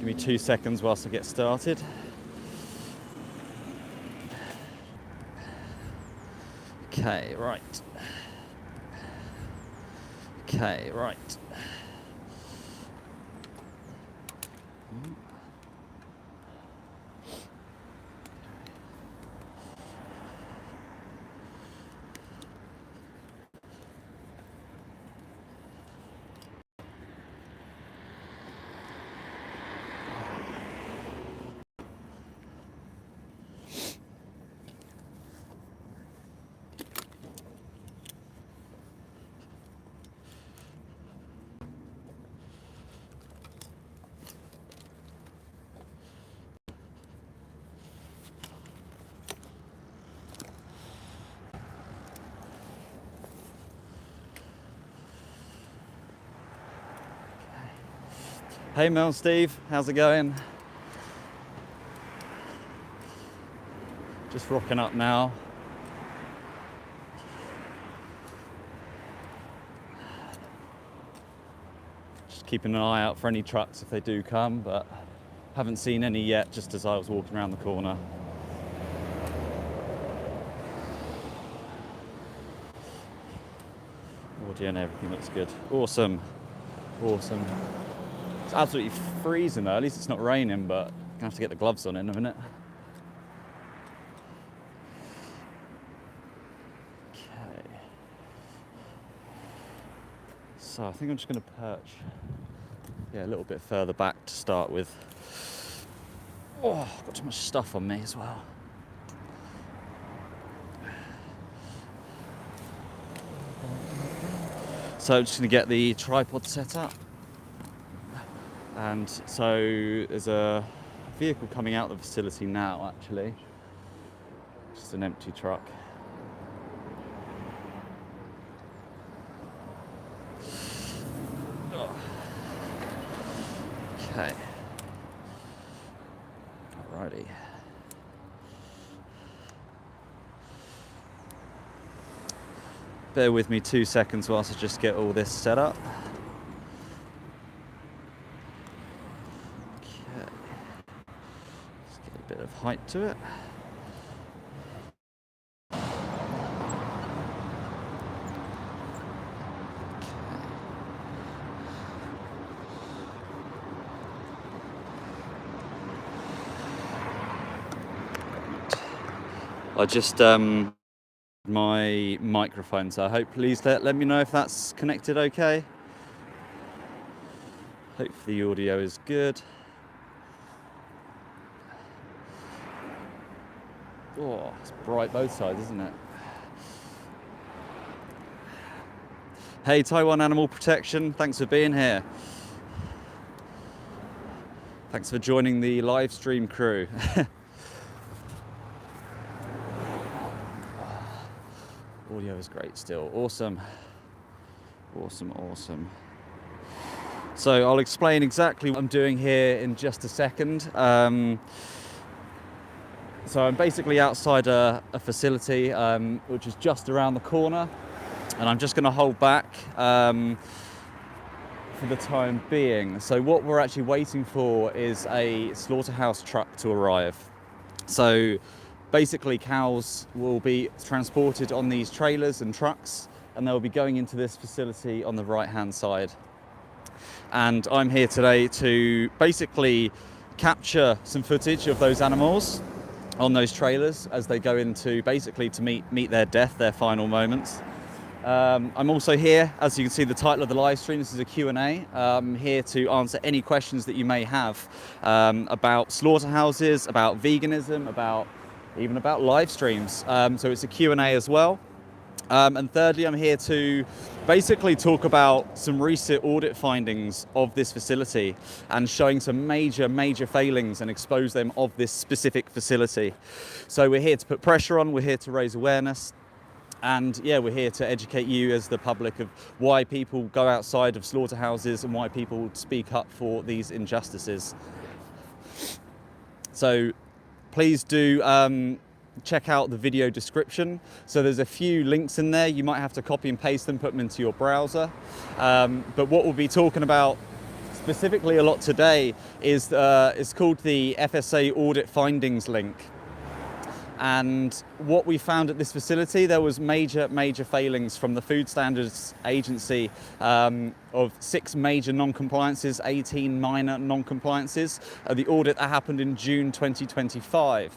Give me 2 seconds whilst I get started. Okay, right. Okay, right. Hey Mel, Steve, how's it going? Just rocking up now. Just keeping an eye out for any trucks if they do come, but haven't seen any yet just as I was walking around the corner. Audio and everything looks good. Awesome, awesome. It's absolutely freezing though, at least it's not raining, but I'm gonna have to get the gloves on in a minute. Okay. So I think I'm just gonna perch, a little bit further back to start with. Oh, I've got too much stuff on me as well. So I'm just gonna get the tripod set up. And so there's a vehicle coming out of the facility now, actually. Just an empty truck. Okay. Alrighty. Bear with me 2 seconds whilst I just get all this set up. Of height to it. I just my microphone, so I hope please let me know if that's connected okay. Hopefully the audio is good. Oh, it's bright both sides, isn't it? Hey, Taiwan Animal Protection, thanks for being here. Thanks for joining the live stream crew. Audio is great still. Awesome. Awesome, awesome. So I'll explain exactly what I'm doing here in just a second. So I'm basically outside a facility which is just around the corner, and I'm just going to hold back for the time being. So what we're actually waiting for is a slaughterhouse truck to arrive. So basically cows will be transported on these trailers and trucks, and they'll be going into this facility on the right hand side. And I'm here today to basically capture some footage of those animals on those trailers as they go into basically to meet their death, their final moments. I'm also here, as you can see the title of the live stream, this is a Q&A. I'm here to answer any questions that you may have about slaughterhouses, about veganism, even about live streams. So it's a Q&A as well. And thirdly, I'm here to basically talk about some recent audit findings of this facility and showing some major failings and expose them of this specific facility. So we're here to put pressure on, we're here to raise awareness, and we're here to educate you as the public of why people go outside of slaughterhouses and why people speak up for these injustices. So please do check out the video description. So there's a few links in there. You might have to copy and paste them, put them into your browser. But what we'll be talking about specifically a lot today is called the FSA Audit Findings link. And what we found at this facility, there was major failings from the Food Standards Agency of 6 major non-compliances, 18 minor non-compliances. The audit that happened in June 2025.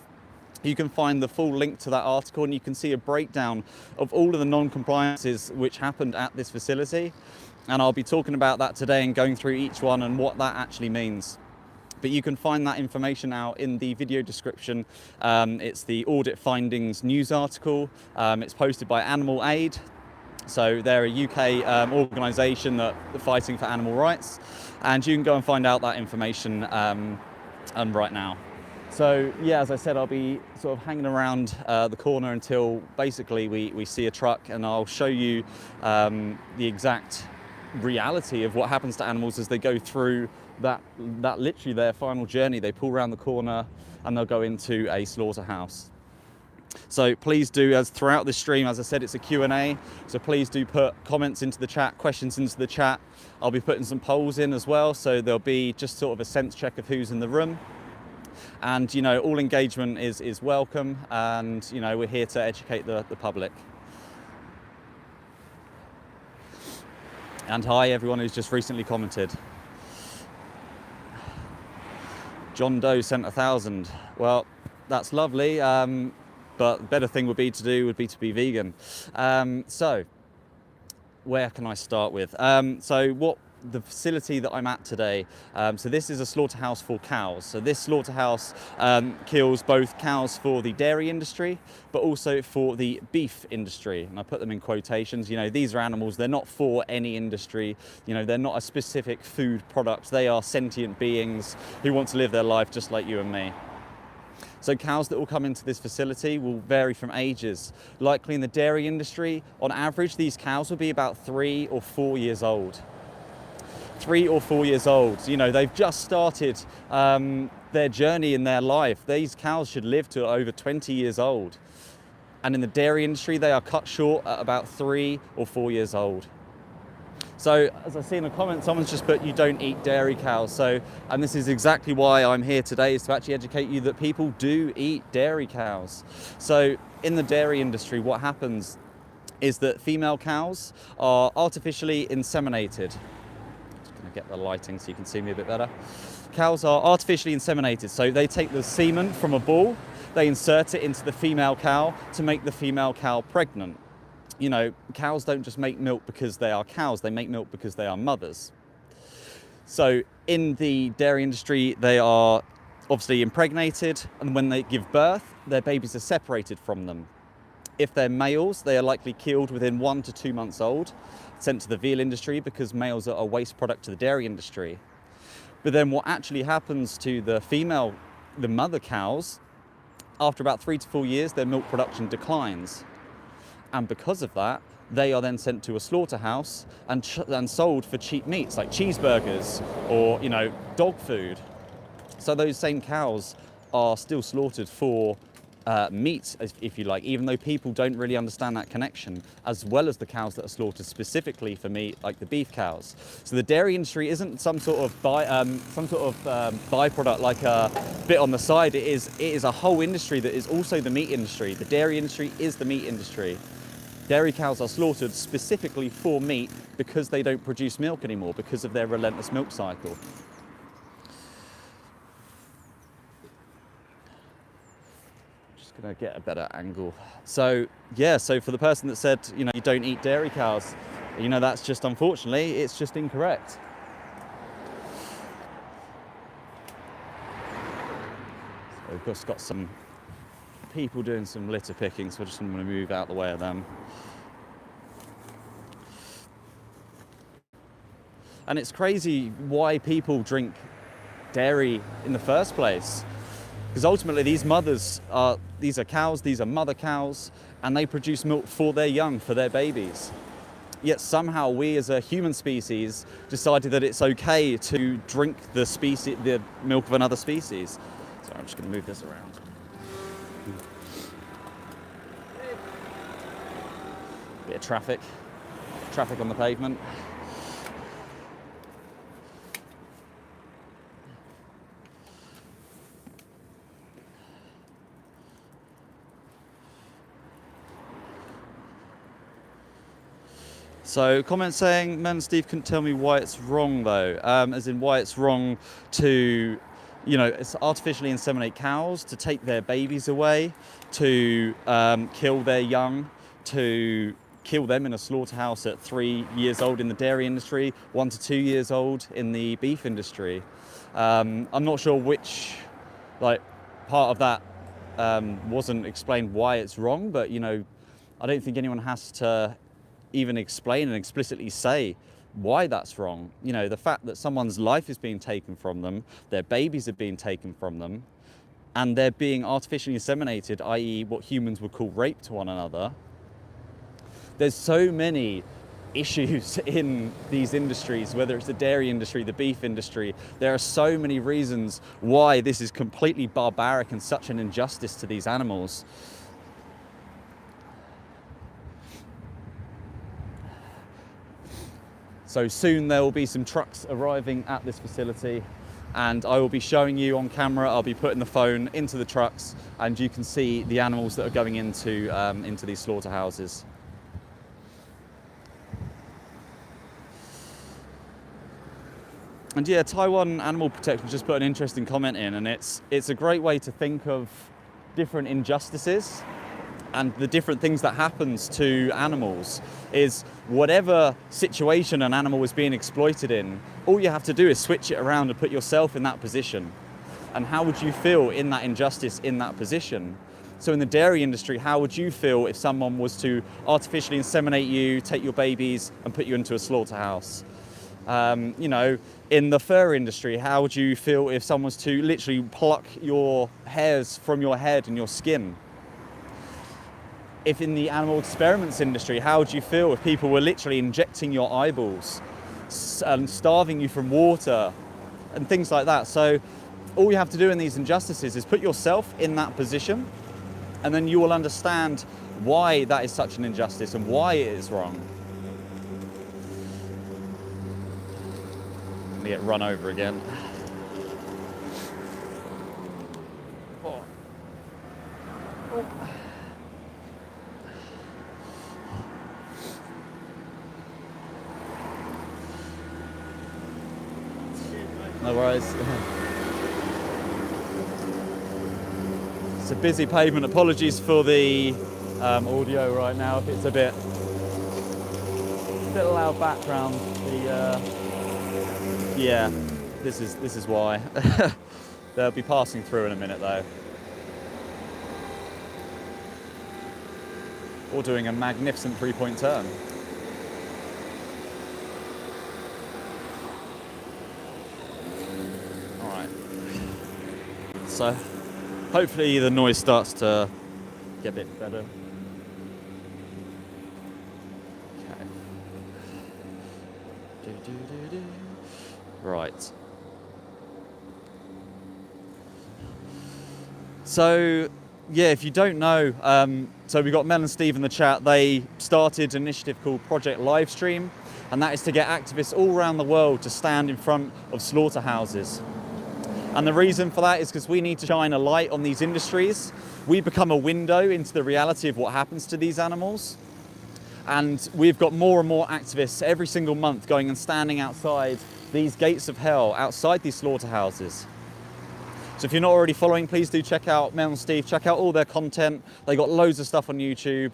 You can find the full link to that article, and you can see a breakdown of all of the non-compliances which happened at this facility. And I'll be talking about that today and going through each one and what that actually means. But you can find that information out in the video description. It's the Audit Findings news article. It's posted by Animal Aid. So they're a UK organisation that are fighting for animal rights. And you can go and find out that information right now. So yeah, as I said, I'll be sort of hanging around the corner until basically we see a truck, and I'll show you the exact reality of what happens to animals as they go through that literally their final journey. They pull around the corner and they'll go into a slaughterhouse. So please do, as throughout this stream, as I said, it's a Q&A, so please do put comments into the chat, questions into the chat. I'll be putting some polls in as well, so there'll be just sort of a sense check of who's in the room. And you know, all engagement is welcome, and you know, we're here to educate the public. And hi everyone who's just recently commented. John Doe sent 1,000. Well, that's lovely, but the better thing would be to be vegan. So where can I start with? So what the facility that I'm at today, so this is a slaughterhouse for cows. So this slaughterhouse kills both cows for the dairy industry, but also for the beef industry. And I put them in quotations. You know, these are animals, they're not for any industry. You know, they're not a specific food product. They are sentient beings who want to live their life just like you and me. So cows that will come into this facility will vary from ages. Likely in the dairy industry, on average, these cows will be about 3 or 4 years old. 3 or 4 years old. You know, they've just started their journey in their life. These cows should live to over 20 years old. And in the dairy industry, they are cut short at about 3 or 4 years old. So, as I see in the comments, someone's just put, you don't eat dairy cows. So, and this is exactly why I'm here today, is to actually educate you that people do eat dairy cows. So, in the dairy industry, what happens is that female cows are artificially inseminated. Get the lighting so you can see me a bit better. Cows are artificially inseminated, so they take the semen from a bull, they insert it into the female cow to make the female cow pregnant. You know, cows don't just make milk because they are cows, they make milk because they are mothers. So in the dairy industry, they are obviously impregnated, and when they give birth, their babies are separated from them. If they're males, they are likely killed within 1 to 2 months old, sent to the veal industry because males are a waste product to the dairy industry. But then what actually happens to the mother cows, after about 3 to 4 years, their milk production declines. And because of that, they are then sent to a slaughterhouse and sold for cheap meats like cheeseburgers or, you know, dog food. So those same cows are still slaughtered for meat, if you like, even though people don't really understand that connection, as well as the cows that are slaughtered specifically for meat, like the beef cows. So the dairy industry isn't some sort of byproduct, like a bit on the side. It is a whole industry that is also the meat industry. The dairy industry is the meat industry. Dairy cows are slaughtered specifically for meat because they don't produce milk anymore because of their relentless milk cycle. Gonna get a better angle. So yeah, so for the person that said, you know, you don't eat dairy cows, you know, that's just, unfortunately, it's just incorrect. So we've just got some people doing some litter picking, so I just want to move out the way of them. And it's crazy why people drink dairy in the first place. Because ultimately these are cows, these are mother cows, and they produce milk for their young, for their babies. Yet somehow we as a human species decided that it's okay to drink the milk of another species. So I'm just going to move this around. Bit of traffic on the pavement. So comment saying, Mel and Steve couldn't tell me why it's wrong though, as in why it's wrong to, it's artificially inseminate cows, to take their babies away, to kill their young, to kill them in a slaughterhouse at 3 years old in the dairy industry, 1 to 2 years old in the beef industry. I'm not sure which part of that wasn't explained why it's wrong, but I don't think anyone has to even explain and explicitly say why that's wrong. The fact that someone's life is being taken from them, their babies are being taken from them, and they're being artificially inseminated, i.e. what humans would call rape to one another. There's so many issues in these industries, whether it's the dairy industry, the beef industry. There are so many reasons why this is completely barbaric and such an injustice to these animals. So soon there will be some trucks arriving at this facility, and I will be showing you on camera. I'll be putting the phone into the trucks and you can see the animals that are going into these slaughterhouses. And yeah, Taiwan Animal Protection just put an interesting comment in, and it's a great way to think of different injustices and the different things that happens to animals. Is whatever situation an animal is being exploited in, all you have to do is switch it around and put yourself in that position. And how would you feel in that injustice, in that position? So in the dairy industry, how would you feel if someone was to artificially inseminate you, take your babies and put you into a slaughterhouse? In the fur industry, how would you feel if someone was to literally pluck your hairs from your head and your skin? If in the animal experiments industry, how would you feel if people were literally injecting your eyeballs and starving you from water and things like that? So all you have to do in these injustices is put yourself in that position, and then you will understand why that is such an injustice and why it is wrong. I'm gonna get run over again. Oh. Oh. No worries. It's a busy pavement. Apologies for the audio right now if it's a bit loud background. Yeah, this is why. They'll be passing through in a minute though. Or doing a magnificent 3-point turn. So hopefully the noise starts to get a bit better. Okay. Right. So yeah, if you don't know, so we've got Mel and Steve in the chat. They started an initiative called Project Livestream, and that is to get activists all around the world to stand in front of slaughterhouses. And the reason for that is because we need to shine a light on these industries. We become a window into the reality of what happens to these animals. And we've got more and more activists every single month going and standing outside these gates of hell, outside these slaughterhouses. So if you're not already following, please do check out Mel and Steve, check out all their content. They got loads of stuff on YouTube.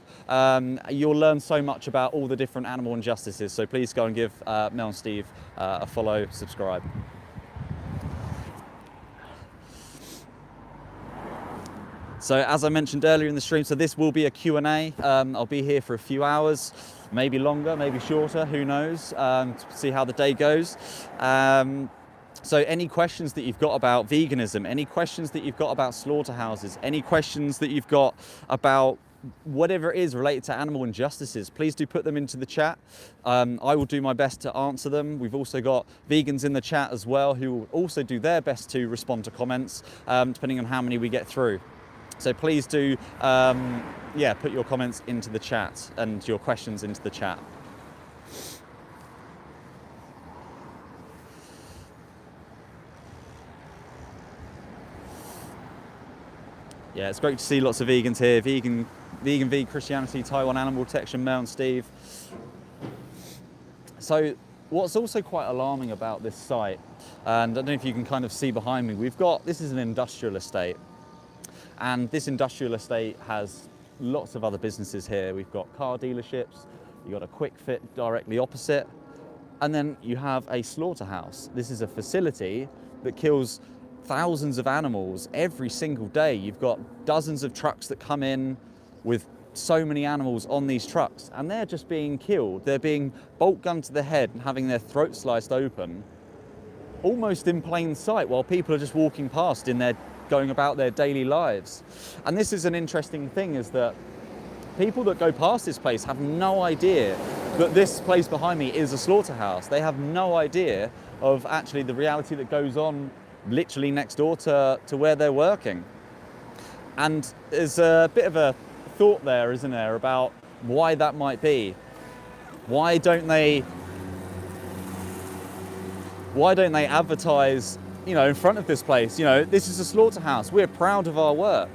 You'll learn so much about all the different animal injustices. So please go and give Mel and Steve a follow, subscribe. So as I mentioned earlier in the stream, so this will be a Q&A. I'll be here for a few hours, maybe longer, maybe shorter, who knows, to see how the day goes. So any questions that you've got about veganism, any questions that you've got about slaughterhouses, any questions that you've got about whatever it is related to animal injustices, please do put them into the chat. I will do my best to answer them. We've also got vegans in the chat as well who will also do their best to respond to comments, depending on how many we get through. So please do, put your comments into the chat and your questions into the chat. Yeah, it's great to see lots of vegans here. Vegan Christianity, Taiwan Animal Protection, Mel and Steve. So what's also quite alarming about this site, and I don't know if you can kind of see behind me, this is an industrial estate, and this industrial estate has lots of other businesses here. We've got car dealerships, you've got a Quick Fit directly opposite, and then you have a slaughterhouse. This is a facility that kills thousands of animals every single day. You've got dozens of trucks that come in with so many animals on these trucks, and they're just being killed. They're being bolt gunned to the head and having their throat sliced open, almost in plain sight, while people are just walking past going about their daily lives. And this is an interesting thing, is that people that go past this place have no idea that this place behind me is a slaughterhouse. They have no idea of actually the reality that goes on literally next door to where they're working. And there's a bit of a thought there, isn't there, about why that might be. Why don't they advertise, in front of this place, this is a slaughterhouse, we're proud of our work.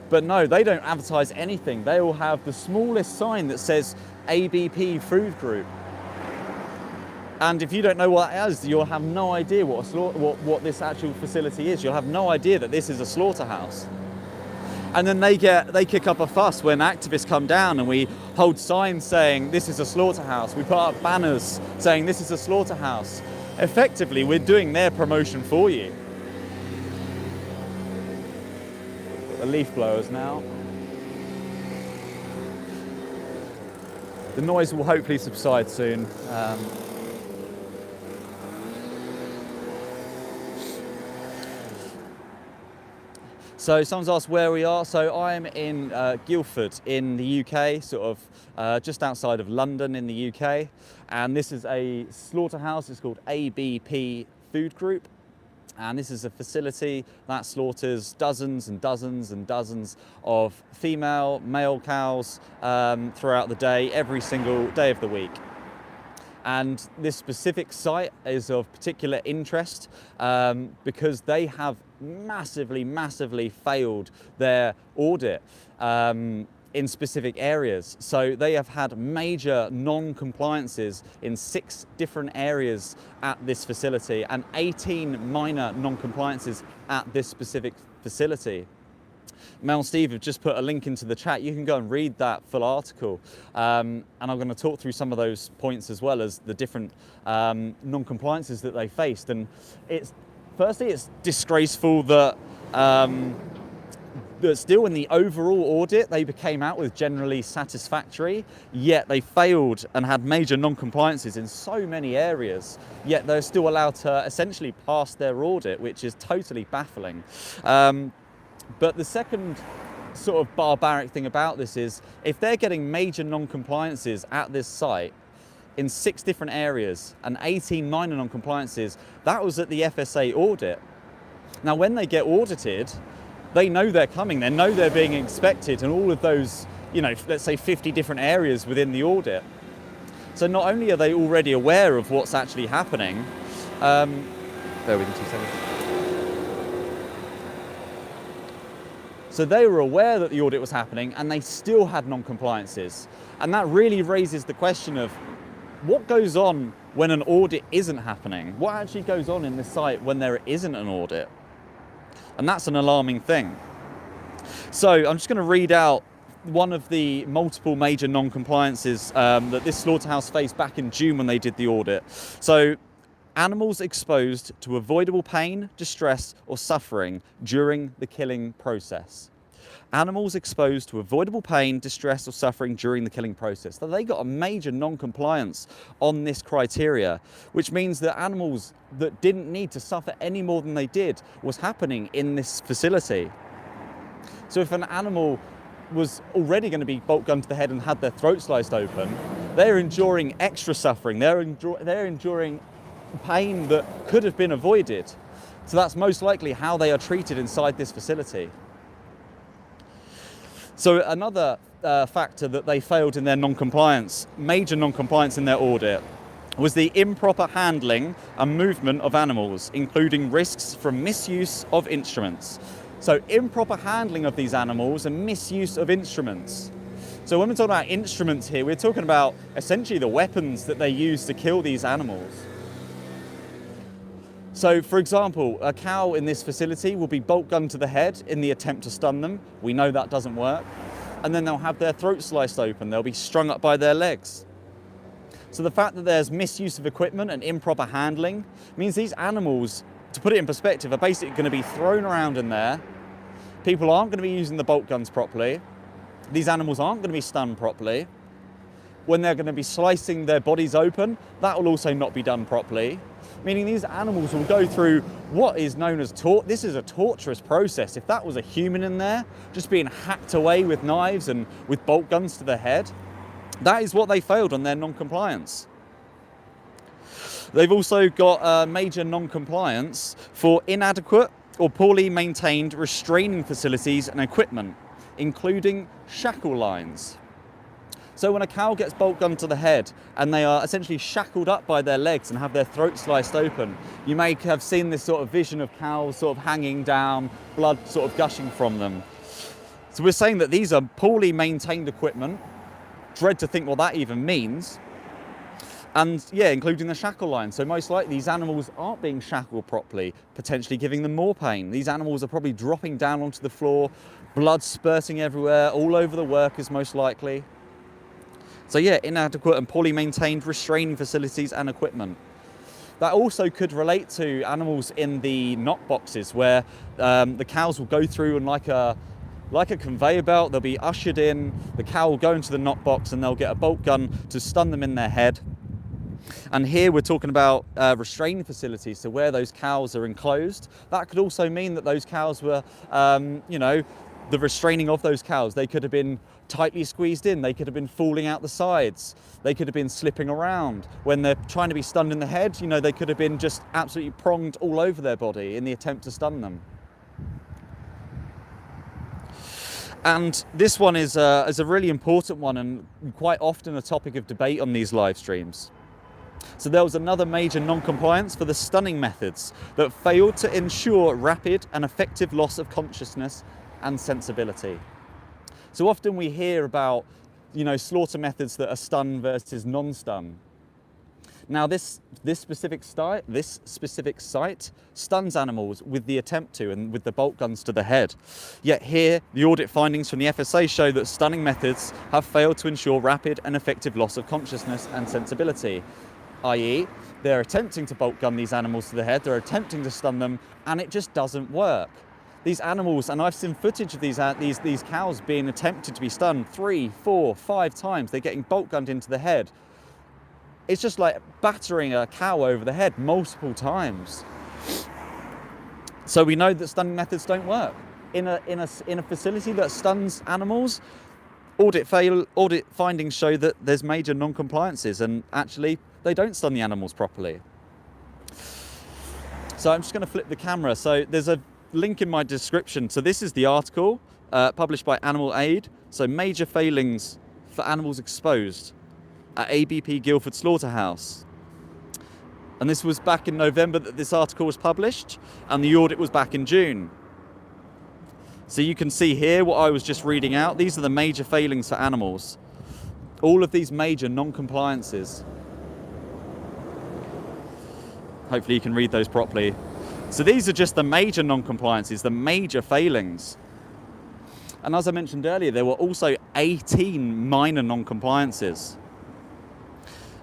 But no, they don't advertise anything. They will have the smallest sign that says ABP Food Group. And if you don't know what that is, you'll have no idea what this actual facility is. You'll have no idea that this is a slaughterhouse. And then they kick up a fuss when activists come down and we hold signs saying this is a slaughterhouse. We put up banners saying this is a slaughterhouse. Effectively, we're doing their promotion for you. The leaf blowers now. The noise will hopefully subside soon. So someone's asked where we are. So I'm in Guildford in the UK, sort of just outside of London in the UK. And this is a slaughterhouse. It's called ABP Food Group. And this is a facility that slaughters dozens and dozens and dozens of female, male cows throughout the day, every single day of the week. And this specific site is of particular interest because they have massively failed their audit in specific areas. So they have had major non-compliances in 6 different areas at this facility and 18 minor non-compliances at this specific facility. Mel and Steve have just put a link into the chat. You can go and read that full article. And I'm going to talk through some of those points as well as the different non-compliances that they faced. And firstly, it's disgraceful that still in the overall audit, they came out with generally satisfactory, yet they failed and had major non-compliances in so many areas, yet they're still allowed to essentially pass their audit, which is totally baffling. But the second sort of barbaric thing about this is if they're getting major non-compliances at this site in 6 different areas and 18 minor non-compliances, that was at the FSA audit. Now, when they get audited, they know they're coming, they know they're being inspected in all of those, let's say 50 different areas within the audit. So not only are they already aware of what's actually happening, bear with me 2 seconds. So they were aware that the audit was happening and they still had non-compliances. And that really raises the question of what goes on when an audit isn't happening? What actually goes on in this site when there isn't an audit? And that's an alarming thing. So I'm just going to read out one of the multiple major non-compliances that this slaughterhouse faced back in June when they did the audit. So animals exposed to avoidable pain, distress, or suffering during the killing process. Animals exposed to avoidable pain, distress, or suffering during the killing process. So they got a major non-compliance on this criteria, which means that animals that didn't need to suffer any more than they did was happening in this facility. So if an animal was already going to be bolt gunned to the head and had their throat sliced open, they're enduring extra suffering. They're enduring pain that could have been avoided. So that's most likely how they are treated inside this facility. So another factor that they failed in their non-compliance, major non-compliance in their audit, was the improper handling and movement of animals, including risks from misuse of instruments. So improper handling of these animals and misuse of instruments. So when we're talking about instruments here, we're talking about essentially the weapons that they use to kill these animals. So, for example, a cow in this facility will be bolt gunned to the head in the attempt to stun them. We know that doesn't work. And then they'll have their throat sliced open. They'll be strung up by their legs. So the fact that there's misuse of equipment and improper handling means these animals, to put it in perspective, are basically going to be thrown around in there. People aren't going to be using the bolt guns properly. These animals aren't going to be stunned properly. When they're going to be slicing their bodies open, that will also not be done properly. Meaning these animals will go through what is known as this is a torturous process. If that was a human in there, just being hacked away with knives and with bolt guns to the head, that is what they failed on their non-compliance. They've also got major non-compliance for inadequate or poorly maintained restraining facilities and equipment, including shackle lines. So when a cow gets bolt gunned to the head and they are essentially shackled up by their legs and have their throat sliced open, you may have seen this sort of vision of cows sort of hanging down, blood sort of gushing from them. So we're saying that these are poorly maintained equipment. Dread to think what that even means. And yeah, including the shackle line. So most likely these animals aren't being shackled properly, potentially giving them more pain. These animals are probably dropping down onto the floor, blood spurting everywhere, all over the workers most likely. So yeah, inadequate and poorly maintained restraining facilities and equipment. That also could relate to animals in the knock boxes where the cows will go through and like a conveyor belt, they'll be ushered in, the cow will go into the knock box and they'll get a bolt gun to stun them in their head. And here we're talking about restraining facilities, so where those cows are enclosed. That could also mean that those cows were, the restraining of those cows, they could have been tightly squeezed in, they could have been falling out the sides, they could have been slipping around. When they're trying to be stunned in the head, they could have been just absolutely pronged all over their body in the attempt to stun them. And this one is a really important one and quite often a topic of debate on these live streams. So there was another major non-compliance for the stunning methods that failed to ensure rapid and effective loss of consciousness and sensibility. So often we hear about, slaughter methods that are stun versus non-stun. Now this specific site stuns animals with the attempt to and with the bolt guns to the head. Yet here, the audit findings from the FSA show that stunning methods have failed to ensure rapid and effective loss of consciousness and sensibility, i.e. they're attempting to bolt gun these animals to the head, they're attempting to stun them, and it just doesn't work. These animals, and I've seen footage of these cows being attempted to be stunned 3, 4, 5 times. They're getting bolt gunned into the head. It's just like battering a cow over the head multiple times. So we know that stunning methods don't work. In a facility that stuns animals, audit findings show that there's major non-compliances and actually they don't stun the animals properly. So I'm just going to flip the camera. So there's a link in my description. So this is the article published by Animal Aid. So major failings for animals exposed at ABP Guildford Slaughterhouse. And this was back in November that this article was published, and the audit was back in June. So you can see here what I was just reading out. These are the major failings for animals. All of these major non-compliances. Hopefully you can read those properly. So these are just the major non-compliances, the major failings. And as I mentioned earlier, there were also 18 minor non-compliances.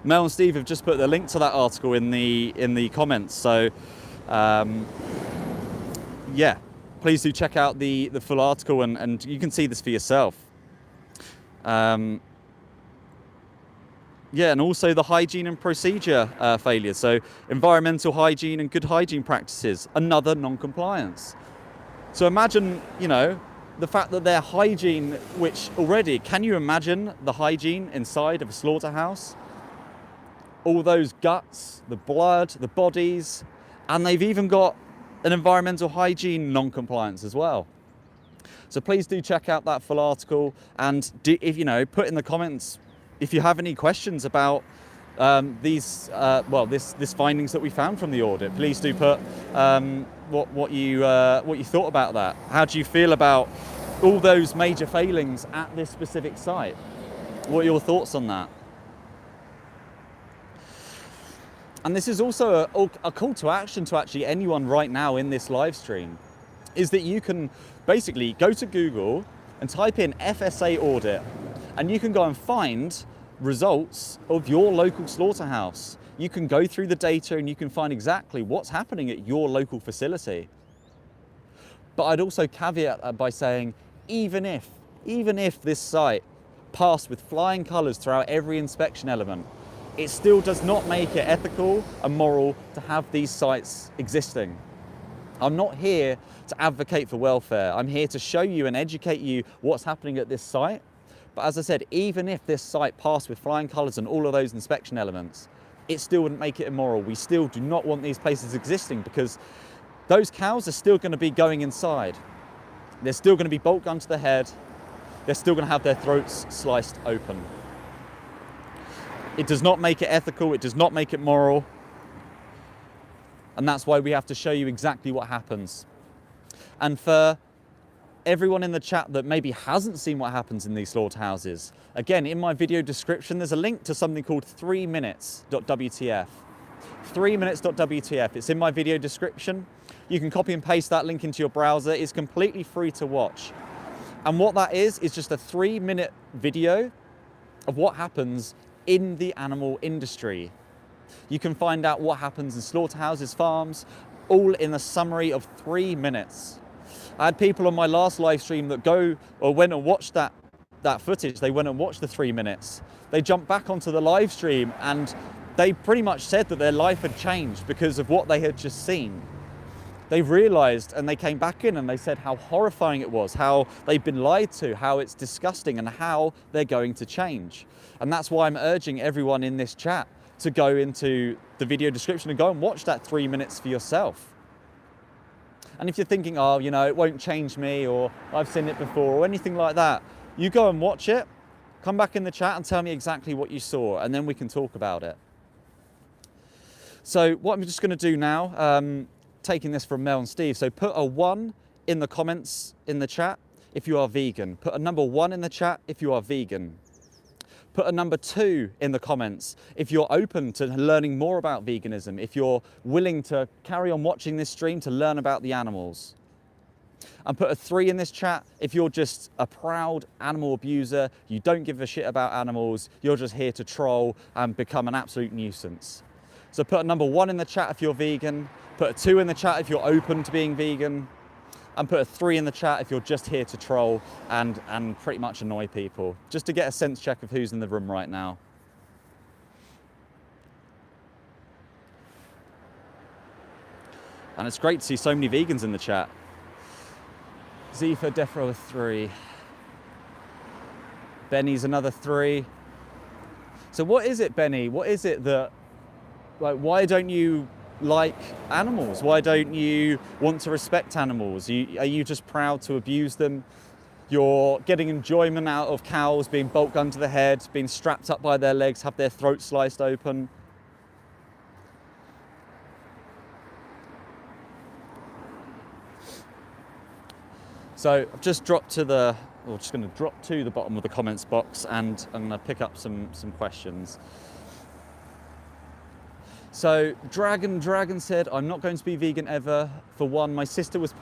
Mel and Steve have just put the link to that article in the comments. So, yeah, please do check out the full article and you can see this for yourself. Yeah, and also the hygiene and procedure failures. So environmental hygiene and good hygiene practices, another non-compliance. So imagine, the fact that their hygiene, which already, can you imagine the hygiene inside of a slaughterhouse? All those guts, the blood, the bodies, and they've even got an environmental hygiene non-compliance as well. So please do check out that full article, and if put in the comments if you have any questions about this findings that we found from the audit. Please do put what you thought about that. How do you feel about all those major failings at this specific site? What are your thoughts on that? And this is also a call to action to actually anyone right now in this live stream, is that you can basically go to Google and type in FSA audit, and you can go and find results of your local slaughterhouse. You can go through the data and you can find exactly what's happening at your local facility. But I'd also caveat that by saying, even if this site passed with flying colours throughout every inspection element, it still does not make it ethical and moral to have these sites existing. I'm not here to advocate for welfare. I'm here to show you and educate you what's happening at this site. But as I said, even if this site passed with flying colours and all of those inspection elements, it still wouldn't make it immoral. We still do not want these places existing, because those cows are still going to be going inside. They're still going to be bolt gunned to the head. They're still going to have their throats sliced open. It does not make it ethical. It does not make it moral. And that's why we have to show you exactly what happens. And for everyone in the chat that maybe hasn't seen what happens in these slaughterhouses, again, in my video description, there's a link to something called 3minutes.wtf. 3minutes.wtf. It's in my video description. You can copy and paste that link into your browser. It's completely free to watch. And what that is just a 3-minute video of what happens in the animal industry. You can find out what happens in slaughterhouses, farms, all in a summary of 3 minutes. I had people on my last live stream that went and watched that footage. They went and watched the 3 minutes. They jumped back onto the live stream and they pretty much said that their life had changed because of what they had just seen. They realized, and they came back in and they said how horrifying it was, how they've been lied to, how it's disgusting, and how they're going to change. And that's why I'm urging everyone in this chat to go into the video description and go and watch that 3 minutes for yourself. And if you're thinking, oh, you know, it won't change me, or I've seen it before, or anything like that, you go and watch it, come back in the chat and tell me exactly what you saw, and then we can talk about it. So what I'm just going to do now, taking this from Mel and Steve, so put a 1 in the comments in the chat if you are vegan. Put a number 1 in the chat if you are vegan. Put a number 2 in the comments if you're open to learning more about veganism, if you're willing to carry on watching this stream to learn about the animals. And put a 3 in this chat if you're just a proud animal abuser, you don't give a shit about animals, you're just here to troll and become an absolute nuisance. So put a number 1 in the chat if you're vegan, put a 2 in the chat if you're open to being vegan, and put a 3 in the chat if you're just here to troll and pretty much annoy people, just to get a sense check of who's in the room right now. And it's great to see so many vegans in the chat. Zifa, Defro, a 3. Benny's another 3. So what is it, Benny? What is it that, like, why don't you like animals? Why don't you want to respect animals? Are you just proud to abuse them? You're getting enjoyment out of cows being bolt gunned to the head, being strapped up by their legs, have their throats sliced open. So I've just dropped to the, or just going to drop to the bottom of the comments box, and I'm going to pick up some questions. So Dragon said, I'm not going to be vegan ever. For one, my sister was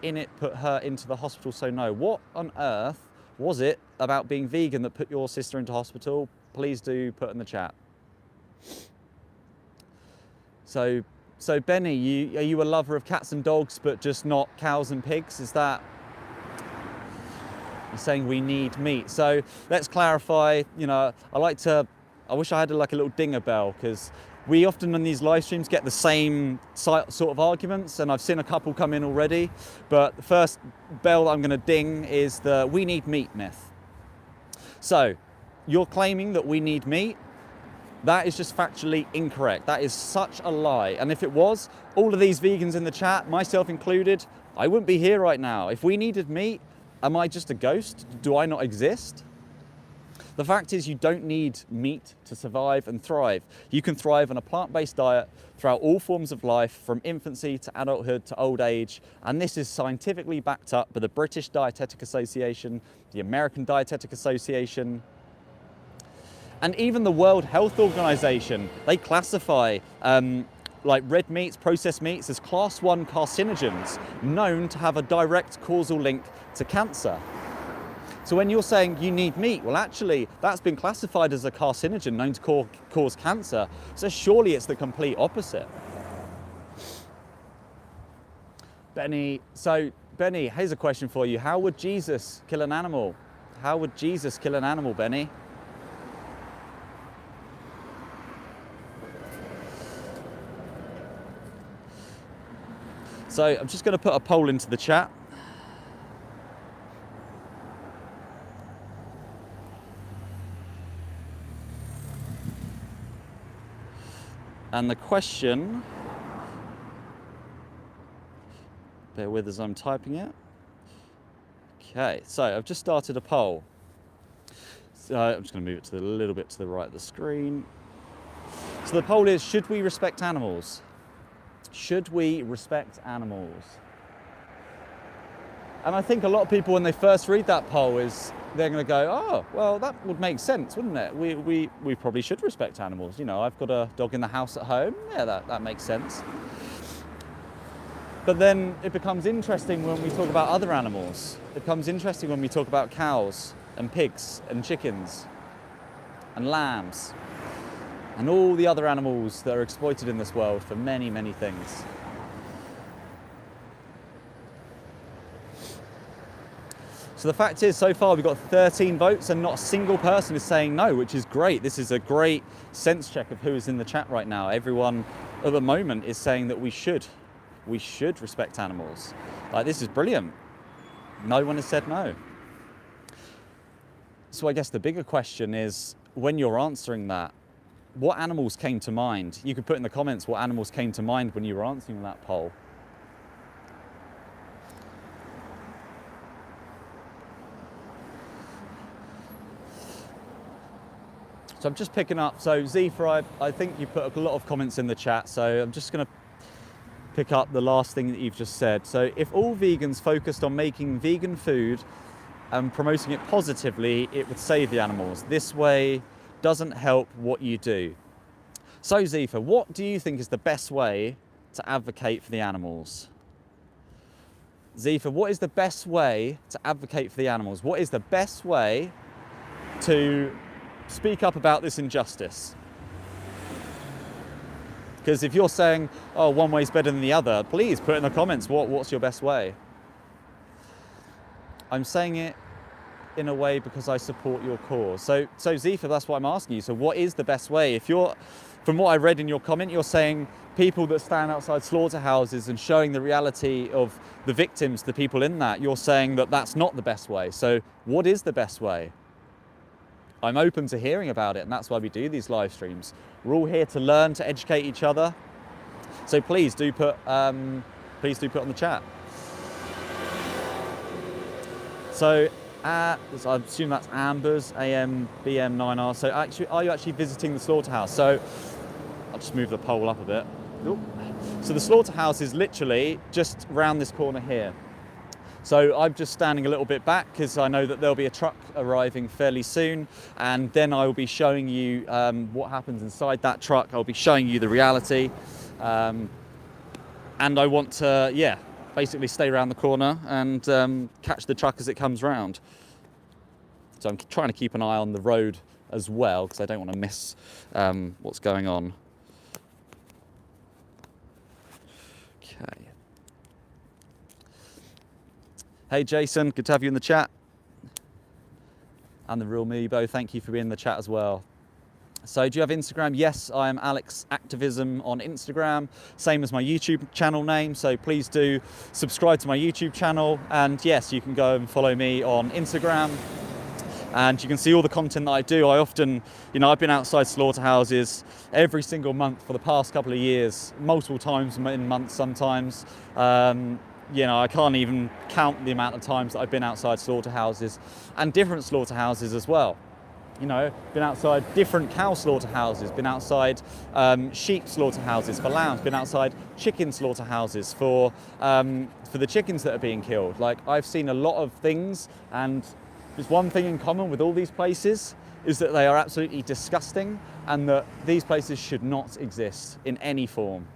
in it, put her into the hospital, so no. What on earth was it about being vegan that put your sister into hospital? Please do put in the chat. So Benny, are you a lover of cats and dogs, but just not cows and pigs? Is that, you're saying we need meat? So let's clarify, you know, I wish I had like a little dinger bell, because we often on these live streams get the same sort of arguments, and I've seen a couple come in already. But the first bell that I'm going to ding is the we need meat myth. So you're claiming that we need meat. That is just factually incorrect. That is such a lie. And if it was, all of these vegans in the chat, myself included, I wouldn't be here right now. If we needed meat, am I just a ghost? Do I not exist? The fact is, you don't need meat to survive and thrive. You can thrive on a plant-based diet throughout all forms of life, from infancy to adulthood to old age, and this is scientifically backed up by the British Dietetic Association, the American Dietetic Association, and even the World Health Organization. They classify like red meats, processed meats, as class 1 carcinogens, known to have a direct causal link to cancer. So when you're saying you need meat, well, actually, that's been classified as a carcinogen known to cause cancer. So surely it's the complete opposite. Benny, here's a question for you. How would Jesus kill an animal? How would Jesus kill an animal, Benny? So I'm just going to put a poll into the chat. And the question, bear with as I'm typing it. Okay, so I've just started a poll. So I'm just going to move it to a little bit to the right of the screen. So the poll is, should we respect animals? Should we respect animals? And I think a lot of people, when they first read that poll, they're going to go, oh, well, that would make sense, wouldn't it? We probably should respect animals. You know, I've got a dog in the house at home. Yeah, that makes sense. But then it becomes interesting when we talk about other animals. It becomes interesting when we talk about cows and pigs and chickens and lambs and all the other animals that are exploited in this world for many, many things. So the fact is, so far we've got 13 votes and not a single person is saying no, which is great. This is a great sense check of who is in the chat right now. Everyone at the moment is saying that we should respect animals. Like, this is brilliant. No one has said no. So I guess the bigger question is, when you're answering that, what animals came to mind? You could put in the comments what animals came to mind when you were answering that poll. So I'm just picking up, so Zephyr, I think you put a lot of comments in the chat, so I'm just going to pick up the last thing that you've just said. So if all vegans focused on making vegan food and promoting it positively, it would save the animals. This way doesn't help what you do. So Zephyr, what do you think is the best way to advocate for the animals? Zephyr, what is the best way to advocate for the animals? What is the best way to speak up about this injustice? Because if you're saying, oh, one way is better than the other, please put in the comments, what's your best way? I'm saying it in a way because I support your cause. So Zephyr, that's what I'm asking you. So what is the best way? If you're, from what I read in your comment, you're saying people that stand outside slaughterhouses and showing the reality of the victims, the people in that, you're saying that that's not the best way. So what is the best way? I'm open to hearing about it, and that's why we do these live streams. We're all here to learn, to educate each other. So please do put on the chat. So I assume that's Amber's AMBM9R. So actually, are you actually visiting the slaughterhouse? So I'll just move the poll up a bit. Ooh. So the slaughterhouse is literally just round this corner here. So I'm just standing a little bit back because I know that there'll be a truck arriving fairly soon, and then I will be showing you what happens inside that truck. I'll be showing you the reality, and I want to, basically stay around the corner and catch the truck as it comes round. So I'm trying to keep an eye on the road as well because I don't want to miss what's going on. Okay. Hey Jason, good to have you in the chat. And the real Meebo, thank you for being in the chat as well. So do you have Instagram? Yes, I am Alex Activism on Instagram, same as my YouTube channel name. So please do subscribe to my YouTube channel. And yes, you can go and follow me on Instagram. And you can see all the content that I do. I often, I've been outside slaughterhouses every single month for the past couple of years, multiple times in months sometimes. I can't even count the amount of times that I've been outside slaughterhouses and different slaughterhouses as well. You know, been outside different cow slaughterhouses, been outside sheep slaughterhouses for lambs, been outside chicken slaughterhouses for the chickens that are being killed. Like, I've seen a lot of things, and there's one thing in common with all these places is that they are absolutely disgusting, and that these places should not exist in any form.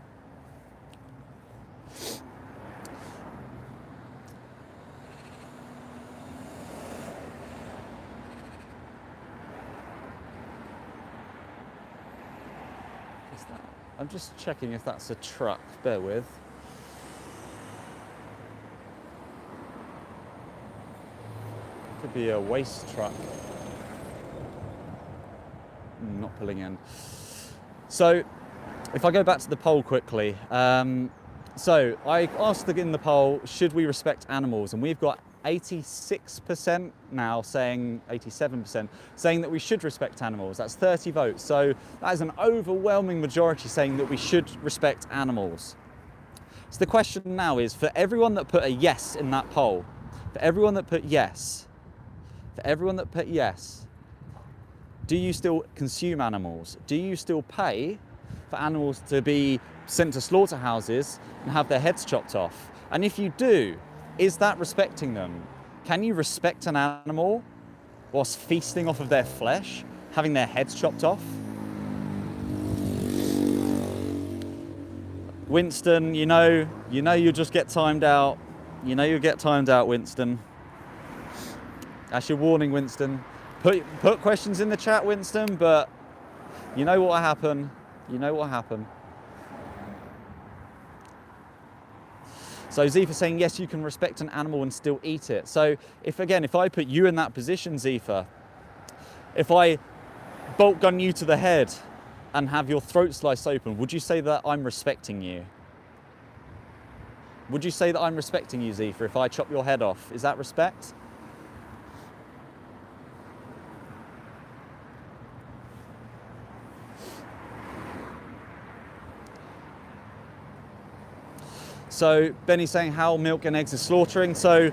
I'm just checking if that's a truck, bear with. Could be a waste truck. Not pulling in. So, if I go back to the poll quickly. So, I asked in the poll, should we respect animals? And we've got 86% now saying, 87% saying that we should respect animals. That's 30 votes. So that is an overwhelming majority saying that we should respect animals. So the question now is, for everyone that put a yes in that poll, for everyone that put yes, do you still consume animals? Do you still pay for animals to be sent to slaughterhouses and have their heads chopped off? And if you do, is that respecting them? Can you respect an animal whilst feasting off of their flesh, having their heads chopped off? Winston, you know you'll just get timed out. You know you'll get timed out, Winston. That's your warning, Winston. Put questions in the chat, Winston, but you know what will happen. You know what will happen. So Zifa saying, yes, you can respect an animal and still eat it. So if I put you in that position, Zifa, if I bolt gun you to the head and have your throat sliced open, would you say that I'm respecting you? Would you say that I'm respecting you, Zifa, if I chop your head off? Is that respect? So Benny's saying how milk and eggs are slaughtering. So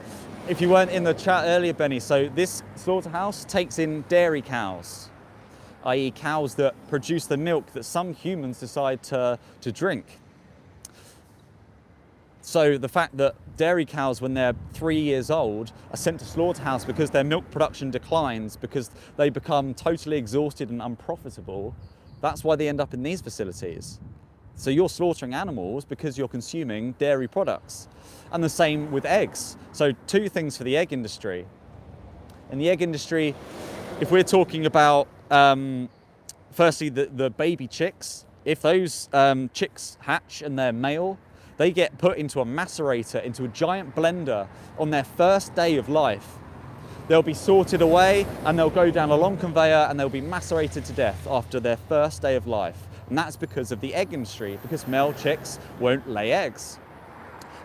if you weren't in the chat earlier, Benny, so this slaughterhouse takes in dairy cows, i.e. cows that produce the milk that some humans decide to drink. So the fact that dairy cows, when they're 3 years old, are sent to slaughterhouse because their milk production declines, because they become totally exhausted and unprofitable, that's why they end up in these facilities. So you're slaughtering animals because you're consuming dairy products. And the same with eggs. So two things for the egg industry. In the egg industry, if we're talking about, firstly, the baby chicks, if those chicks hatch and they're male, they get put into a macerator, into a giant blender on their first day of life. They'll be sorted away and they'll go down a long conveyor and they'll be macerated to death after their first day of life. And that's because of the egg industry, because male chicks won't lay eggs.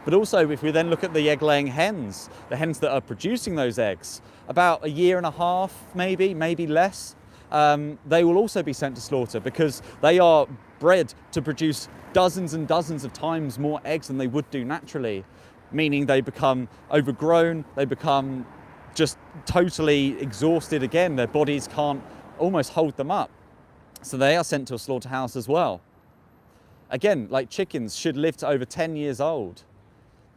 But also, if we then look at the egg-laying hens, the hens that are producing those eggs, about a year and a half, maybe less, they will also be sent to slaughter because they are bred to produce dozens and dozens of times more eggs than they would do naturally, meaning they become overgrown, they become just totally exhausted again. Their bodies can't almost hold them up. So they are sent to a slaughterhouse as well. Again, like chickens should live to over 10 years old.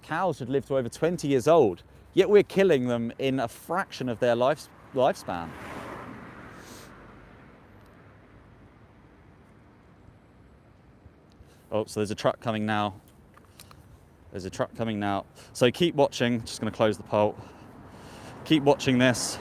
Cows should live to over 20 years old. Yet we're killing them in a fraction of their lifespan. Oh, so there's a truck coming now. There's a truck coming now. So keep watching. Just going to close the poll. Keep watching this.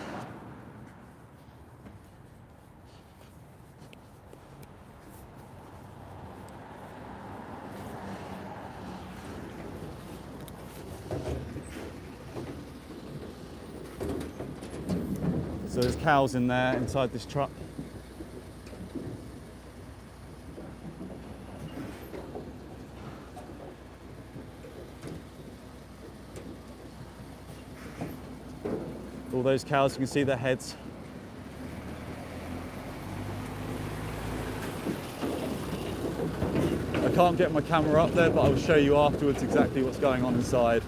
So there's cows in there inside this truck. All those cows, you can see their heads. I can't get my camera up there, but I'll show you afterwards exactly what's going on inside.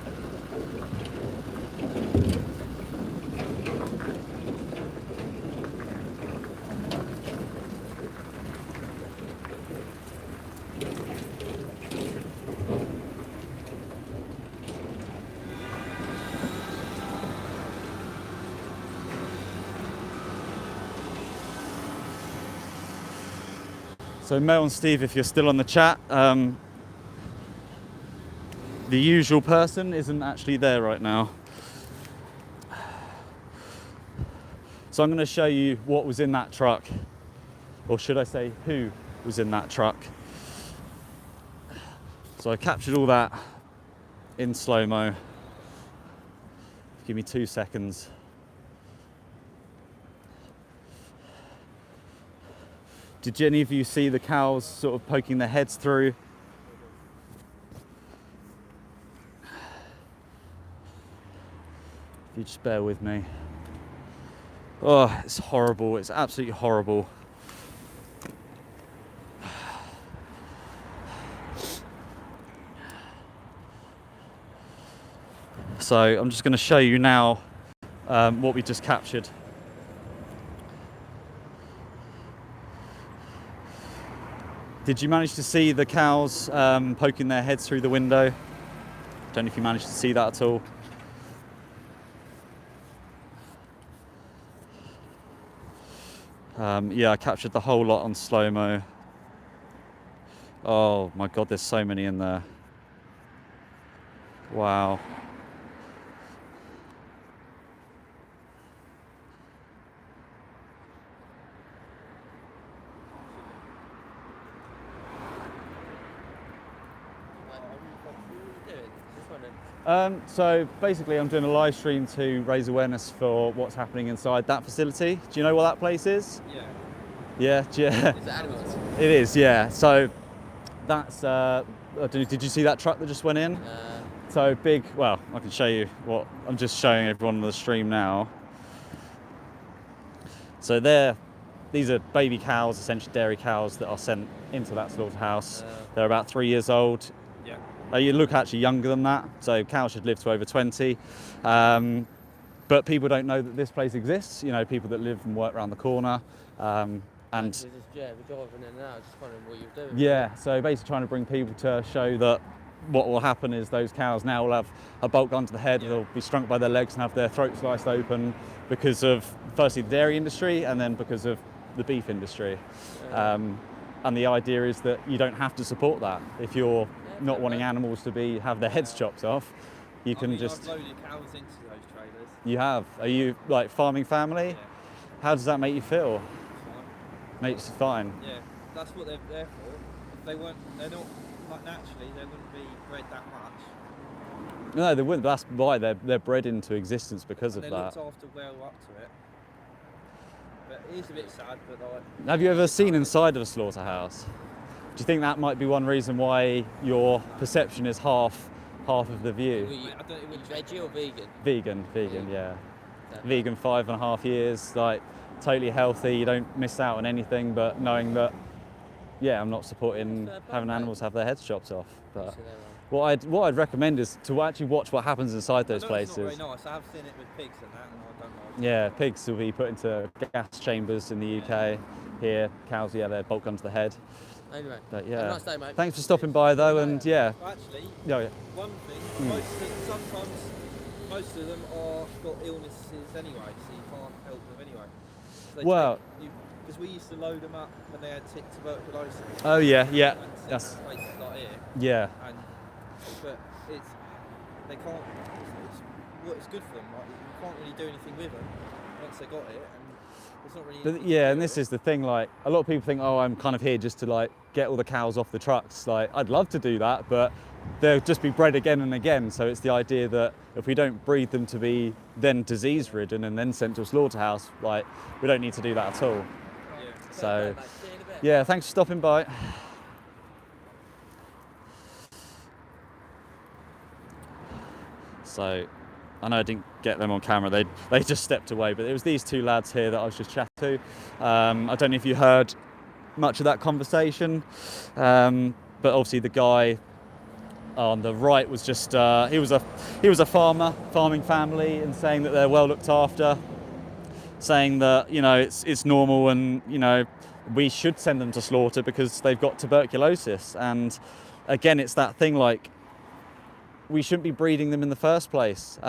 So Mel and Steve, if you're still on the chat, the usual person isn't actually there right now. So I'm going to show you what was in that truck, or should I say who was in that truck. So I captured all that in slow-mo. Give me 2 seconds. Did any of you see the cows sort of poking their heads through? If you just bear with me. Oh, it's horrible. It's absolutely horrible. So I'm just going to show you now what we just captured. Did you manage to see the cows poking their heads through the window? Don't know if you managed to see that at all. Yeah, I captured the whole lot on slow-mo. Oh my God, there's so many in there. Wow. So basically I'm doing a live stream to raise awareness for what's happening inside that facility. Do you know what that place is? Yeah. Yeah? Is it animals? It is, yeah. So that's, I don't know, did you see that truck that just went in? So big, well, I can show you what, I'm just showing everyone on the stream now. So these are baby cows, essentially dairy cows that are sent into that slaughterhouse. They're about 3 years old. You look actually younger than that, so cows should live to over 20. But people don't know that this place exists, you know, people that live and work around the corner. And we're driving in and out, just wondering what you're doing. Yeah, so basically trying to bring people to show that what will happen is those cows now will have a bolt gun to the head, they'll be strung by their legs and have their throat sliced open because of, firstly, the dairy industry and then because of the beef industry. And the idea is that you don't have to support that. If you're not wanting animals to have their heads chopped off, you can just... I've loaded cows into those trailers. You have? Are you like farming family? Yeah. How does that make you feel? Fine. Makes you fine? Yeah, that's what they're there for. If they weren't, they're not, like naturally, they wouldn't be bred that much. No, they wouldn't. That's why they're bred into existence because And of they're that. looked after well up to it. But it is a bit sad, but like... Have you ever seen inside of a slaughterhouse? Do you think that might be one reason why your perception is half of the view? I don't even veggie or vegan? Vegan, yeah. Vegan 5.5 years, like totally healthy. You don't miss out on anything, but knowing that, yeah, I'm not supporting having animals have their heads chopped off. But what I'd recommend is to actually watch what happens inside those places. It's not very nice. I have seen it with pigs and that, and I don't like it. Yeah, pigs will be put into gas chambers in the UK. Here, cows, yeah, they're bolt guns to the head. Anyway, but yeah, have a nice day, mate. Thanks for stopping by though, and yeah. Actually, yeah. One thing, sometimes most of them are got illnesses anyway, so you can't help them anyway. So because we used to load them up when they had tuberculosis. Oh yeah. That's places like here. Yeah. But they can't. It's good for them. Like, you can't really do anything with them once they got it. It's not really yeah, and this is the thing, like, a lot of people think, oh, I'm kind of here just to, like, get all the cows off the trucks. Like, I'd love to do that, but they'll just be bred again and again. So it's the idea that if we don't breed them to be then disease-ridden and then sent to a slaughterhouse, like, we don't need to do that at all. Yeah. So, yeah, thanks for stopping by. So, I know I didn't get them on camera, they just stepped away, but it was these two lads here that I was just chatting to. I don't know if you heard much of that conversation, but obviously the guy on the right was just, he was a farming family, and saying that they're well looked after, saying that, you know, it's normal and, you know, we should send them to slaughter because they've got tuberculosis. And again, it's that thing, like, we shouldn't be breeding them in the first place.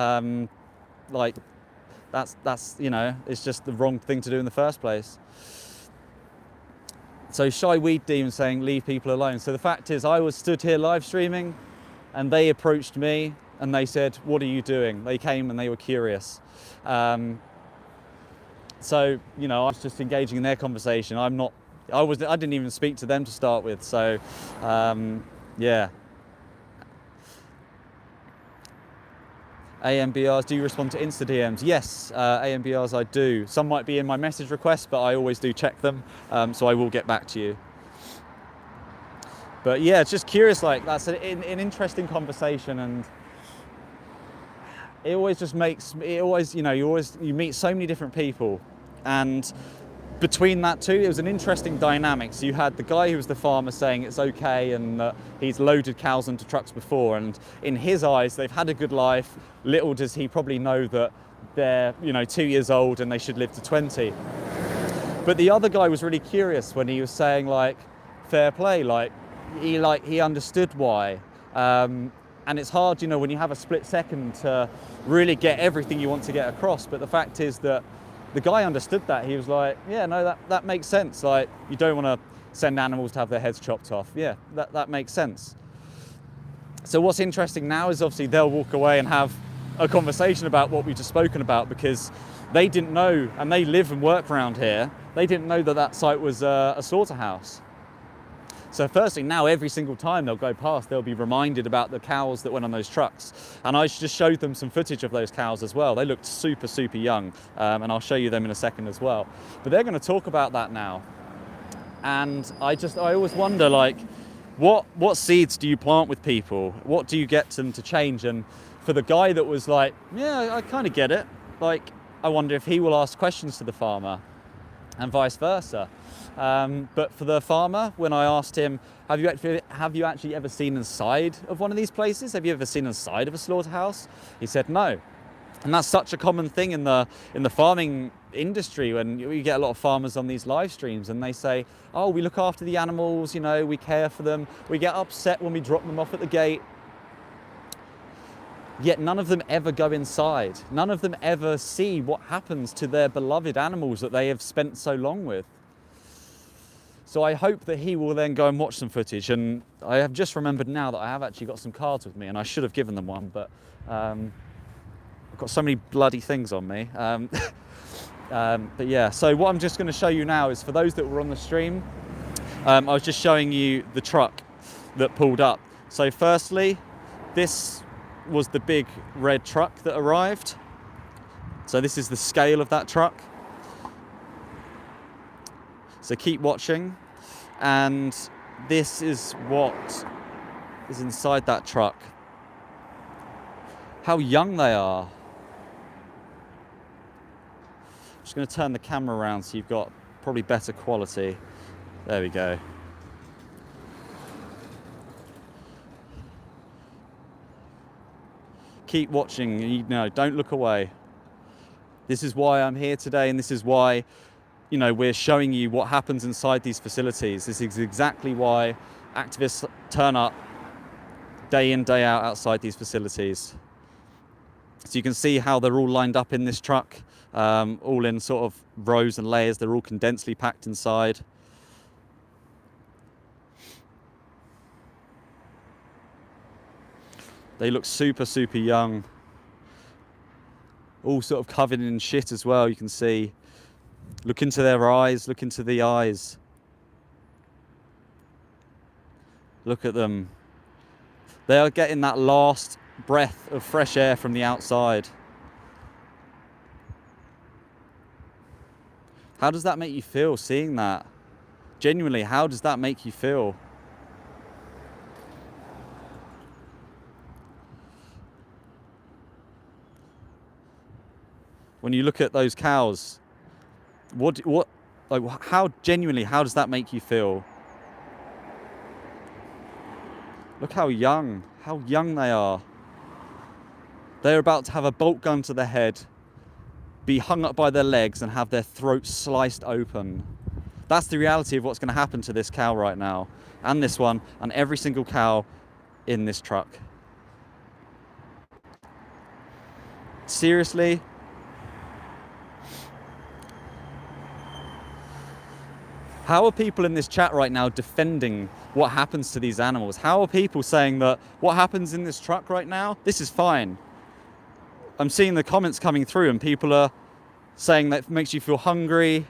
Like, that's you know, it's just the wrong thing to do in the first place. So shy weed demon saying leave people alone. So the fact is, I was stood here live streaming and they approached me and they said, what are you doing? They came and they were curious. So, you know, I was just engaging in their conversation. I didn't even speak to them to start with. So, yeah. AMBRs, do you respond to Insta DMs? Yes, AMBRs I do. Some might be in my message requests, but I always do check them. So I will get back to you. But yeah, it's just curious, like that's an interesting conversation, and it always just makes, you know, you meet so many different people, and between that too, it was an interesting dynamic. So you had the guy who was the farmer saying it's okay and he's loaded cows into trucks before, and in his eyes they've had a good life. Little does he probably know that they're, you know, 2 years old and they should live to 20. But the other guy was really curious when he was saying, like, fair play, like he understood why. And it's hard, you know, when you have a split second to really get everything you want to get across. But the fact is that the guy understood that. He was like, yeah, no, that makes sense. Like, you don't want to send animals to have their heads chopped off. Yeah, that makes sense. So what's interesting now is obviously they'll walk away and have a conversation about what we've just spoken about, because they didn't know, and they live and work around here, they didn't know that that site was a slaughterhouse. So firstly, now every single time they'll go past, they'll be reminded about the cows that went on those trucks. And I just showed them some footage of those cows as well. They looked super, super young, and I'll show you them in a second as well. But they're going to talk about that now. And I always wonder, like, what seeds do you plant with people? What do you get them to change? And for the guy that was like, yeah, I kind of get it, like, I wonder if he will ask questions to the farmer, and vice versa. But for the farmer, when I asked him, have you actually ever seen inside of one of these places? Have you ever seen inside of a slaughterhouse? He said no. And that's such a common thing in the farming industry, when you get a lot of farmers on these live streams and they say, oh, we look after the animals, you know, we care for them, we get upset when we drop them off at the gate. Yet none of them ever go inside. None of them ever see what happens to their beloved animals that they have spent so long with. So I hope that he will then go and watch some footage. And I have just remembered now that I have actually got some cards with me, and I should have given them one, but I've got so many bloody things on me. But yeah, so what I'm just going to show you now is, for those that were on the stream, I was just showing you the truck that pulled up. So firstly, this was the big red truck that arrived. So this is the scale of that truck. So keep watching. And this is what is inside that truck. How young they are. Just going to turn the camera around so you've got probably better quality. There we go. Keep watching, you know, don't look away. This is why I'm here today, and this is why, you know, we're showing you what happens inside these facilities. This is exactly why activists turn up day in, day out outside these facilities. So you can see how they're all lined up in this truck, all in sort of rows and layers. They're all condensely packed inside. They look super, super young. All sort of covered in shit as well, you can see. Look into their eyes, look into the eyes. Look at them. They are getting that last breath of fresh air from the outside. How does that make you feel, seeing that? Genuinely, how does that make you feel? When you look at those cows, like, how genuinely, how does that make you feel? Look how young they are. They're about to have a bolt gun to their head, be hung up by their legs, and have their throats sliced open. That's the reality of what's going to happen to this cow right now, and this one, and every single cow in this truck. Seriously? How are people in this chat right now defending what happens to these animals? How are people saying that what happens in this truck right now, this is fine? I'm seeing the comments coming through and people are saying that makes you feel hungry.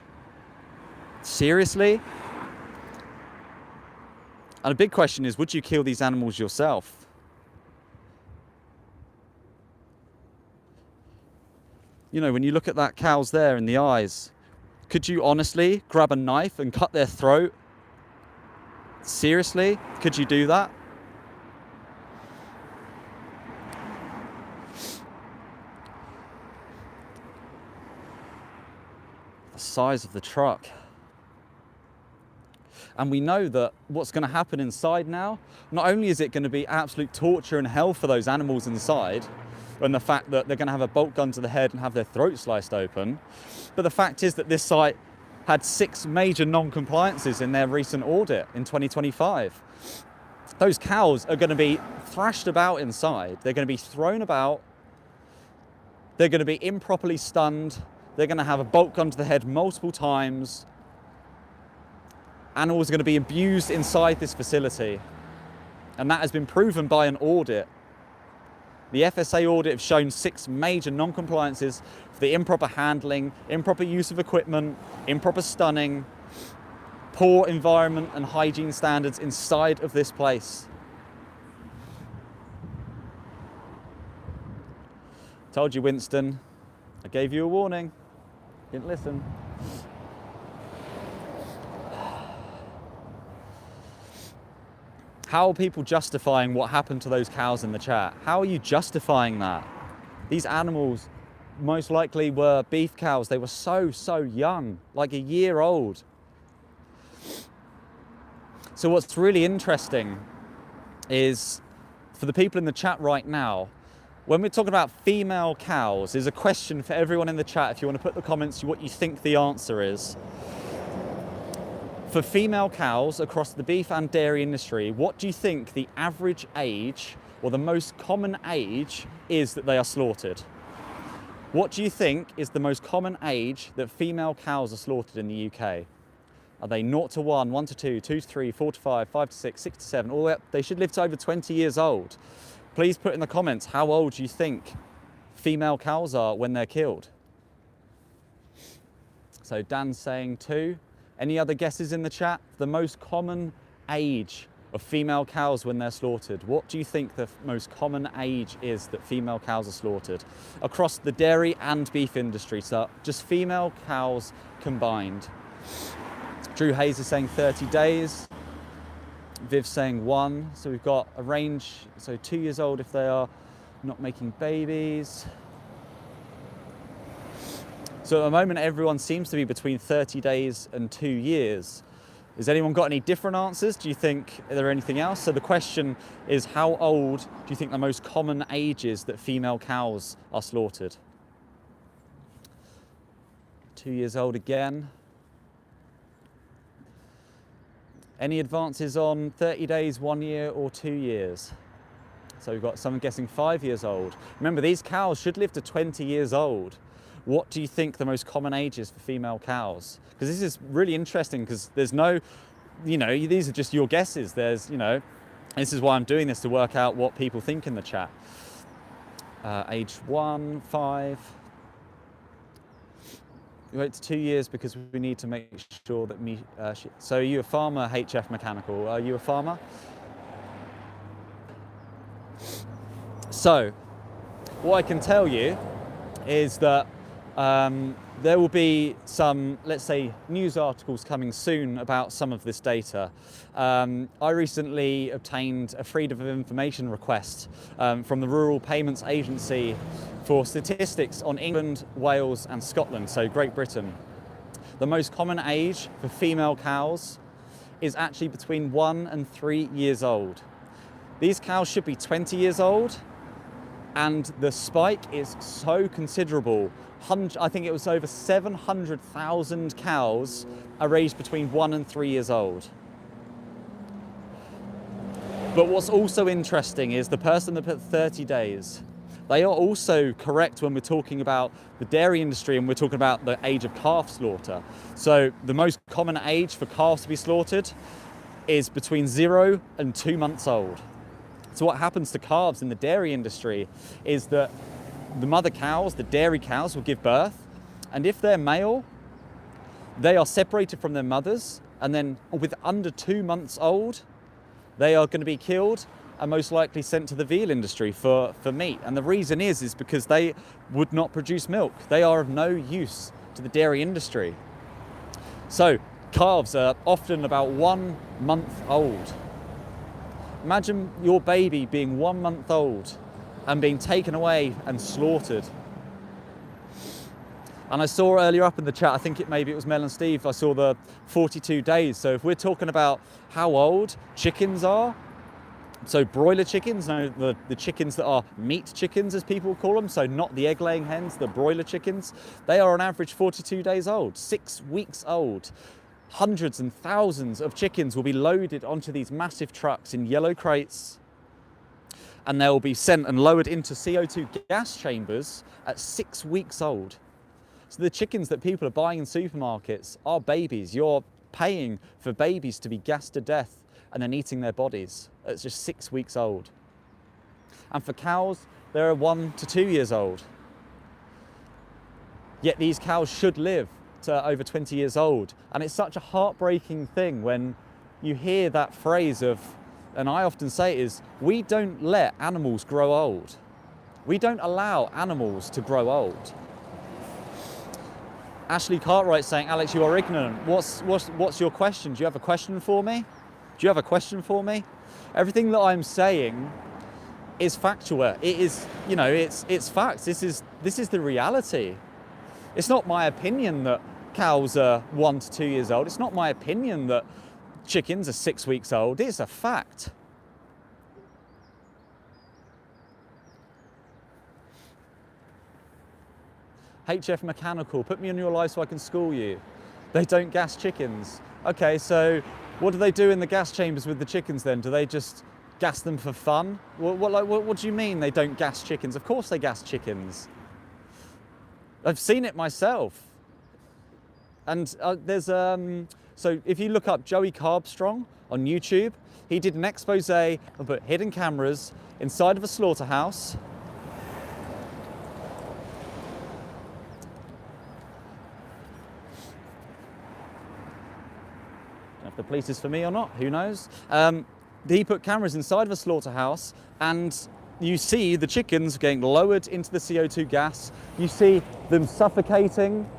Seriously? And a big question is, would you kill these animals yourself? You know, when you look at that cows there in the eyes, could you honestly grab a knife and cut their throat? Seriously? Could you do that? The size of the truck. And we know that what's going to happen inside now, not only is it going to be absolute torture and hell for those animals inside, and the fact that they're going to have a bolt gun to the head and have their throat sliced open, but the fact is that this site had 6 major non-compliances in their recent audit in 2025. Those cows are going to be thrashed about inside. They're going to be thrown about. They're going to be improperly stunned. They're going to have a bolt gun to the head multiple times. Animals are going to be abused inside this facility. And that has been proven by an audit. The FSA audit have shown 6 major non-compliances for the improper handling, improper use of equipment, improper stunning, poor environment and hygiene standards inside of this place. Told you, Winston. I gave you a warning. Didn't listen. How are people justifying what happened to those cows in the chat? How are you justifying that? These animals most likely were beef cows. They were so young, like a year old. So what's really interesting is, for the people in the chat right now, when we're talking about female cows, there's a question for everyone in the chat. If you want to put in the comments what you think the answer is. For female cows across the beef and dairy industry, what do you think the average age or the most common age is that they are slaughtered? What do you think is the most common age that female cows are slaughtered in the UK? Are they 0 to 1, 1 to 2, 2 to 3, 4 to 5, 5 to 6, 6 to 7, all the way up? They should live to over 20 years old. Please put in the comments how old you think female cows are when they're killed. So Dan's saying 2. Any other guesses in the chat? The most common age of female cows when they're slaughtered. What do you think the most common age is that female cows are slaughtered across the dairy and beef industry? So just female cows combined. Drew Hayes is saying 30 days. Viv saying 1. So we've got a range. So 2 years old if they are not making babies. So at the moment, everyone seems to be between 30 days and 2 years. Has anyone got any different answers? Do you think there anything else? So the question is, how old do you think the most common age is that female cows are slaughtered? 2 years old again. Any advances on 30 days, 1 year or 2 years? So we've got someone guessing 5 years old. Remember, these cows should live to 20 years old. What do you think the most common age is for female cows? Because this is really interesting, because there's no, these are just your guesses. There's, this is why I'm doing this, to work out what people think in the chat. Age 1, 5. We wait to 2 years because we need to make sure that so are you a farmer, HF Mechanical? Are you a farmer? So, what I can tell you is that there will be some, let's say, news articles coming soon about some of this data. I recently obtained a Freedom of Information request from the Rural Payments Agency for statistics on England, Wales and Scotland, so Great Britain. The most common age for female cows is actually between 1 and 3 years old. These cows should be 20 years old, and the spike is so considerable. I think it was over 700,000 cows are raised between 1 and 3 years old. But what's also interesting is the person that put 30 days. they are also correct when we're talking about the dairy industry and we're talking about the age of calf slaughter. So the most common age for calves to be slaughtered is between 0 and 2 months old. So what happens to calves in the dairy industry is that the mother cows, the dairy cows, will give birth, and if they're male, they are separated from their mothers, and then with under 2 months old, they are going to be killed and most likely sent to the veal industry for meat. And the reason is because they would not produce milk. They are of no use to the dairy industry. So calves are often about 1 month old. Imagine your baby being 1 month old and being taken away and slaughtered. And I saw earlier up in the chat, I think maybe it was Mel and Steve, I saw the 42 days. So if we're talking about how old chickens are, so broiler chickens, no, the chickens that are meat chickens as people call them, so not the egg laying hens, the broiler chickens, they are on average 42 days old, 6 weeks old. Hundreds and thousands of chickens will be loaded onto these massive trucks in yellow crates, and they'll be sent and lowered into CO2 gas chambers at 6 weeks old. So the chickens that people are buying in supermarkets are babies. You're paying for babies to be gassed to death and then eating their bodies. It's just 6 weeks old. And for cows, they're 1 to 2 years old. Yet these cows should live to over 20 years old. And it's such a heartbreaking thing when you hear that phrase of, and I often say it is, we don't let animals grow old. We don't allow animals to grow old. Ashley Cartwright saying, Alex, you are ignorant. What's your question? Do you have a question for me? Do you have a question for me? Everything that I'm saying is factual. It is, you know, it's facts. This is the reality. It's not my opinion that cows are 1 to 2 years old. It's not my opinion that chickens are 6 weeks old. It's a fact. HF Mechanical, put me on your live so I can school you. They don't gas chickens. Okay, so what do they do in the gas chambers with the chickens then? Do they just gas them for fun? What do you mean they don't gas chickens? Of course they gas chickens. I've seen it myself. And there's, so if you look up Joey Carbstrong on YouTube, he did an expose of hidden cameras inside of a slaughterhouse. If the police is for me or not, who knows? He put cameras inside of a slaughterhouse, and you see the chickens getting lowered into the CO2 gas. You see them suffocating.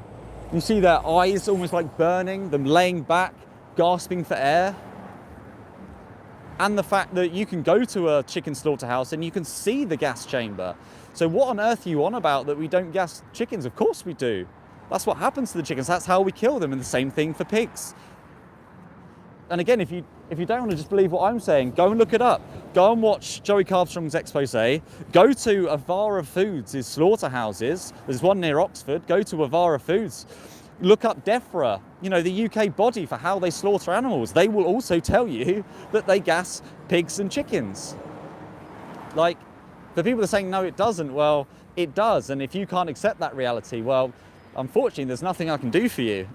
You see their eyes almost like burning, them laying back, gasping for air. And the fact that you can go to a chicken slaughterhouse and you can see the gas chamber. So what on earth are you on about that we don't gas chickens? Of course we do. That's what happens to the chickens. That's how we kill them, and the same thing for pigs. And again, if you don't want to just believe what I'm saying, go and look it up. Go and watch Joey Carbstrong's expose. Go to Avara Foods' slaughterhouses. There's one near Oxford. Go to Avara Foods. Look up DEFRA, you know, the UK body for how they slaughter animals. They will also tell you that they gas pigs and chickens. Like, the people that are saying, no, it doesn't, well, it does. And if you can't accept that reality, well, unfortunately, there's nothing I can do for you.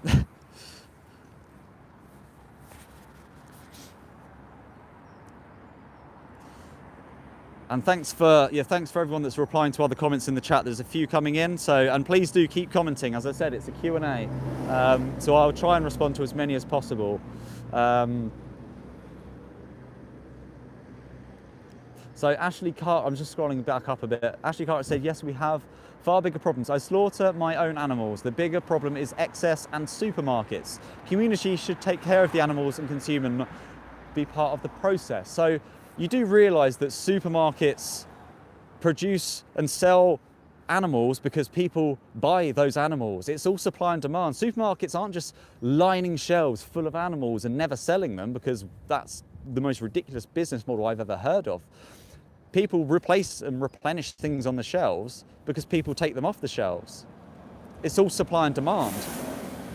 And thanks for everyone that's replying to other comments in the chat. There's a few coming in, and please do keep commenting. As I said, it's a Q&A, so I'll try and respond to as many as possible. So Ashley Carter, I'm just scrolling back up a bit. Ashley Carter said, yes, we have far bigger problems. I slaughter my own animals. The bigger problem is excess and supermarkets. Community should take care of the animals and consume and not be part of the process. So you do realise that supermarkets produce and sell animals because people buy those animals. It's all supply and demand. Supermarkets aren't just lining shelves full of animals and never selling them, because that's the most ridiculous business model I've ever heard of. People replace and replenish things on the shelves because people take them off the shelves. It's all supply and demand.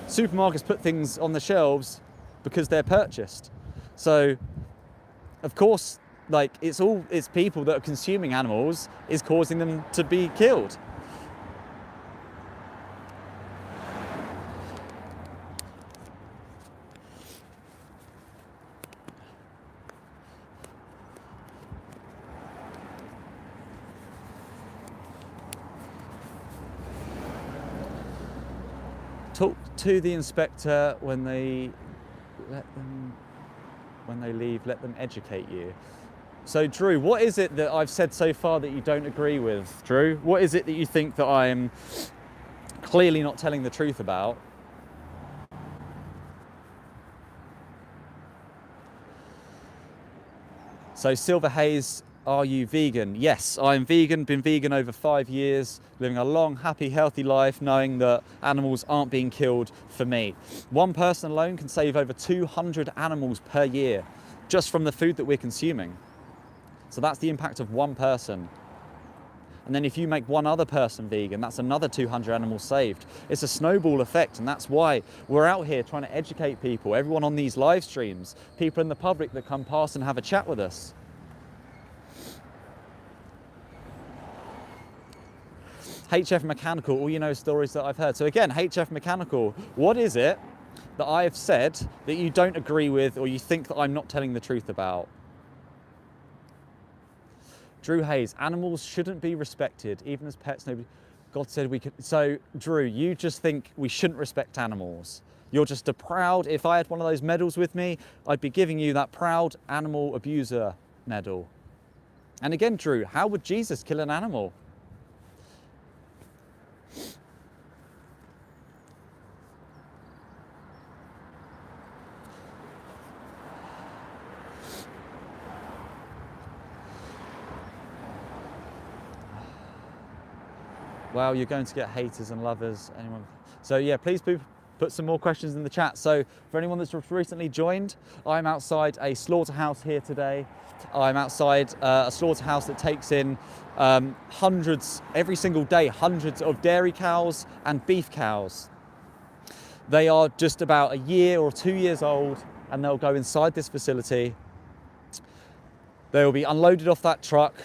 Supermarkets put things on the shelves because they're purchased. So, of course, like, it's people that are consuming animals is causing them to be killed. Talk to the inspector when they leave, let them educate you. So Drew, what is it that I've said so far that you don't agree with, Drew? What is it that you think that I'm clearly not telling the truth about? So Silver Haze, are you vegan? Yes, I'm vegan, been vegan over 5 years, living a long, happy, healthy life, knowing that animals aren't being killed for me. One person alone can save over 200 animals per year, just from the food that we're consuming. So that's the impact of one person. And then if you make one other person vegan, that's another 200 animals saved. It's a snowball effect, and that's why we're out here trying to educate people, everyone on these live streams, people in the public that come past and have a chat with us. HF Mechanical, all you know stories that I've heard. So again, HF Mechanical, what is it that I have said that you don't agree with or you think that I'm not telling the truth about? Drew Hayes, animals shouldn't be respected, even as pets. Nobody, God said we could. So Drew, you just think we shouldn't respect animals. You're just a proud, if I had one of those medals with me, I'd be giving you that proud animal abuser medal. And again, Drew, how would Jesus kill an animal? Well, you're going to get haters and lovers. Anyone? So yeah, please put some more questions in the chat. So for anyone that's recently joined, I'm outside a slaughterhouse here today. I'm outside a slaughterhouse that takes in hundreds, every single day, hundreds of dairy cows and beef cows. They are just about a year or 2 years old, and they'll go inside this facility. They will be unloaded off that truck.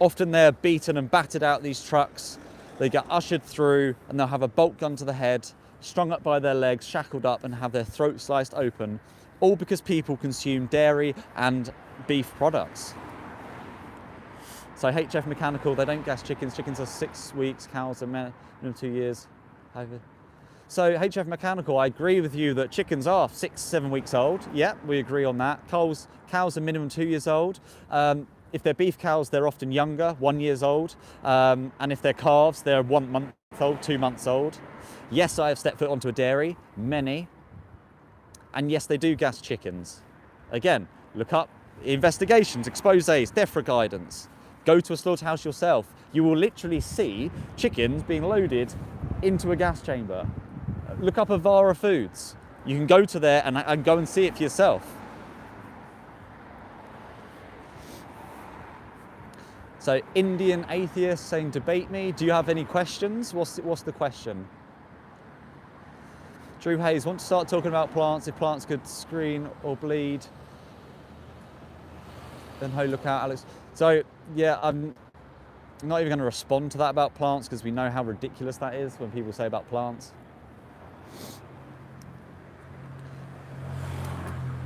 Often they're beaten and battered out these trucks. They get ushered through, and they'll have a bolt gun to the head, strung up by their legs, shackled up, and have their throat sliced open, all because people consume dairy and beef products. So HF Mechanical, they don't gas chickens. Chickens are 6 weeks, cows are minimum 2 years. So HF Mechanical, I agree with you that chickens are 6, 7 weeks old. Yeah, we agree on that. Cows are minimum 2 years old. If they're beef cows, they're often younger, 1 year old. And if they're calves, they're 1 month old, 2 months old. Yes, I have stepped foot onto a dairy, many. And yes, they do gas chickens. Again, look up investigations, exposés, DEFRA guidance. Go to a slaughterhouse yourself. You will literally see chickens being loaded into a gas chamber. Look up Avara Foods. You can go to there and go and see it for yourself. So Indian atheist saying debate me. Do you have any questions? What's the question? Drew Hayes, want to start talking about plants, if plants could screen or bleed. Then look out, Alex. So yeah, I'm not even going to respond to that about plants because we know how ridiculous that is when people say about plants.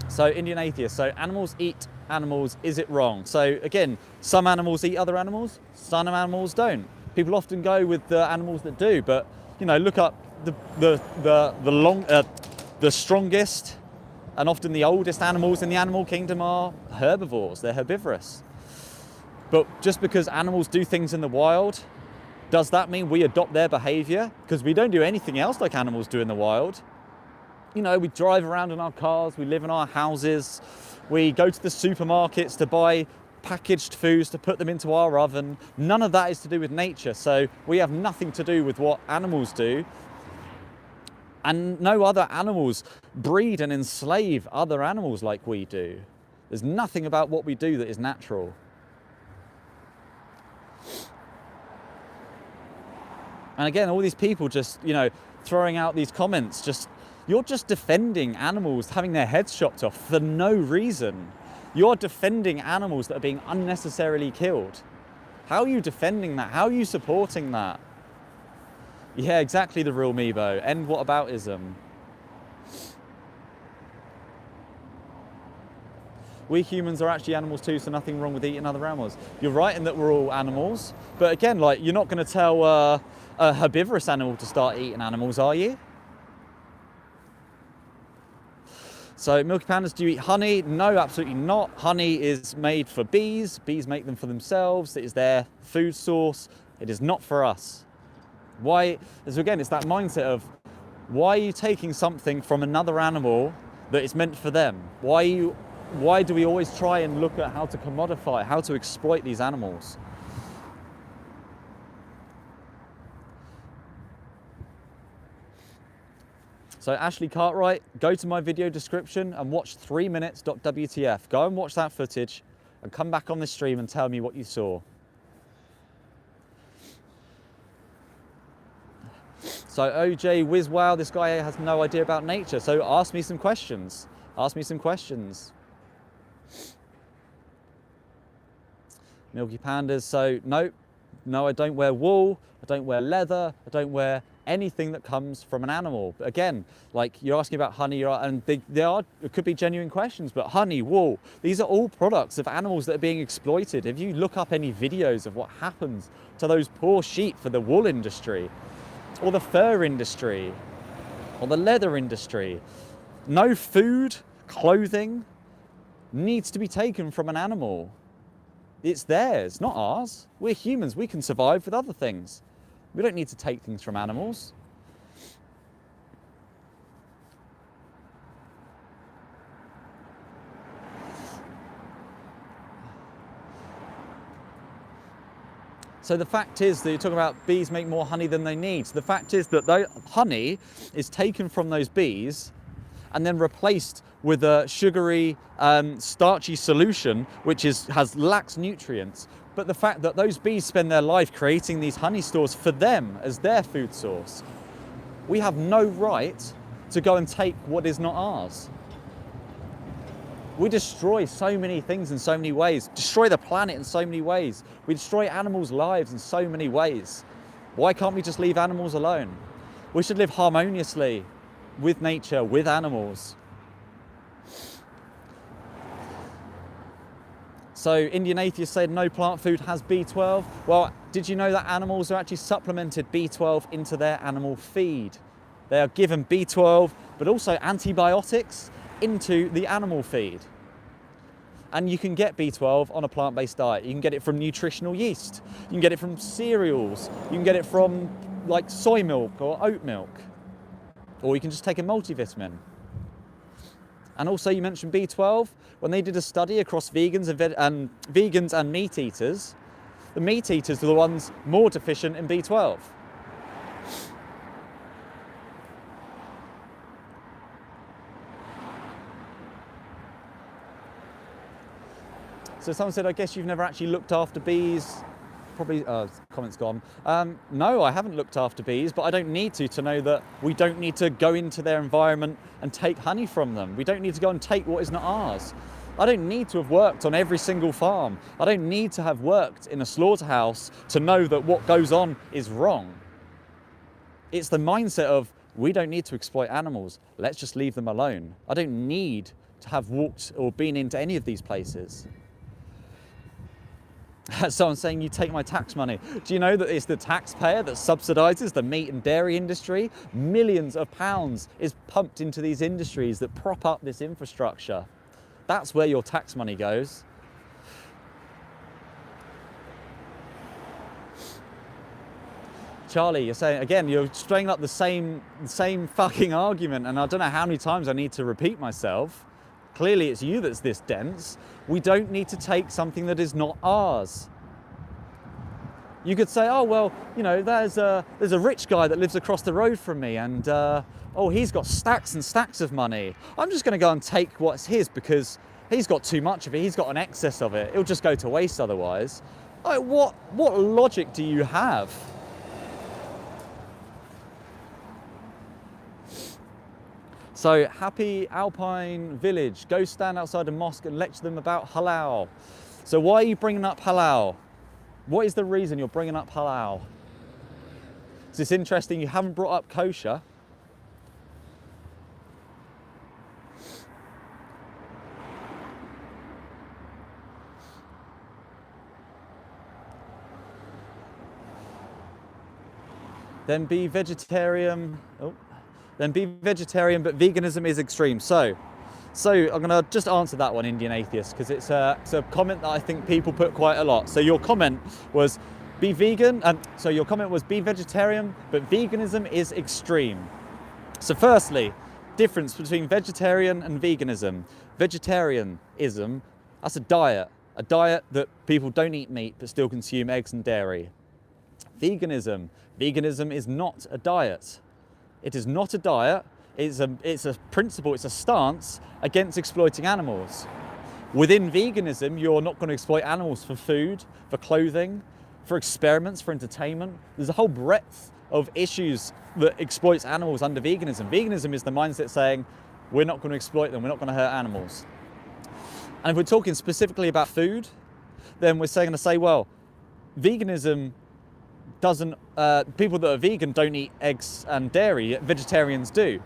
So Indian atheist, so animals eat animals, is it wrong? So again, some animals eat other animals, some animals don't. People often go with the animals that do, but you know, look up the strongest and often the oldest animals in the animal kingdom are herbivores, they're herbivorous. But just because animals do things in the wild, does that mean we adopt their behavior? Because we don't do anything else like animals do in the wild. You know, we drive around in our cars, we live in our houses, we go to the supermarkets to buy packaged foods to put them into our oven. None of that is to do with nature, so we have nothing to do with what animals do. And no other animals breed and enslave other animals like we do. There's nothing about what we do that is natural. And again, all these people just, you know, throwing out these comments, you're just defending animals having their heads chopped off for no reason. You're defending animals that are being unnecessarily killed. How are you defending that? How are you supporting that? Yeah, exactly, the real Meebo. End whataboutism. We humans are actually animals too, so nothing wrong with eating other animals. You're right in that we're all animals, but again, like, you're not going to tell a herbivorous animal to start eating animals, are you? So, Milky Pandas, do you eat honey? No, absolutely not. Honey is made for bees. Bees make them for themselves. It is their food source. It is not for us. Why? So again, it's that mindset of, why are you taking something from another animal that is meant for them? Why do we always try and look at how to commodify, how to exploit these animals? So Ashley Cartwright, go to my video description and watch 3minutes.wtf. Go and watch that footage and come back on the stream and tell me what you saw. So OJ WizWow, this guy has no idea about nature. So ask me some questions. Ask me some questions. Milky Pandas, so no, I don't wear wool, I don't wear leather, I don't wear anything that comes from an animal. But again, like, you're asking about honey, and it could be genuine questions, but honey, wool, these are all products of animals that are being exploited. If you look up any videos of what happens to those poor sheep for the wool industry, or the fur industry, or the leather industry, no food, clothing needs to be taken from an animal. It's theirs, not ours. We're humans, we can survive with other things. We don't need to take things from animals. So the fact is that you're talking about bees make more honey than they need. So the fact is that honey is taken from those bees and then replaced with a sugary, starchy solution, which lacks nutrients. But the fact that those bees spend their life creating these honey stores for them as their food source, we have no right to go and take what is not ours. We destroy so many things in so many ways, destroy the planet in so many ways. We destroy animals' lives in so many ways. Why can't we just leave animals alone? We should live harmoniously with nature, with animals. So Indian Atheist said no plant food has B12. Well, did you know that animals are actually supplemented B12 into their animal feed? They are given B12, but also antibiotics into the animal feed. And you can get B12 on a plant-based diet. You can get it from nutritional yeast. You can get it from cereals. You can get it from like soy milk or oat milk. Or you can just take a multivitamin. And also, you mentioned B12. When they did a study across vegans and meat eaters, the meat eaters were the ones more deficient in B12. So someone said, I guess you've never actually looked after bees. Probably, comment's gone. No, I haven't looked after bees, but I don't need to know that we don't need to go into their environment and take honey from them. We don't need to go and take what is not ours. I don't need to have worked on every single farm. I don't need to have worked in a slaughterhouse to know that what goes on is wrong. It's the mindset of, we don't need to exploit animals. Let's just leave them alone. I don't need to have walked or been into any of these places. Someone saying, you take my tax money. Do you know that it's the taxpayer that subsidises the meat and dairy industry? Millions of pounds is pumped into these industries that prop up this infrastructure. That's where your tax money goes. Charlie, you're saying, again, you're straining up the same fucking argument, and I don't know how many times I need to repeat myself. Clearly it's you that's this dense. We don't need to take something that is not ours. You could say, oh, well, you know, there's a rich guy that lives across the road from me, and oh, he's got stacks and stacks of money. I'm just going to go and take what's his because he's got too much of it. He's got an excess of it. It'll just go to waste otherwise. Like, what logic do you have? So, Happy Alpine Village, go stand outside a mosque and lecture them about halal. So why are you bringing up halal? What is the reason you're bringing up halal? So it's interesting, you haven't brought up kosher. Then be vegetarian. Oh. Then be vegetarian, but veganism is extreme. So I'm gonna just answer that one, Indian atheist, because it's a comment that I think people put quite a lot. So your comment was be vegan, so your comment was be vegetarian, but veganism is extreme. So firstly, difference between vegetarian and veganism. Vegetarianism, that's a diet that people don't eat meat but still consume eggs and dairy. Veganism is not a diet. It is not a diet. It's a principle, it's a stance against exploiting animals. Within veganism, you're not going to exploit animals for food, for clothing, for experiments, for entertainment. There's a whole breadth of issues that exploits animals under veganism. Veganism is the mindset saying, we're not going to exploit them, we're not going to hurt animals. And if we're talking specifically about food, then we're going to say, well, veganism doesn't, people that are vegan don't eat eggs and dairy, vegetarians do.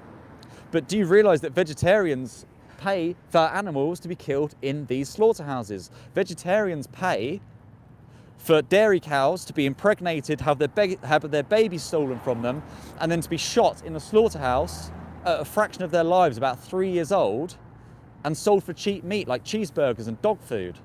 But do you realise that vegetarians pay for animals to be killed in these slaughterhouses? Vegetarians pay for dairy cows to be impregnated, have their babies stolen from them, and then to be shot in a slaughterhouse at a fraction of their lives, about 3 years old, and sold for cheap meat like cheeseburgers and dog food.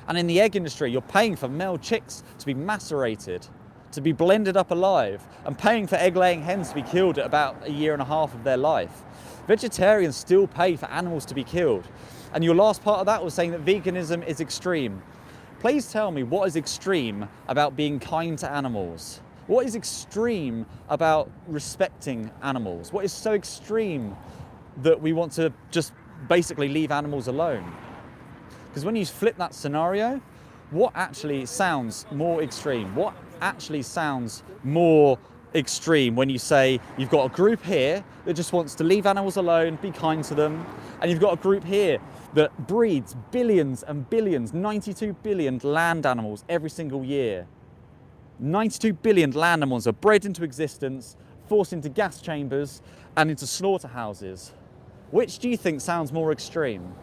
And in the egg industry, you're paying for male chicks to be macerated, to be blended up alive, and paying for egg-laying hens to be killed at about 1.5 years of their life. Vegetarians still pay for animals to be killed. And your last part of that was saying that veganism is extreme. Please tell me what is extreme about being kind to animals? What is extreme about respecting animals? What is so extreme that we want to just basically leave animals alone? Because when you flip that scenario, what actually sounds more extreme? What actually sounds more extreme when you say you've got a group here that just wants to leave animals alone, be kind to them, and you've got a group here that breeds billions and billions, 92 billion land animals every single year. 92 billion land animals are bred into existence, forced into gas chambers and into slaughterhouses. Which do you think sounds more extreme?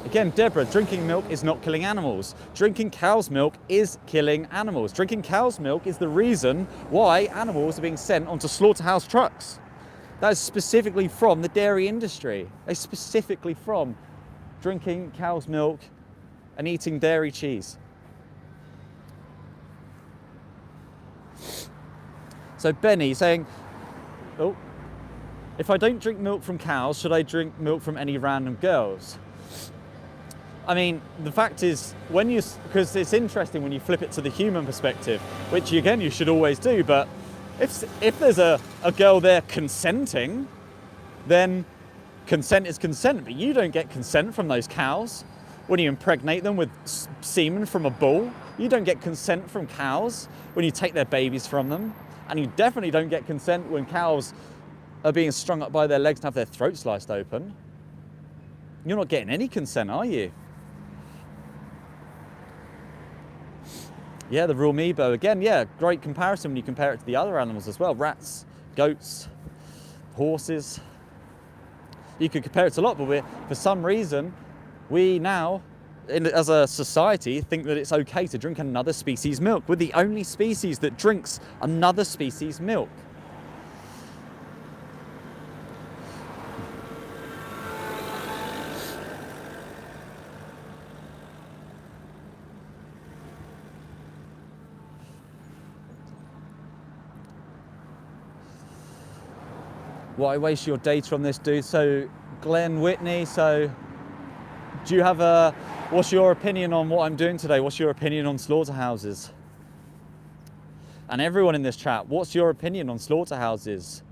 Again, Deborah, drinking milk is not killing animals. Drinking cow's milk is killing animals. Drinking cow's milk is the reason why animals are being sent onto slaughterhouse trucks. That is specifically from the dairy industry. It's specifically from drinking cow's milk and eating dairy cheese. So Benny saying, oh, if I don't drink milk from cows, should I drink milk from any random girls? I mean, the fact is, because it's interesting when you flip it to the human perspective, which again you should always do, but if there's a girl there consenting, then consent is consent, but you don't get consent from those cows. When you impregnate them with semen from a bull, you don't get consent from cows when you take their babies from them, and you definitely don't get consent when cows are being strung up by their legs and have their throat sliced open. You're not getting any consent, are you? Yeah, the real Meebo. Again, yeah, great comparison when you compare it to the other animals as well. Rats, goats, horses. You could compare it to a lot, but for some reason, we now, as a society, think that it's okay to drink another species' milk. We're the only species that drinks another species' milk. Why waste your data on this, dude? So, Glenn Whitney, so do you have what's your opinion on what I'm doing today? What's your opinion on slaughterhouses? And everyone in this chat, what's your opinion on slaughterhouses?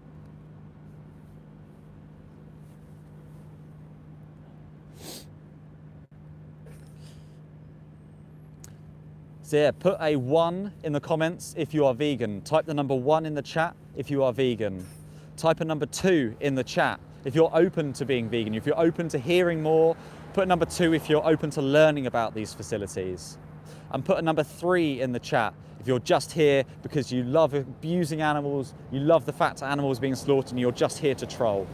So yeah, put a 1 in the comments if you are vegan. Type the number 1 in the chat if you are vegan. type a number 2 in the chat if you're open to being vegan. If you're open to hearing more, put a number 2 if you're open to learning about these facilities. And put a number 3 in the chat if you're just here because you love abusing animals, you love the fact that animals are being slaughtered and you're just here to troll.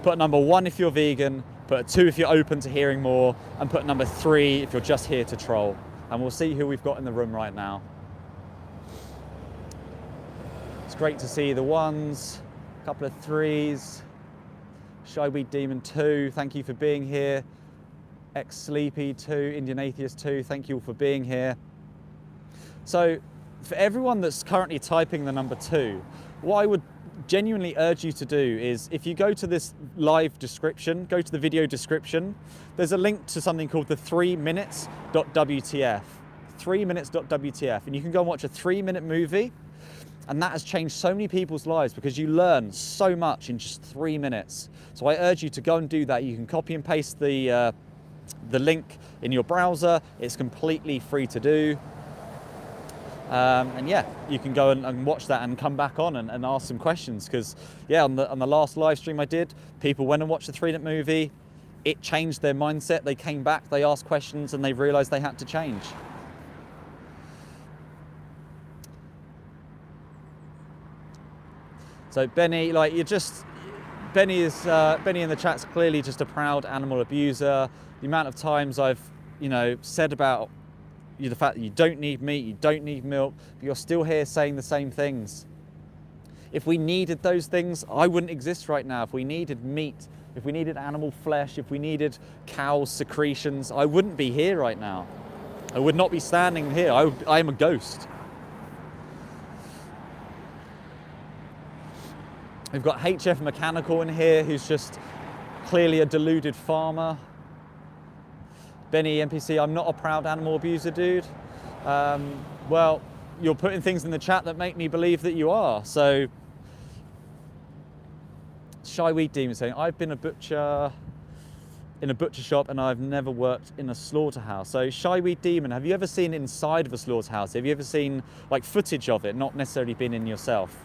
Put a number 1 if you're vegan, put a 2 if you're open to hearing more, and put number 3 if you're just here to troll. And we'll see who we've got in the room right now. It's great to see the 1s, a couple of 3s. Shyweed Demon 2, thank you for being here. Sleepy 2, Indian Atheist 2, thank you all for being here. So for everyone that's currently typing the number 2, what I would genuinely urge you to do is, if you go to this live description, go to the video description, there's a link to something called the 3minutes.wtf. 3minutes.wtf, and you can go and watch a 3-minute movie, and that has changed so many people's lives because you learn so much in just 3 minutes. So I urge you to go and do that. You can copy and paste the link in your browser. It's completely free to do. And yeah, you can go and watch that and come back on and ask some questions, because yeah, on the last live stream I did, people went and watched the 3-minute movie. It changed their mindset. They came back, they asked questions, and they realized they had to change. So Benny, like, Benny in the chat's clearly just a proud animal abuser. The amount of times I've, said about the fact that you don't need meat, you don't need milk, but you're still here saying the same things. If we needed those things, I wouldn't exist right now. If we needed meat, if we needed animal flesh, if we needed cows' secretions, I wouldn't be here right now. I would not be standing here. I am a ghost. We've got HF Mechanical in here, who's just clearly a deluded farmer. Benny NPC, I'm not a proud animal abuser, dude. Well, you're putting things in the chat that make me believe that you are. So, Shyweed Demon saying, I've been a butcher in a butcher shop and I've never worked in a slaughterhouse. So, Shyweed Demon, have you ever seen inside of a slaughterhouse? Have you ever seen like footage of it, not necessarily been in yourself?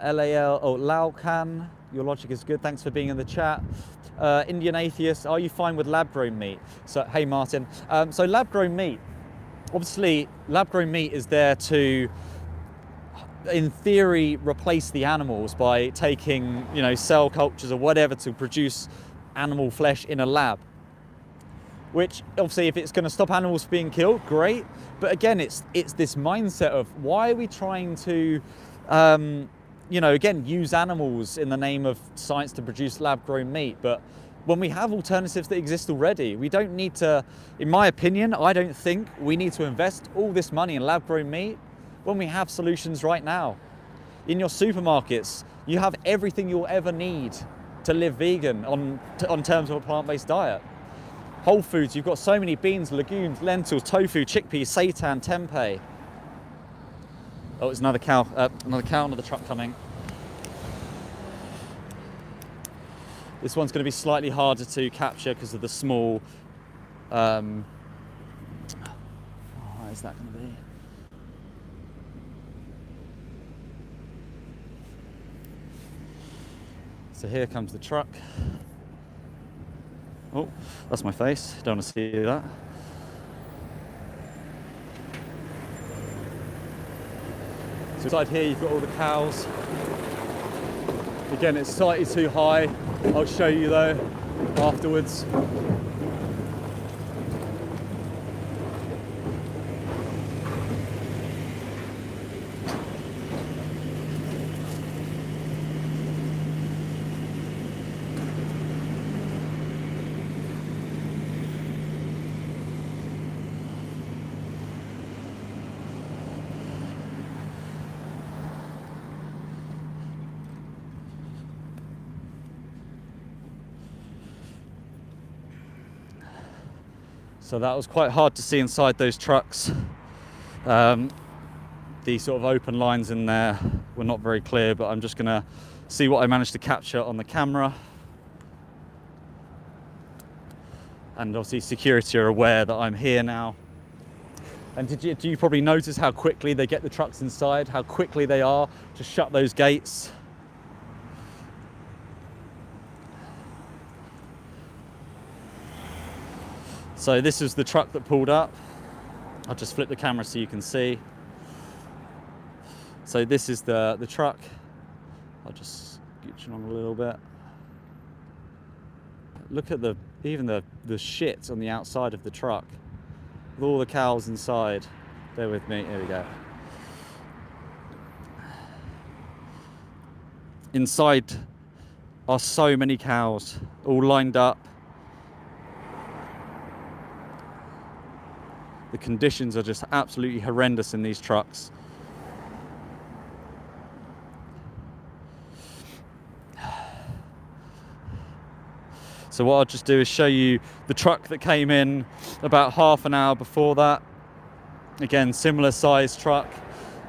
Laucan, your logic is good. Thanks for being in the chat. Indian Atheist, are you fine with lab-grown meat? So, hey Martin. So lab-grown meat, obviously lab-grown meat is there to, in theory, replace the animals by taking, cell cultures or whatever to produce animal flesh in a lab. Which obviously, if it's going to stop animals being killed, great. But again, it's this mindset of, why are we trying to again, use animals in the name of science to produce lab-grown meat? But when we have alternatives that exist already, we don't need to, in my opinion, I don't think we need to invest all this money in lab-grown meat when we have solutions right now. In your supermarkets, you have everything you'll ever need to live vegan on terms of a plant-based diet. Whole Foods, you've got so many beans, legumes, lentils, tofu, chickpeas, seitan, tempeh. Oh, it's another cow, another truck coming. This one's going to be slightly harder to capture because of the small. How high is that going to be? So here comes the truck. Oh, that's my face. Don't want to see that. So inside here you've got all the cows. Again, it's slightly too high. I'll show you though afterwards. So that was quite hard to see inside those trucks. The sort of open lines in there were not very clear, but I'm just gonna see what I managed to capture on the camera. And obviously security are aware that I'm here now. And do you probably notice how quickly they get the trucks inside, how quickly they are to shut those gates? So this is the truck that pulled up. I'll just flip the camera so you can see. So this is the truck. I'll just scooch along a little bit. Look at even the shit on the outside of the truck. With all the cows inside. Bear with me, here we go. Inside are so many cows, all lined up. The conditions are just absolutely horrendous in these trucks. So what I'll just do is show you the truck that came in about half an hour before that. Again, similar size truck.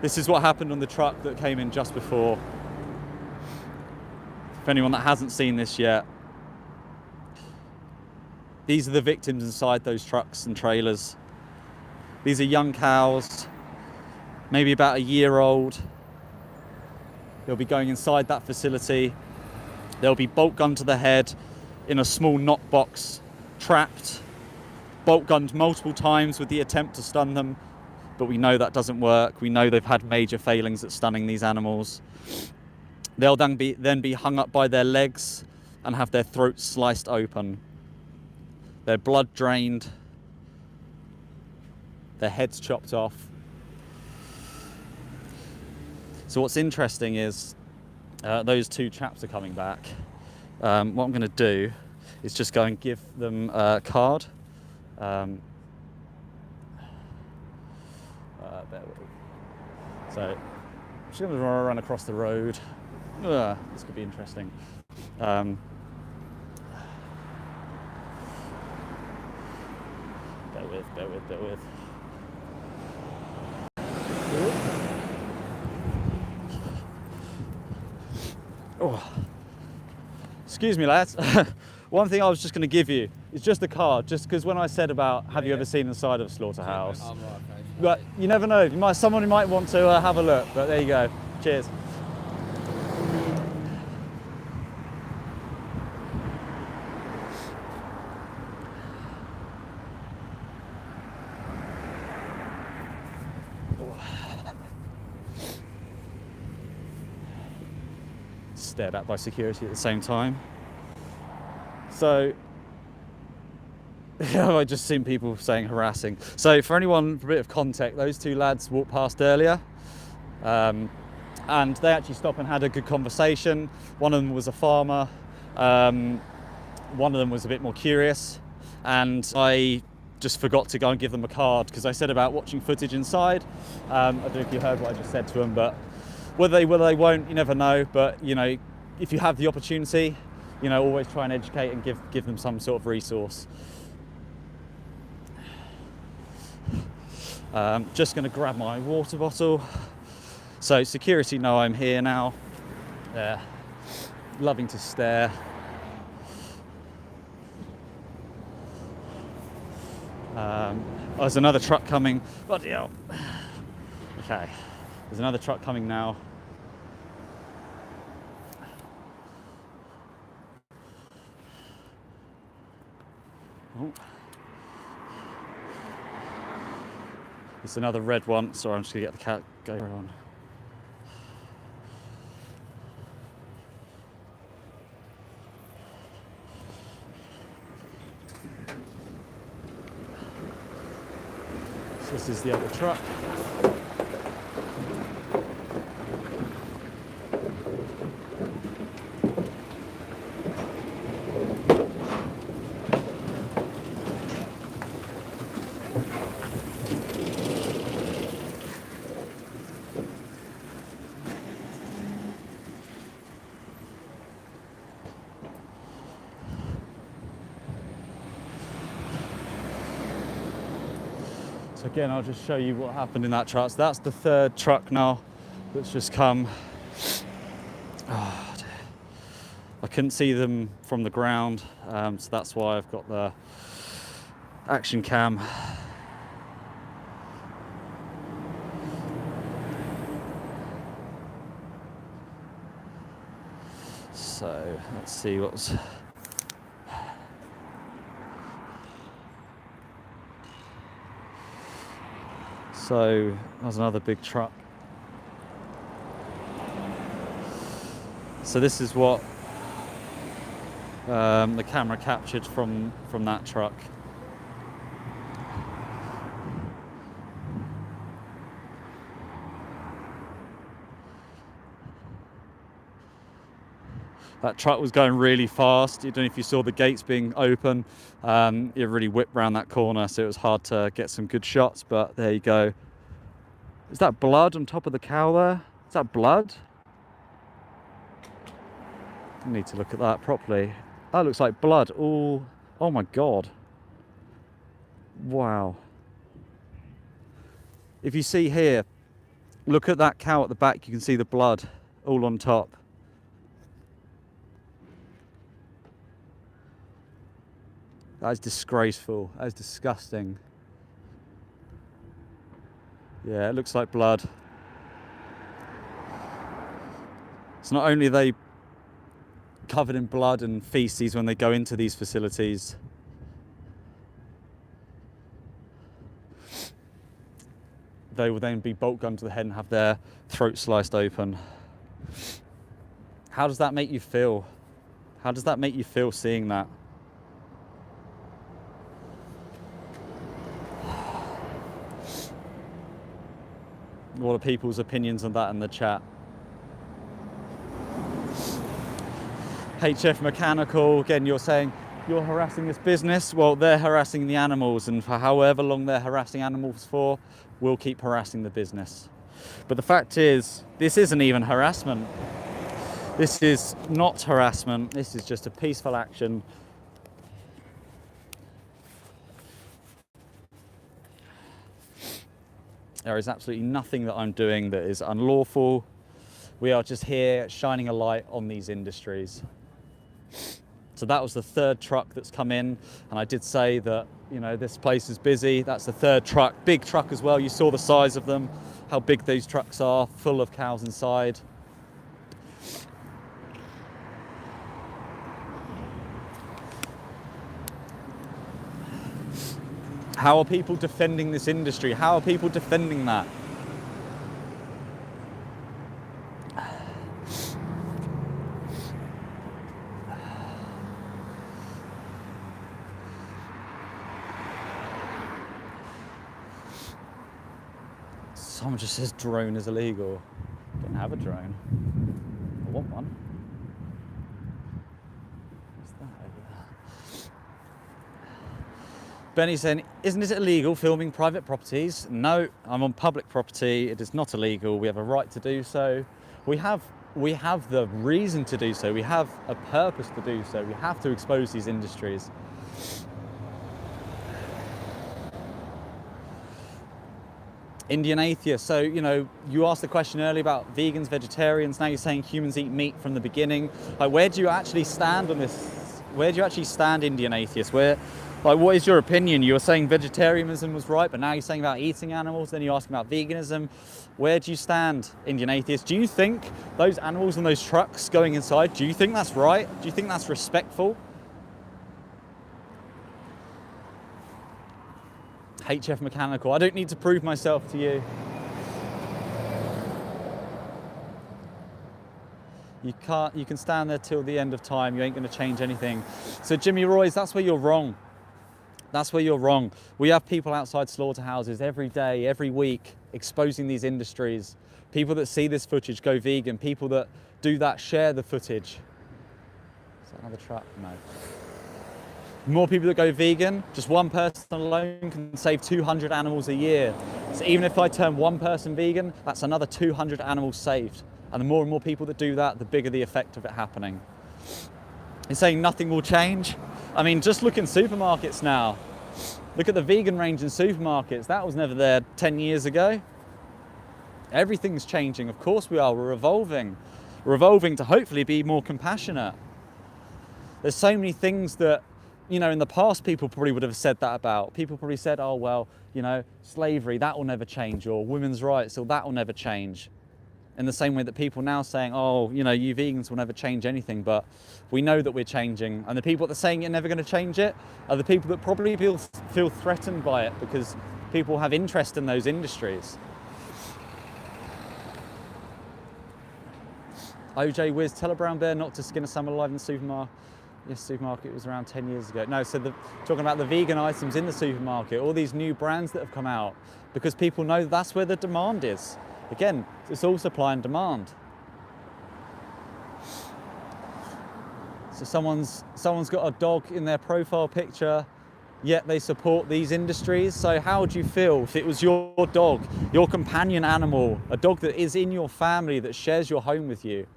This is what happened on the truck that came in just before. For anyone that hasn't seen this yet, these are the victims inside those trucks and trailers. These are young cows, maybe about a year old. They'll be going inside that facility. They'll be bolt gunned to the head in a small knock box, trapped, bolt gunned multiple times with the attempt to stun them, but we know that doesn't work. We know they've had major failings at stunning these animals. They'll then be hung up by their legs and have their throats sliced open, their blood drained, their heads chopped off. So what's interesting is those two chaps are coming back. What I'm going to do is just go and give them a card. Bear with me. So I'm just going to run across the road. This could be interesting. Bear with. Oh. Excuse me, lads. One thing I was just going to give you is just a card, just because when I said about have you ever seen inside of a slaughterhouse, I'm right, okay. but you never know. Someone might want to have a look. But there you go. Cheers. Stared at by security at the same time. So I've just seen people saying harassing. So for anyone, for a bit of context, those two lads walked past earlier, and they actually stopped and had a good conversation. One of them was a farmer, one of them was a bit more curious, and I just forgot to go and give them a card because I said about watching footage inside. I don't know if you heard what I just said to them, but whether they will or they won't, you never know. But you know, if you have the opportunity, you know, always try and educate and give them some sort of resource. Just going to grab my water bottle. So security know I'm here now. They're loving to stare. There's another truck coming. Bloody hell. Okay, there's another truck coming now. Oh. It's another red one. Sorry, I'm just going to get the cat going on. So this is the other truck. So again, I'll just show you what happened in that truck. So that's the third truck now that's just come. Oh, dear. I couldn't see them from the ground, so that's why I've got the action cam. let's see what's... So, there's another big truck. So this is what the camera captured from that truck. That truck was going really fast. I don't know if you saw the gates being open. It really whipped around that corner, so it was hard to get some good shots, but there you go. Is that blood on top of the cow there? Is that blood? I need to look at that properly. That looks like blood all... Oh my God. Wow. If you see here, look at that cow at the back, you can see the blood all on top. That is disgraceful. That is disgusting. Yeah, it looks like blood. So not only are they covered in blood and feces when they go into these facilities, they will then be bolt gunned to the head and have their throat sliced open. How does that make you feel? How does that make you feel seeing that? What are people's opinions on that in the chat? HF Mechanical, again, you're saying you're harassing this business. Well, they're harassing the animals, and for however long they're harassing animals for, we'll keep harassing the business. But the fact is, this isn't even harassment. This is not harassment. This is just a peaceful action. There is absolutely nothing that I'm doing that is unlawful. We are just here shining a light on these industries. So that was the third truck that's come in, and I did say that, you know, this place is busy. That's the third truck, big truck as well. You saw the size of them, how big these trucks are, full of cows inside. How are people defending this industry? How are people defending that? Someone just says drone is illegal. Don't have a drone. I want one. What's that over there? Benny saying, isn't it illegal filming private properties? No, I'm on public property. It is not illegal. We have a right to do so. We have the reason to do so. We have a purpose to do so. We have to expose these industries. Indian atheists. So, you know, you asked the question earlier about vegans, vegetarians. Now you're saying humans eat meat from the beginning. Like, where do you actually stand on this? Where do you actually stand, Indian atheists? Where, like, what is your opinion? You were saying vegetarianism was right, but now you're saying about eating animals. Then you're asking about veganism. Where do you stand, Indian atheists? Do you think those animals in those trucks going inside, do you think that's right? Do you think that's respectful? HF Mechanical, I don't need to prove myself to you. You can stand there till the end of time. You ain't going to change anything. So Jimmy Roy's, that's where you're wrong. That's where you're wrong. We have people outside slaughterhouses every day, every week, exposing these industries. People that see this footage go vegan. People that do that share the footage. Is that another truck? No. More people that go vegan, just one person alone can save 200 animals a year. So even if I turn one person vegan, that's another 200 animals saved. And the more and more people that do that, the bigger the effect of it happening. You're saying nothing will change? I mean, just look in supermarkets now. Look at the vegan range in supermarkets. That was never there 10 years ago. Everything's changing. Of course we are. We're evolving. We're evolving to hopefully be more compassionate. There's so many things that, you know, in the past people probably would have said that about. People probably said, oh, well, you know, slavery, that will never change, or women's rights, or that will never change. In the same way that people now saying, oh, you know, you vegans will never change anything, but we know that we're changing. And the people that are saying you're never going to change it are the people that probably feel threatened by it, because people have interest in those industries. OJ Wiz, tell a brown bear not to skin a salmon alive in the supermarket. Yes, supermarket was around 10 years ago. No, so talking about the vegan items in the supermarket, all these new brands that have come out, because people know that's where the demand is. Again, it's all supply and demand. So someone's got a dog in their profile picture, yet they support these industries. So how would you feel if it was your dog, your companion animal, a dog that is in your family, that shares your home with you?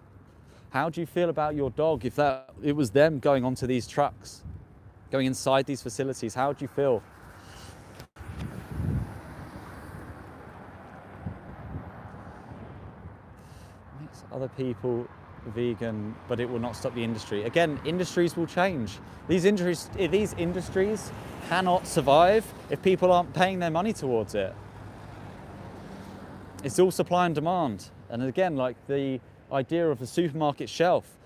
How do you feel about your dog if it was them going onto these trucks, going inside these facilities? How would you feel? Makes other people vegan, but it will not stop the industry. Again, industries will change. These industries cannot survive if people aren't paying their money towards it. It's all supply and demand. And again, like the idea of the supermarket shelf,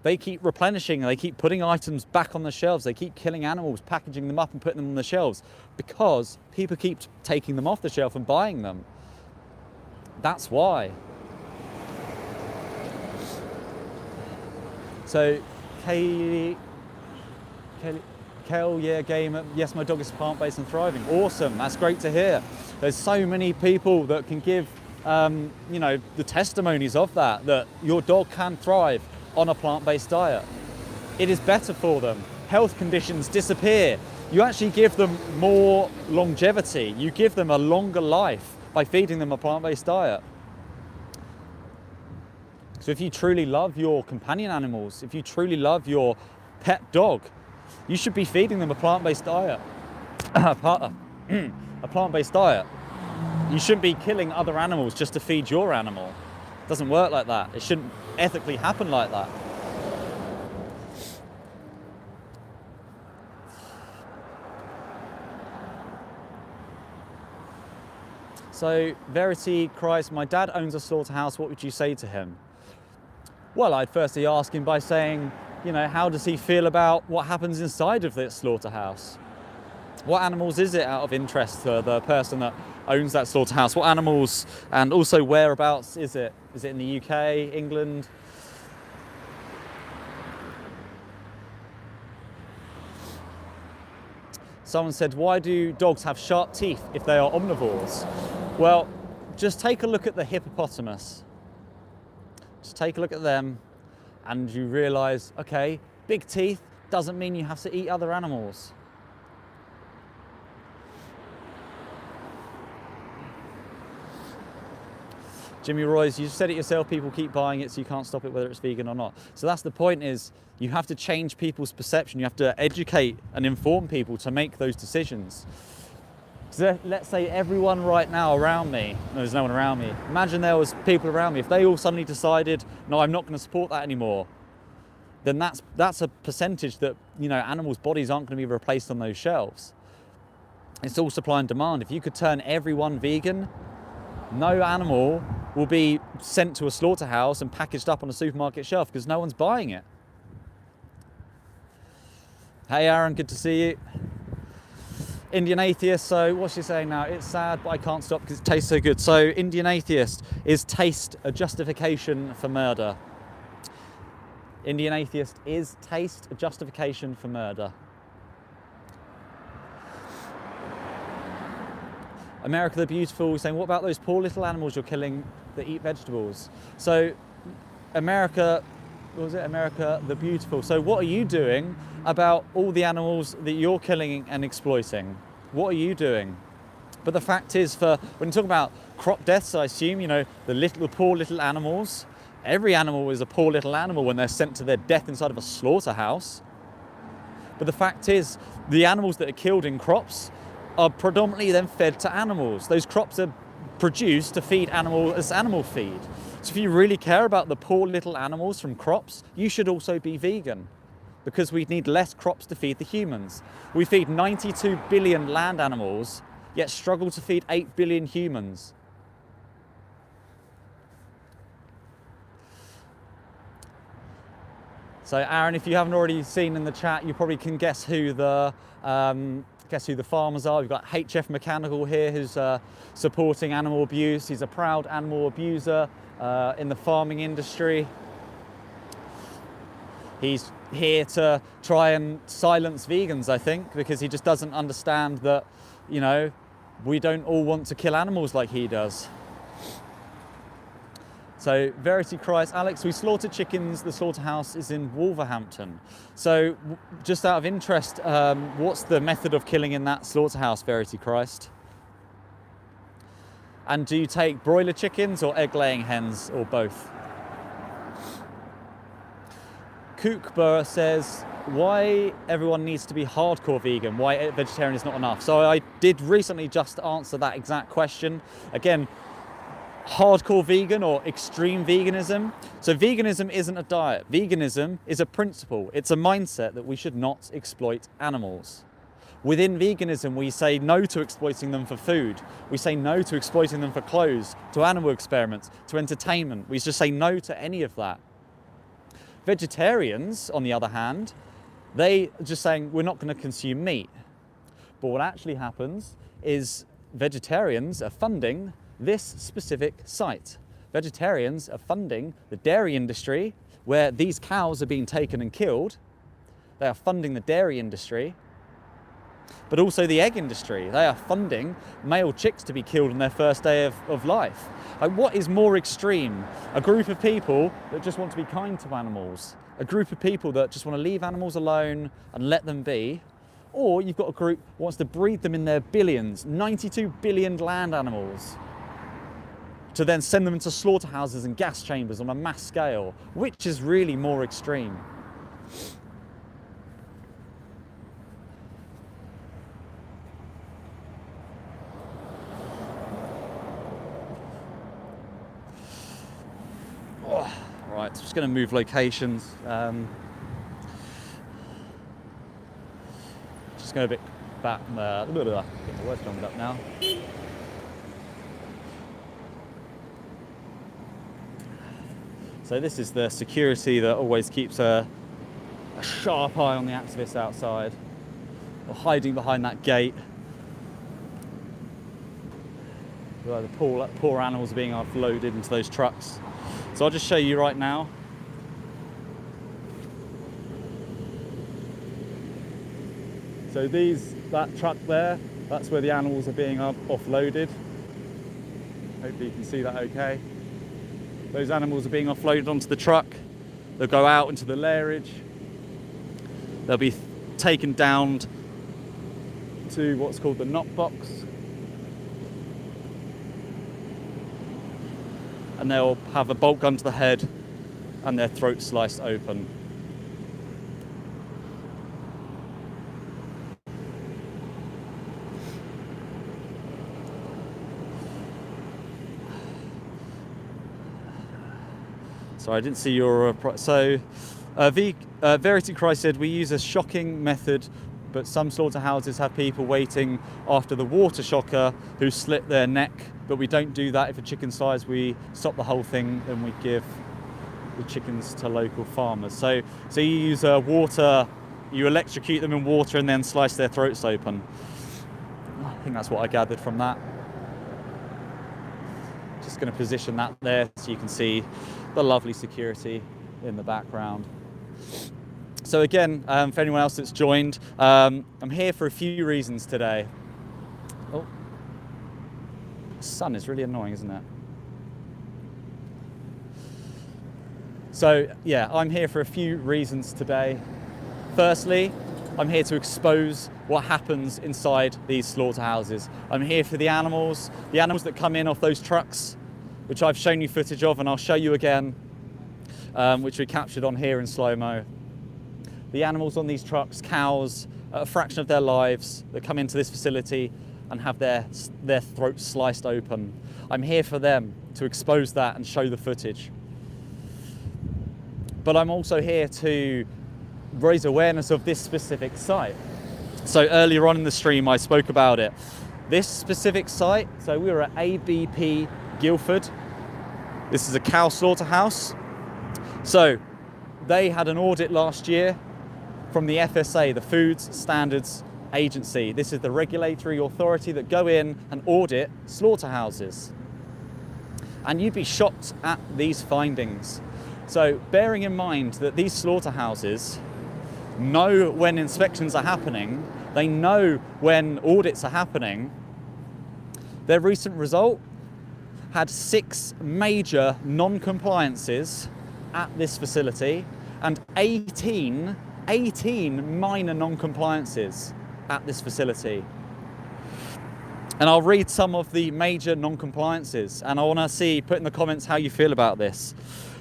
they keep replenishing, they keep putting items back on the shelves, they keep killing animals, packaging them up and putting them on the shelves, because people keep taking them off the shelf and buying them. That's why. So Kale, yeah, gamer, yes, my dog is plant-based and thriving. Awesome, that's great to hear. There's so many people that can give you know, the testimonies of that your dog can thrive on a plant-based diet. It is better for them. Health conditions disappear. You actually give them more longevity. You give them a longer life by feeding them a plant-based diet. So if you truly love your companion animals, if you truly love your pet dog, you should be feeding them a plant-based diet. A plant-based diet. You shouldn't be killing other animals just to feed your animal. It doesn't work like that. It shouldn't ethically happen like that. So Verity cries, my dad owns a slaughterhouse, what would you say to him? Well, I'd firstly ask him by saying, you know, how does he feel about what happens inside of this slaughterhouse? What animals is it, out of interest to the person that owns that slaughterhouse? What animals, and also whereabouts is it? Is it in the UK, England? Someone said, why do dogs have sharp teeth if they are omnivores? Well, just take a look at the hippopotamus. Just take a look at them and you realise, okay, big teeth doesn't mean you have to eat other animals. Jimmy Royce, you said it yourself, people keep buying it, so you can't stop it whether it's vegan or not. So that's the point, is you have to change people's perception. You have to educate and inform people to make those decisions. So let's say everyone right now around me, no, there's no one around me, imagine there was people around me, if they all suddenly decided, no, I'm not going to support that anymore, then that's a percentage that, you know, animals' bodies aren't going to be replaced on those shelves. It's all supply and demand. If you could turn everyone vegan, no animal will be sent to a slaughterhouse and packaged up on a supermarket shelf because no one's buying it. Hey Aaron, good to see you. Indian Atheist, so what's she saying now? It's sad, but I can't stop because it tastes so good. So Indian Atheist, is taste a justification for murder? Indian Atheist, is taste a justification for murder? America the Beautiful saying, what about those poor little animals you're killing that eat vegetables? So America, what was it? America the Beautiful. So what are you doing about all the animals that you're killing and exploiting? What are you doing? But the fact is, when you talk about crop deaths, I assume, you know, the poor little animals, every animal is a poor little animal when they're sent to their death inside of a slaughterhouse. But the fact is, the animals that are killed in crops are predominantly then fed to animals. Those crops are produced to feed animals as animal feed. So if you really care about the poor little animals from crops, you should also be vegan, because we need less crops to feed the humans. We feed 92 billion land animals, yet struggle to feed 8 billion humans. So Aaron, if you haven't already seen in the chat, you probably can guess who the farmers are. We've got HF Mechanical here, who's supporting animal abuse. He's a proud animal abuser in the farming industry. He's here to try and silence vegans, I think, because he just doesn't understand that, you know, we don't all want to kill animals like he does. So Verity cries, Alex, we slaughter chickens. The slaughterhouse is in Wolverhampton. So just out of interest, what's the method of killing in that slaughterhouse, Verity Christ? And do you take broiler chickens or egg-laying hens or both? Kookbur says, why everyone needs to be hardcore vegan, why vegetarian is not enough. So I did recently just answer that exact question. Again, hardcore vegan or extreme veganism. So veganism isn't a diet. Veganism is a principle. It's a mindset that we should not exploit animals. Within veganism, we say no to exploiting them for food. We say no to exploiting them for clothes, to animal experiments, to entertainment. We just say no to any of that. Vegetarians, on the other hand, they are just saying we're not going to consume meat. But what actually happens is vegetarians are funding this specific site. Vegetarians are funding the dairy industry where these cows are being taken and killed. They are funding the dairy industry, but also the egg industry. They are funding male chicks to be killed on their first day of life. Like, what is more extreme? A group of people that just want to be kind to animals, a group of people that just want to leave animals alone and let them be, or you've got a group that wants to breed them in their billions, 92 billion land animals, to then send them into slaughterhouses and gas chambers on a mass scale. Which is really more extreme? Oh, right, just going to move locations. Just go a bit back. Get my words jumbled up now. So this is the security that always keeps a sharp eye on the activists outside, or hiding behind that gate. Where the poor animals are being offloaded into those trucks. So I'll just show you right now. So that truck there, that's where the animals are being offloaded. Hopefully you can see that okay. Those animals are being offloaded onto the truck. They'll go out into the lairage. They'll be taken down to what's called the knock box. And they'll have a bolt gun to the head and their throat sliced open. Sorry, I didn't see your... Verity Christ said, we use a shocking method, but some slaughterhouses have people waiting after the water shocker who slit their neck, but we don't do that. If a chicken's size, we stop the whole thing and we give the chickens to local farmers. So you use water, you electrocute them in water and then slice their throats open. I think that's what I gathered from that. Just going to position that there so you can see the lovely security in the background. So again, for anyone else that's joined, I'm here for a few reasons today. Oh, the sun is really annoying, isn't it? So yeah, I'm here for a few reasons today. Firstly, I'm here to expose what happens inside these slaughterhouses. I'm here for the animals that come in off those trucks, which I've shown you footage of, and I'll show you again, which we captured on here in slow-mo. The animals on these trucks, cows, a fraction of their lives, that come into this facility and have their throats sliced open. I'm here for them to expose that and show the footage. But I'm also here to raise awareness of this specific site. So earlier on in the stream, I spoke about it. This specific site, so we were at ABP Guildford. This is a cow slaughterhouse. So they had an audit last year from the FSA, the Foods Standards Agency. This is the regulatory authority that go in and audit slaughterhouses. And you'd be shocked at these findings. So bearing in mind that these slaughterhouses know when inspections are happening, they know when audits are happening, their recent result had 6 major non-compliances at this facility and 18 minor non-compliances at this facility. And I'll read some of the major non-compliances, and I want to put in the comments how you feel about this.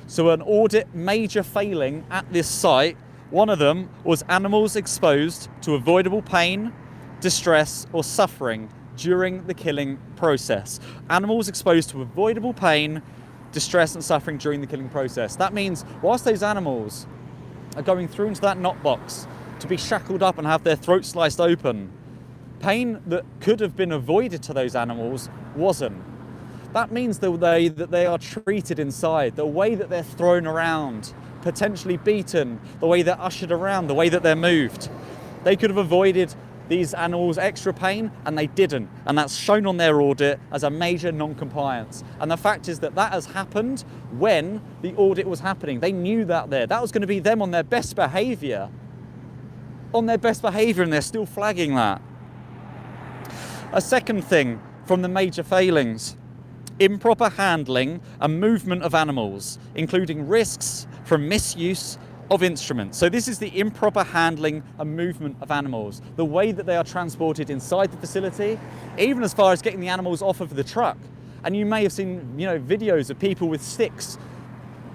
So an audit major failing at this site, one of them was animals exposed to avoidable pain, distress or suffering during the killing process. Animals exposed to avoidable pain, distress and suffering during the killing process. That means whilst those animals are going through into that knot box to be shackled up and have their throats sliced open, pain that could have been avoided to those animals wasn't. That means the way that they are treated inside, the way that they're thrown around, potentially beaten, the way they're ushered around, the way that they're moved. They could have avoided these animals extra pain, and they didn't. And that's shown on their audit as a major non-compliance. And the fact is that that has happened when the audit was happening. They knew that there. That was going to be them on their best behaviour. On their best behaviour, and they're still flagging that. A second thing from the major failings: improper handling and movement of animals, including risks from misuse of instruments. So this is the improper handling and movement of animals, the way that they are transported inside the facility, even as far as getting the animals off of the truck. And you may have seen, videos of people with sticks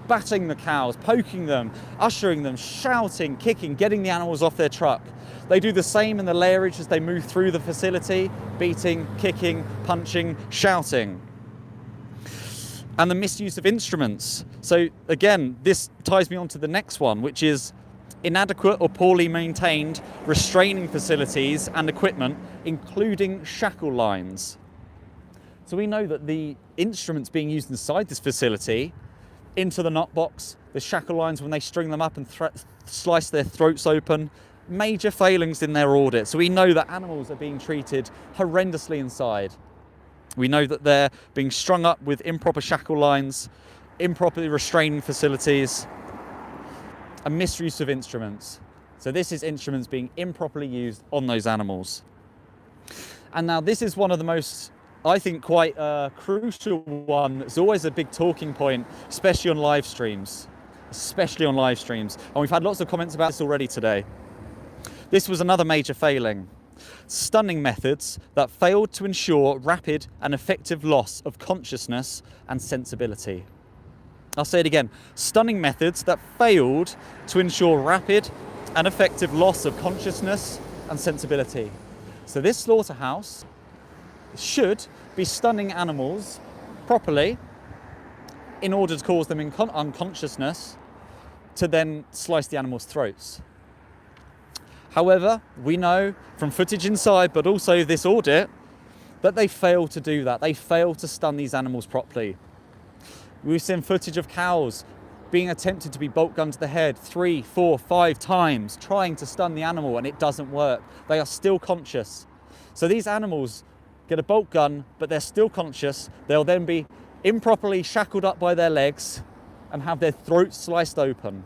batting the cows, poking them, ushering them, shouting, kicking, getting the animals off their truck. They do the same in the layerage as they move through the facility, beating, kicking, punching, shouting. And the misuse of instruments. So again, this ties me on to the next one, which is inadequate or poorly maintained restraining facilities and equipment, including shackle lines. So we know that the instruments being used inside this facility, into the knot box, the shackle lines when they string them up and slice their throats open, major failings in their audit. So we know that animals are being treated horrendously inside. We know that they're being strung up with improper shackle lines, improperly restraining facilities, and misuse of instruments. So this is instruments being improperly used on those animals. And now this is one of the most, I think, quite crucial one. It's always a big talking point, especially on live streams. And we've had lots of comments about this already today. This was another major failing. Stunning methods that failed to ensure rapid and effective loss of consciousness and sensibility. I'll say it again. Stunning methods that failed to ensure rapid and effective loss of consciousness and sensibility. So this slaughterhouse should be stunning animals properly in order to cause them unconsciousness to then slice the animals' throats. However, we know from footage inside, but also this audit, that they failed to do that. They failed to stun these animals properly. We've seen footage of cows being attempted to be bolt gunned to the head 3, 4, 5 times, trying to stun the animal, and it doesn't work. They are still conscious. So these animals get a bolt gun, but they're still conscious. They'll then be improperly shackled up by their legs and have their throats sliced open.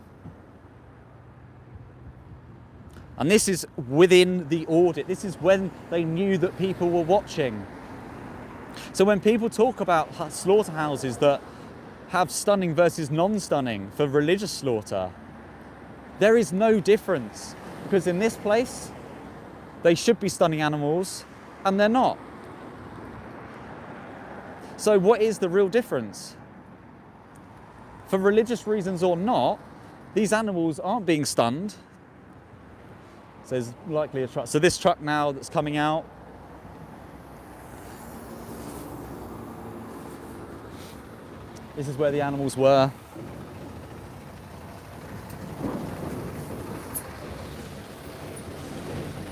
And this is within the audit. This is when they knew that people were watching. So when people talk about slaughterhouses that have stunning versus non-stunning for religious slaughter, there is no difference, because in this place they should be stunning animals and they're not. So what is the real difference? For religious reasons or not, these animals aren't being stunned. So there's likely a truck. So this truck now that's coming out, this is where the animals were.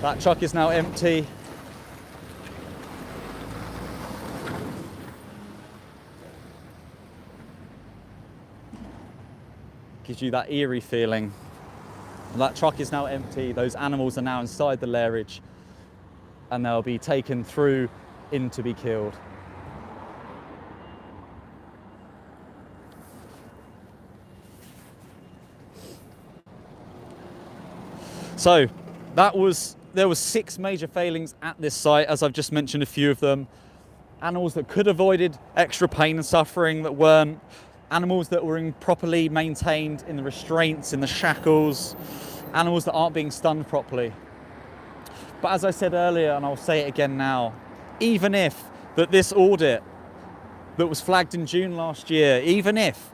That truck is now empty. gives you that eerie feeling. And that truck is now empty. Those animals are now inside the lairage, and they'll be taken through in to be killed. So there was 6 major failings at this site, as I've just mentioned a few of them. Animals that could have avoided extra pain and suffering that weren't. Animals that were improperly maintained in the restraints, in the shackles. Animals that aren't being stunned properly. But as I said earlier, and I'll say it again now, even if this audit that was flagged in June last year, even if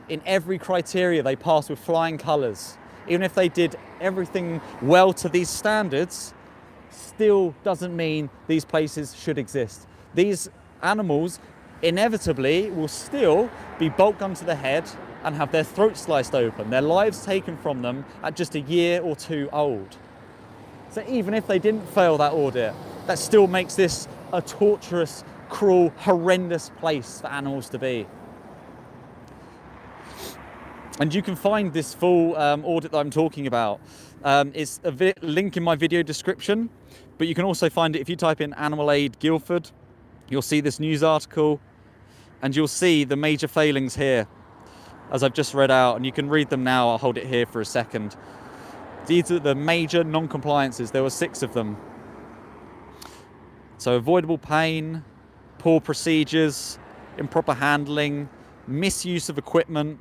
in every criteria they passed with flying colours, even if they did everything well to these standards, still doesn't mean these places should exist. These animals inevitably will still be bolt gunned to the head and have their throats sliced open, their lives taken from them at just a year or 2 old. So even if they didn't fail that audit, that still makes this a torturous, cruel, horrendous place for animals to be. And you can find this full audit that I'm talking about. It's a link in my video description, but you can also find it if you type in Animal Aid Guildford. You'll see this news article, and you'll see the major failings here, as I've just read out, and you can read them now. I'll hold it here for a second. These are the major non-compliances. There were 6 of them. So avoidable pain, poor procedures, improper handling, misuse of equipment,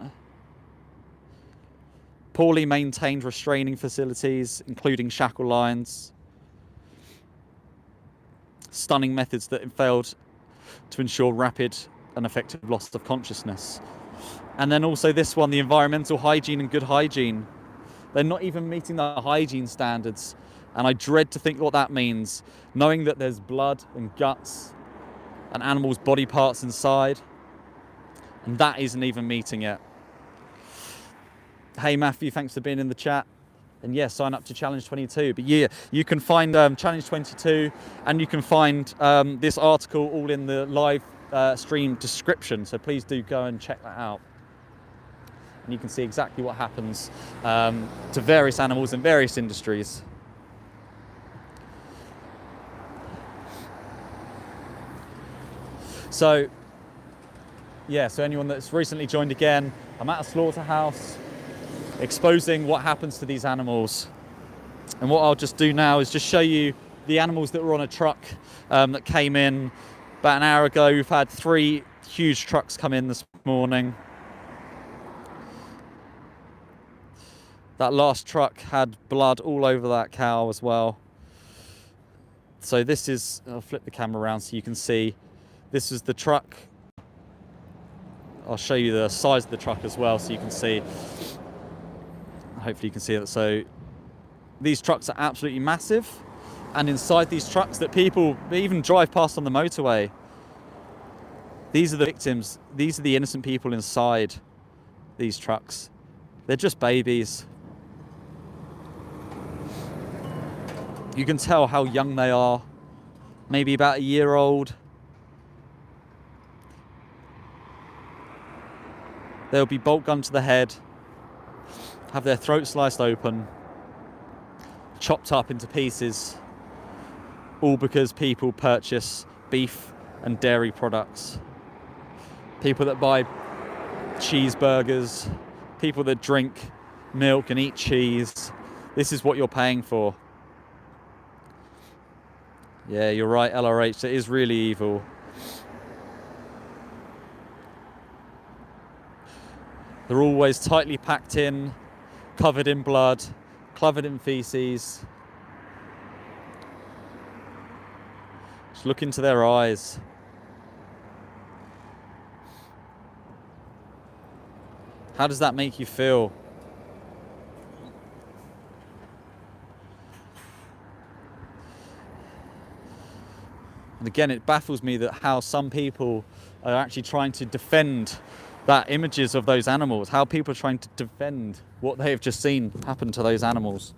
poorly maintained restraining facilities, including shackle lines, stunning methods that failed to ensure rapid and effective loss of consciousness. And then also this one, the environmental hygiene and good hygiene. They're not even meeting the hygiene standards. And I dread to think what that means, knowing that there's blood and guts and animals' body parts inside, and that isn't even meeting it. Hey Matthew, thanks for being in the chat. And yeah, sign up to Challenge 22. But yeah, you can find Challenge 22, and you can find this article all in the live stream description. So please do go and check that out. And you can see exactly what happens to various animals in various industries. So yeah, so anyone that's recently joined again, I'm at a slaughterhouse, exposing what happens to these animals. And what I'll just do now is just show you the animals that were on a truck that came in about an hour ago. We've had 3 huge trucks come in this morning. That last truck had blood all over that cow as well. So this is, I'll flip the camera around so you can see, this is the truck. I'll show you the size of the truck as well so you can see. Hopefully you can see it. So these trucks are absolutely massive, and inside these trucks that people even drive past on the motorway, these are the victims. These are the innocent people inside these trucks. They're just babies. You can tell how young they are, maybe about a year old. They'll be bolt gunned to the head, have their throat sliced open, chopped up into pieces, all because people purchase beef and dairy products. People that buy cheeseburgers, people that drink milk and eat cheese. This is what you're paying for. Yeah, you're right, LRH, it is really evil. They're always tightly packed in, covered in blood, covered in feces. Just look into their eyes. How does that make you feel? And again, it baffles me that how some people are actually trying to defend that images of those animals, how people are trying to defend what they have just seen happen to those animals.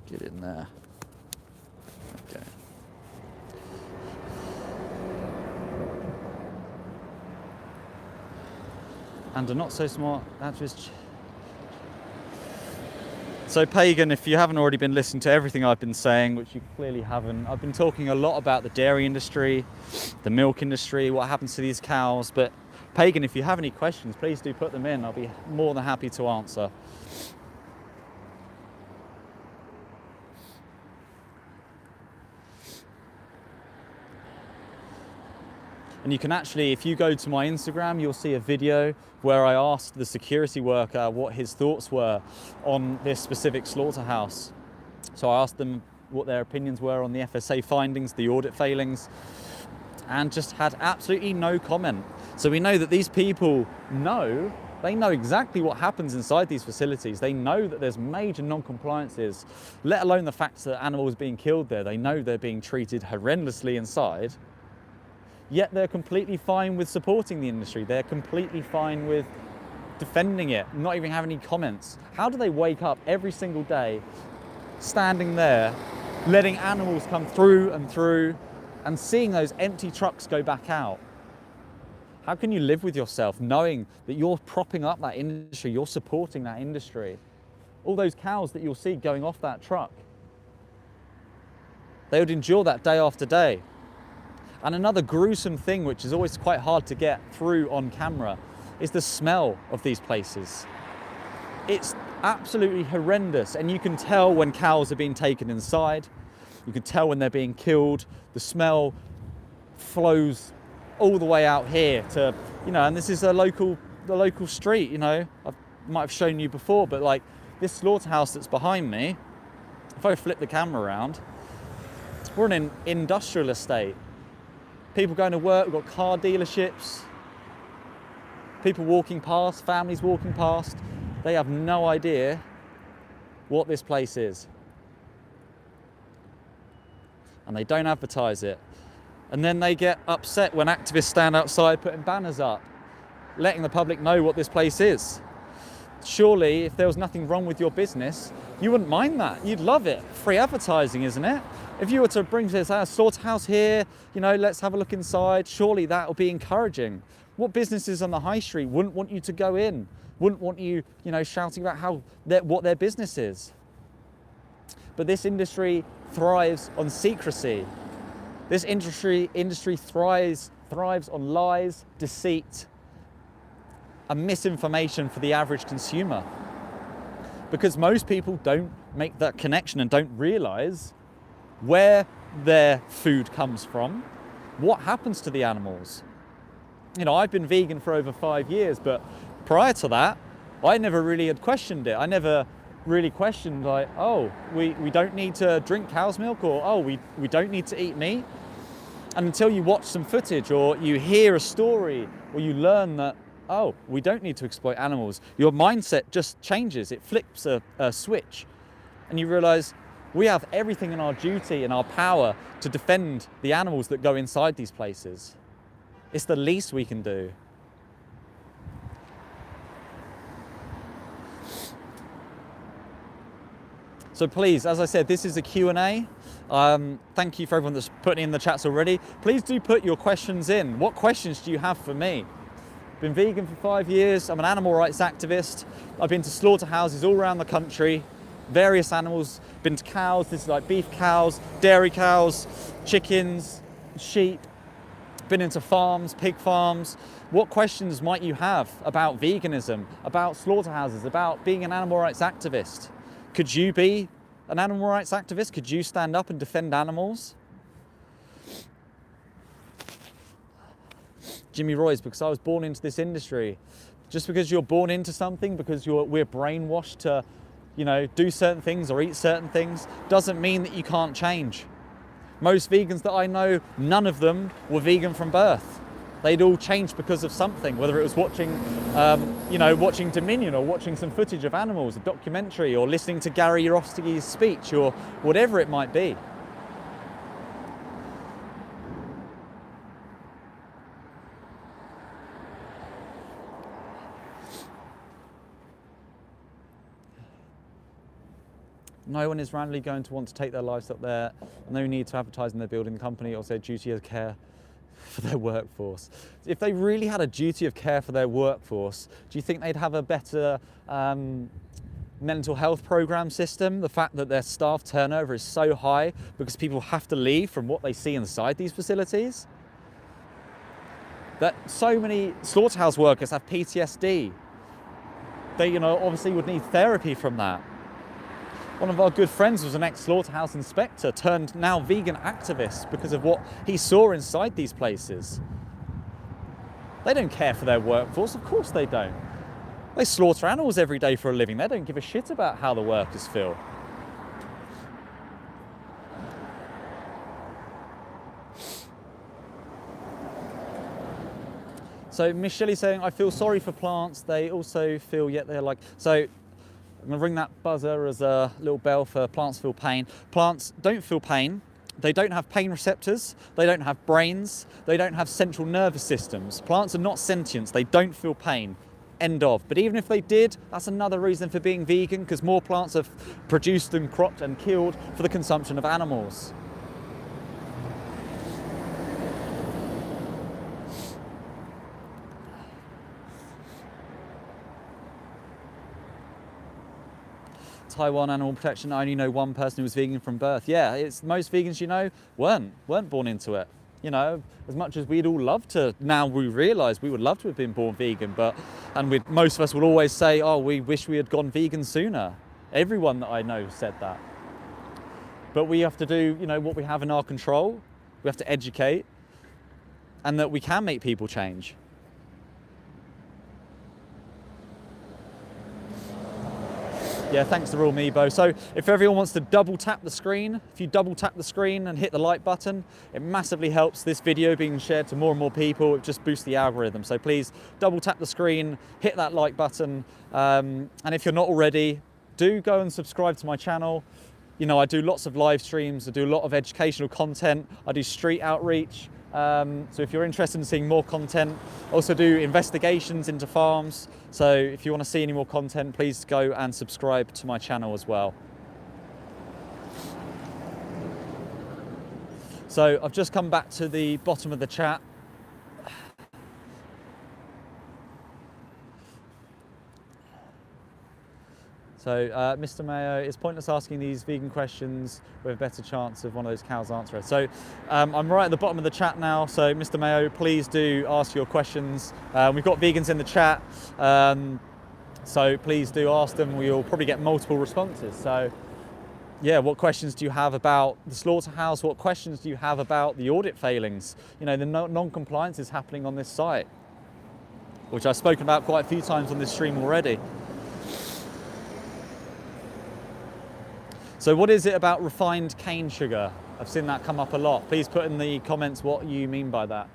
Get in there. Okay. and a not so smart activist. So Pagan, if you haven't already been listening to everything I've been saying, which you clearly haven't, I've been talking a lot about the dairy industry, the milk industry, what happens to these cows. But Pagan, if you have any questions, please do put them in. I'll be more than happy to answer. And you can actually, if you go to my Instagram, you'll see a video where I asked the security worker what his thoughts were on this specific slaughterhouse. So I asked them what their opinions were on the FSA findings, the audit failings, and just had absolutely no comment. So we know that these people know, they know exactly what happens inside these facilities. They know that there's major non-compliances, let alone the fact that animals being killed there. They know they're being treated horrendously inside. Yet they're completely fine with supporting the industry. They're completely fine with defending it, not even having any comments. How do they wake up every single day, standing there, letting animals come through and seeing those empty trucks go back out? How can you live with yourself knowing that you're propping up that industry, you're supporting that industry? All those cows that you'll see going off that truck, they would endure that day after day. And another gruesome thing, which is always quite hard to get through on camera, is the smell of these places. It's absolutely horrendous, and you can tell when cows are being taken inside. You can tell when they're being killed. The smell flows all the way out here to, you know, and this is the local street, you know. I might have shown you before, but like this slaughterhouse that's behind me, if I flip the camera around, we're in an industrial estate. People going to work, we've got car dealerships, people walking past, families walking past. They have no idea what this place is. And they don't advertise it. And then they get upset when activists stand outside putting banners up, letting the public know what this place is. Surely, if there was nothing wrong with your business, you wouldn't mind that. You'd love it. Free advertising, isn't it? If you were to bring this slaughterhouse here, you know, let's have a look inside, surely that would be encouraging. What businesses on the high street wouldn't want you to go in? Wouldn't want you, you know, shouting about what their business is? But this industry thrives on secrecy. This industry thrives on lies, deceit, and misinformation for the average consumer. Because most people don't make that connection and don't realize where their food comes from, what happens to the animals. You know, I've been vegan for over 5 years, but prior to that, I never really had questioned it. I never really questioned like, oh, we don't need to drink cow's milk, or oh, we don't need to eat meat. And until you watch some footage or you hear a story or you learn that, oh, we don't need to exploit animals, your mindset just changes. It flips a switch and you realize we have everything in our duty and our power to defend the animals that go inside these places. It's the least we can do. So please, as I said, this is a Q&A. Thank you for everyone that's putting in the chats already. Please do put your questions in. What questions do you have for me? Been vegan for 5 years. I'm an animal rights activist. I've been to slaughterhouses all around the country, various animals, been to cows. This is like beef cows, dairy cows, chickens, sheep. Been into farms, pig farms. What questions might you have about veganism, about slaughterhouses, about being an animal rights activist? Could you be an animal rights activist? Could you stand up and defend animals? Jimmy Roy's, because I was born into this industry. Just because you're born into something, because we're brainwashed to, you know, do certain things or eat certain things, doesn't mean that you can't change. Most vegans that I know, none of them were vegan from birth. They'd all changed because of something, whether it was watching, watching Dominion or watching some footage of animals, a documentary, or listening to Gary Yourofsky's speech, or whatever it might be. No one is randomly going to want to take their lives up there. No need to advertise in their building company or their duty of care. for their workforce. If they really had a duty of care for their workforce, do you think they'd have a better mental health program system? The fact that their staff turnover is so high because people have to leave from what they see inside these facilities? That so many slaughterhouse workers have PTSD. They, obviously would need therapy from that. One of our good friends was an ex-slaughterhouse inspector turned now vegan activist because of what he saw inside these places. They don't care for their workforce, of course they don't. They slaughter animals every day for a living. They don't give a shit about how the workers feel. So Miss Shelley's saying, I feel sorry for plants. They also feel, yet they're like, so I'm gonna ring that buzzer as a little bell for plants feel pain. Plants don't feel pain. They don't have pain receptors. They don't have brains. They don't have central nervous systems. Plants are not sentient. They don't feel pain. End of. But even if they did, that's another reason for being vegan, because more plants are produced and cropped and killed for the consumption of animals. Taiwan Animal Protection, I only know one person who was vegan from birth. Yeah, it's most vegans weren't born into it. As much as we'd all love to, now we realise we would love to have been born vegan, most of us will always say, oh, we wish we had gone vegan sooner. Everyone that I know said that. But we have to do, what we have in our control. We have to educate, and that we can make people change. Yeah, thanks to Real Meebo. So if everyone wants to double tap the screen, if you double tap the screen and hit the like button, it massively helps this video being shared to more and more people. It just boosts the algorithm. So please double tap the screen, hit that like button. And if you're not already, do go and subscribe to my channel. I do lots of live streams. I do a lot of educational content. I do street outreach. So if you're interested in seeing more content, also do investigations into farms. So if you want to see any more content, please go and subscribe to my channel as well. So I've just come back to the bottom of the chat. So, Mr. Mayo, it's pointless asking these vegan questions with a better chance of one of those cows answering. So, I'm right at the bottom of the chat now. So, Mr. Mayo, please do ask your questions. We've got vegans in the chat, so please do ask them. We'll probably get multiple responses. So, yeah, what questions do you have about the slaughterhouse? What questions do you have about the audit failings? The non-compliance is happening on this site, which I've spoken about quite a few times on this stream already. So what is it about refined cane sugar? I've seen that come up a lot. Please put in the comments what you mean by that.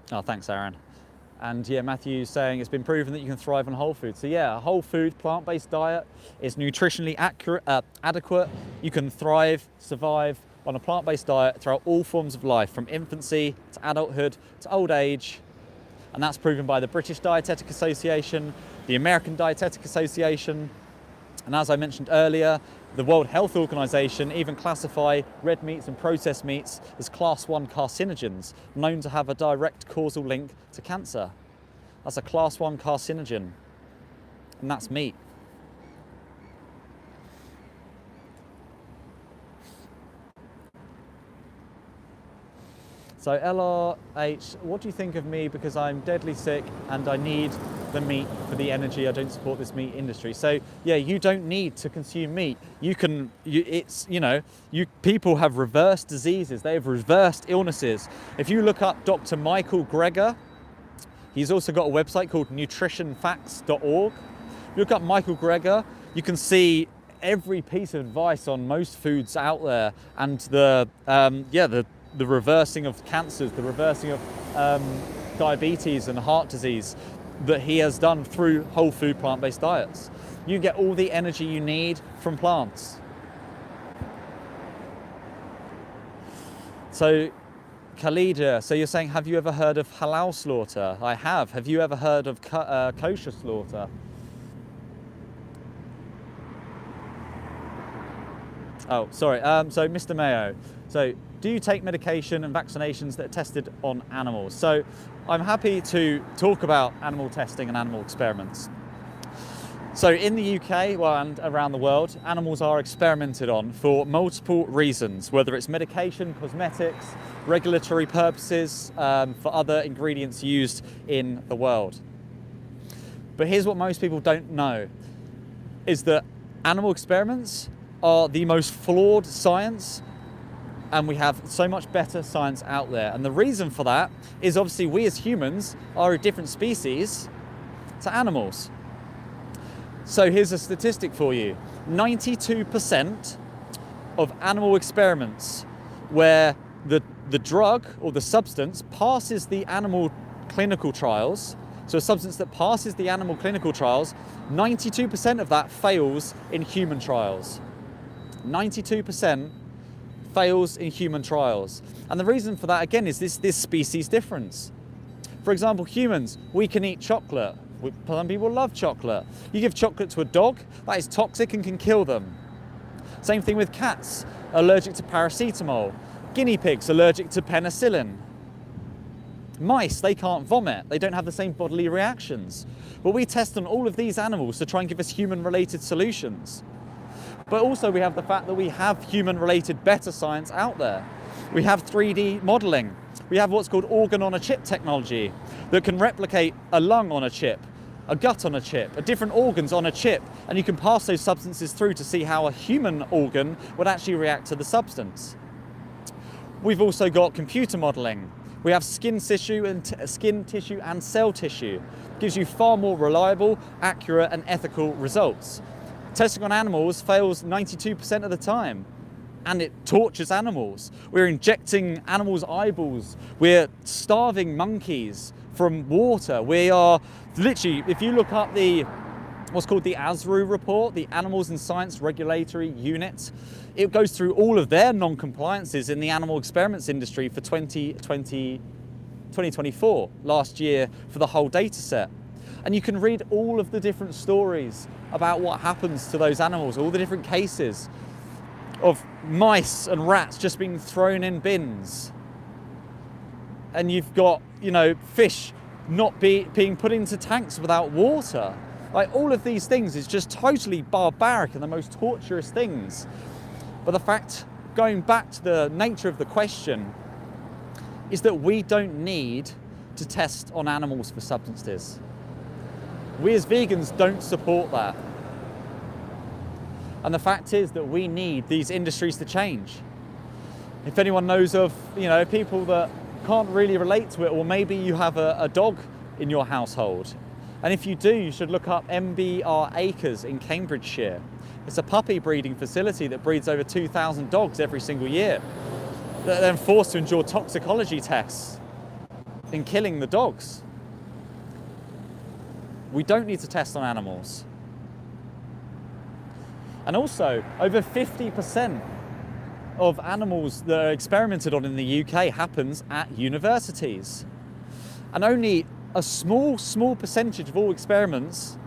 Oh, thanks, Aaron. And yeah, Matthew's saying it's been proven that you can thrive on whole food. So yeah, a whole food, plant-based diet is nutritionally adequate. You can thrive, survive on a plant-based diet throughout all forms of life, from infancy to adulthood to old age. And that's proven by the British Dietetic Association, the American Dietetic Association, and as I mentioned earlier, the World Health Organization even classify red meats and processed meats as class 1 carcinogens, known to have a direct causal link to cancer. That's a class 1 carcinogen, and that's meat. So LRH, what do you think of me because I'm deadly sick and I need the meat for the energy? I don't support this meat industry. So yeah, you don't need to consume meat. People have reversed diseases. They have reversed illnesses. If you look up Dr. Michael Greger, he's also got a website called nutritionfacts.org. You look up Michael Greger, you can see every piece of advice on most foods out there, and the reversing of cancers, the reversing of diabetes and heart disease that he has done through whole food plant-based diets. You get all the energy you need from plants. So Khalida, so you're saying, have you ever heard of halal slaughter? I have. Have you ever heard of kosher slaughter? Oh, sorry. So, Mr. Mayo, so do you take medication and vaccinations that are tested on animals? So, I'm happy to talk about animal testing and animal experiments. So, in the UK, well, and around the world, animals are experimented on for multiple reasons, whether it's medication, cosmetics, regulatory purposes, for other ingredients used in the world. But here's what most people don't know, is that animal experiments are the most flawed science, and we have so much better science out there. And the reason for that is obviously we as humans are a different species to animals. So here's a statistic for you. 92% of animal experiments where the drug or the substance passes the animal clinical trials, so a substance that passes the animal clinical trials, 92% of that fails in human trials. 92% fails in human trials. And the reason for that, again, is this species difference. For example, humans, we can eat chocolate. Some people love chocolate. You give chocolate to a dog, that is toxic and can kill them. Same thing with cats, allergic to paracetamol. Guinea pigs, allergic to penicillin. Mice, they can't vomit. They don't have the same bodily reactions. But we test on all of these animals to try and give us human-related solutions. But also we have the fact that we have human-related better science out there. We have 3D modeling. We have what's called organ-on-a-chip technology that can replicate a lung on a chip, a gut on a chip, different organs on a chip, and you can pass those substances through to see how a human organ would actually react to the substance. We've also got computer modeling. We have skin tissue and cell tissue. It gives you far more reliable, accurate, and ethical results. Testing on animals fails 92% of the time, and it tortures animals. We're injecting animals' eyeballs. We're starving monkeys from water. We are literally, if you look up what's called the ASRU report, the Animals and Science Regulatory Unit, it goes through all of their non-compliances in the animal experiments industry for 2024, last year, for the whole data set. And you can read all of the different stories about what happens to those animals, all the different cases of mice and rats just being thrown in bins. And you've got, fish not being put into tanks without water. Like, all of these things is just totally barbaric and the most torturous things. But the fact, going back to the nature of the question, is that we don't need to test on animals for substances. We as vegans don't support that. And the fact is that we need these industries to change. If anyone knows of, people that can't really relate to it, or maybe you have a dog in your household. And if you do, you should look up MBR Acres in Cambridgeshire. It's a puppy breeding facility that breeds over 2,000 dogs every single year. They're then forced to endure toxicology tests in killing the dogs. We don't need to test on animals. And also, over 50% of animals that are experimented on in the UK happens at universities. And only a small percentage of all experiments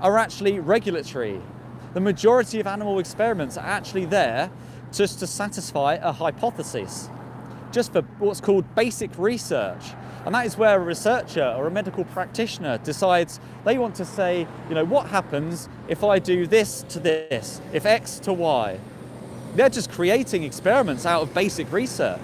are actually regulatory. The majority of animal experiments are actually there just to satisfy a hypothesis, just for what's called basic research. And that is where a researcher or a medical practitioner decides they want to say, what happens if I do this to this, if X to Y? They're just creating experiments out of basic research.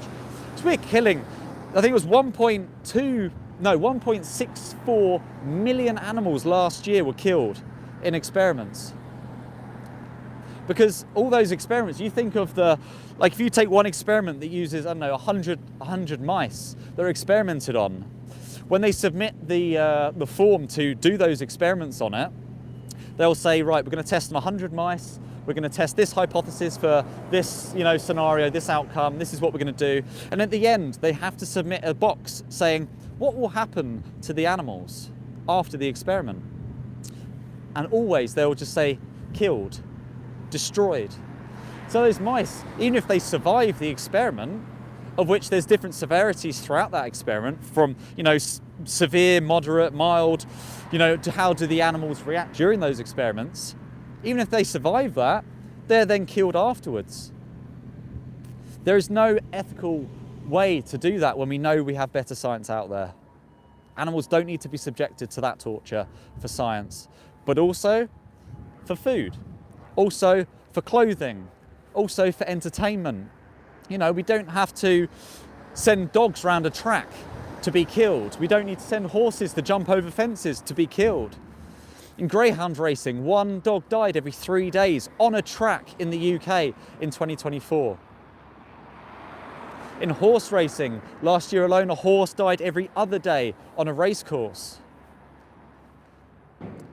So we're killing, I think it was 1.64 million animals last year were killed in experiments. Because all those experiments, you think of if you take one experiment that uses, 100 mice that are experimented on, when they submit the form to do those experiments on it, they'll say, right, we're going to test on 100 mice, we're going to test this hypothesis for this, scenario, this outcome, this is what we're going to do. And at the end, they have to submit a box saying, what will happen to the animals after the experiment? And always they'll just say, killed, destroyed. So those mice, even if they survive the experiment, of which there's different severities throughout that experiment, from severe, moderate, mild, to how do the animals react during those experiments, even if they survive that, they're then killed afterwards. There is no ethical way to do that when we know we have better science out there. Animals don't need to be subjected to that torture for science, but also for food, also for clothing, also for entertainment. You know, we don't have to send dogs round a track to be killed. We don't need to send horses to jump over fences to be killed. In greyhound racing, one dog died every 3 days on a track in the UK in 2024. In horse racing, last year alone, a horse died every other day on a race course.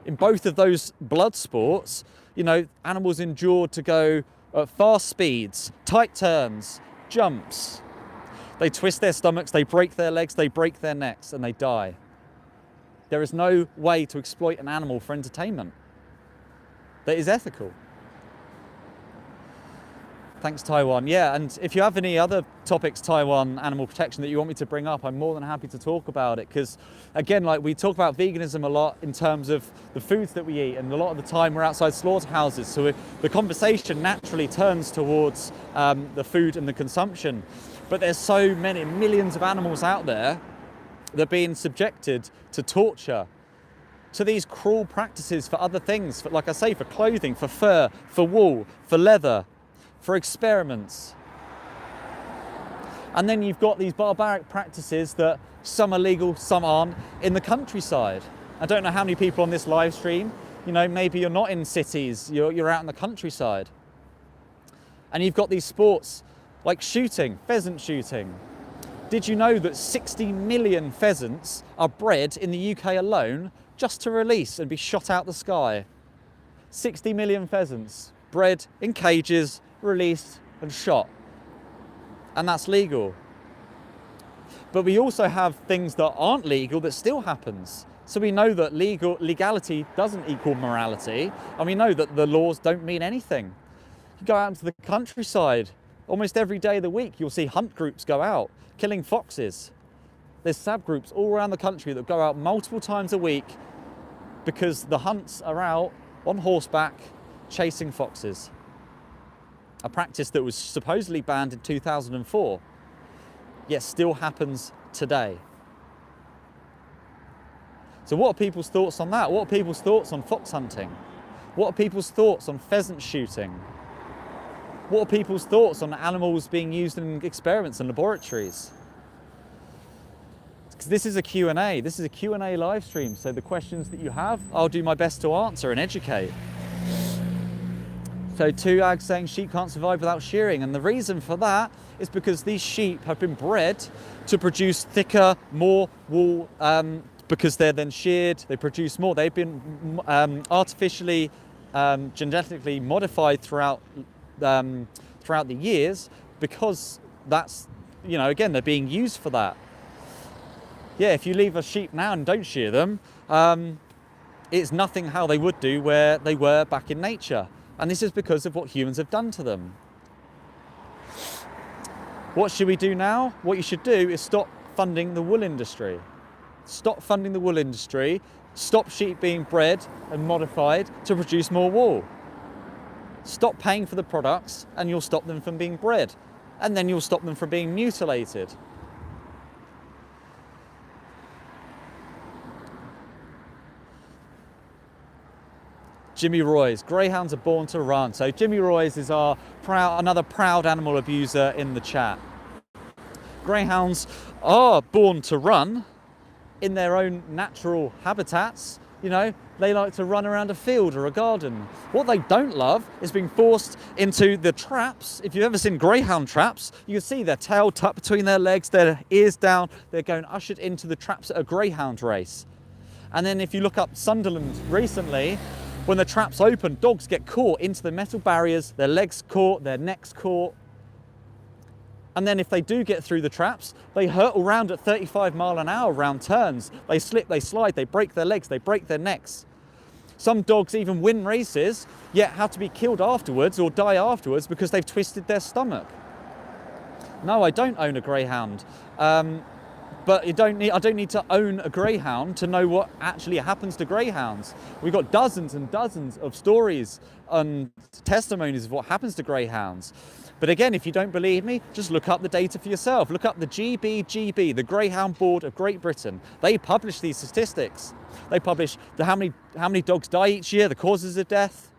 In both of those blood sports, you know, animals endured to go at fast speeds, tight turns, jumps. They twist their stomachs, they break their legs, they break their necks, and they die. There is no way to exploit an animal for entertainment that is ethical. Thanks, Taiwan. Yeah, and if you have any other topics, Taiwan animal protection, that you want me to bring up, I'm more than happy to talk about it. Because again, like, we talk about veganism a lot in terms of the foods that we eat, and a lot of the time we're outside slaughterhouses, so the conversation naturally turns towards the food and the consumption. But there's so many millions of animals out there that are being subjected to torture, to these cruel practices for other things, for, like I say, for clothing, for fur, for wool, for leather, for experiments. And then you've got these barbaric practices that some are legal, some aren't, in the countryside. I don't know how many people on this live stream, you know, maybe you're not in cities, you're out in the countryside. And you've got these sports like shooting, pheasant shooting. Did you know that 60 million pheasants are bred in the UK alone just to release and be shot out the sky? 60 million pheasants bred in cages, released and shot. And that's legal. But we also have things that aren't legal that still happens. So we know that legality doesn't equal morality, and we know that the laws don't mean anything. You go out into the countryside, almost every day of the week you'll see hunt groups go out killing foxes. There's SAB groups all around the country that go out multiple times a week because the hunts are out on horseback chasing foxes. A practice that was supposedly banned in 2004, yet still happens today. So what are people's thoughts on that? What are people's thoughts on fox hunting? What are people's thoughts on pheasant shooting? What are people's thoughts on animals being used in experiments and laboratories? Because this is a Q&A. This is a Q&A live stream. So the questions that you have, I'll do my best to answer and educate. So Tuag saying sheep can't survive without shearing. And the reason for that is because these sheep have been bred to produce thicker, more wool, because they're then sheared, they produce more. They've been artificially, genetically modified throughout the years, because that's, you know, again, they're being used for that. Yeah, if you leave a sheep now and don't shear them, it's nothing how they would do where they were back in nature. And this is because of what humans have done to them. What should we do now? What you should do is stop funding the wool industry. Stop funding the wool industry. Stop sheep being bred and modified to produce more wool. Stop paying for the products and you'll stop them from being bred. And then you'll stop them from being mutilated. Jimmy Roy's, greyhounds are born to run. So Jimmy Roy's is our another proud animal abuser in the chat. Greyhounds are born to run in their own natural habitats. You know, they like to run around a field or a garden. What they don't love is being forced into the traps. If you've ever seen greyhound traps, you can see their tail tucked between their legs, their ears down. They're going ushered into the traps at a greyhound race. And then if you look up Sunderland recently, when the traps open, dogs get caught into the metal barriers, their legs caught, their necks caught. And then if they do get through the traps, they hurtle around at 35 miles an hour around turns. They slip, they slide, they break their legs, they break their necks. Some dogs even win races, yet have to be killed afterwards or die afterwards because they've twisted their stomach. No, I don't own a greyhound. But I don't need to own a greyhound to know what actually happens to greyhounds. We've got dozens and dozens of stories and testimonies of what happens to greyhounds. But again, if you don't believe me, just look up the data for yourself. Look up the GBGB, the Greyhound Board of Great Britain. They publish these statistics. They publish how many dogs die each year, the causes of death.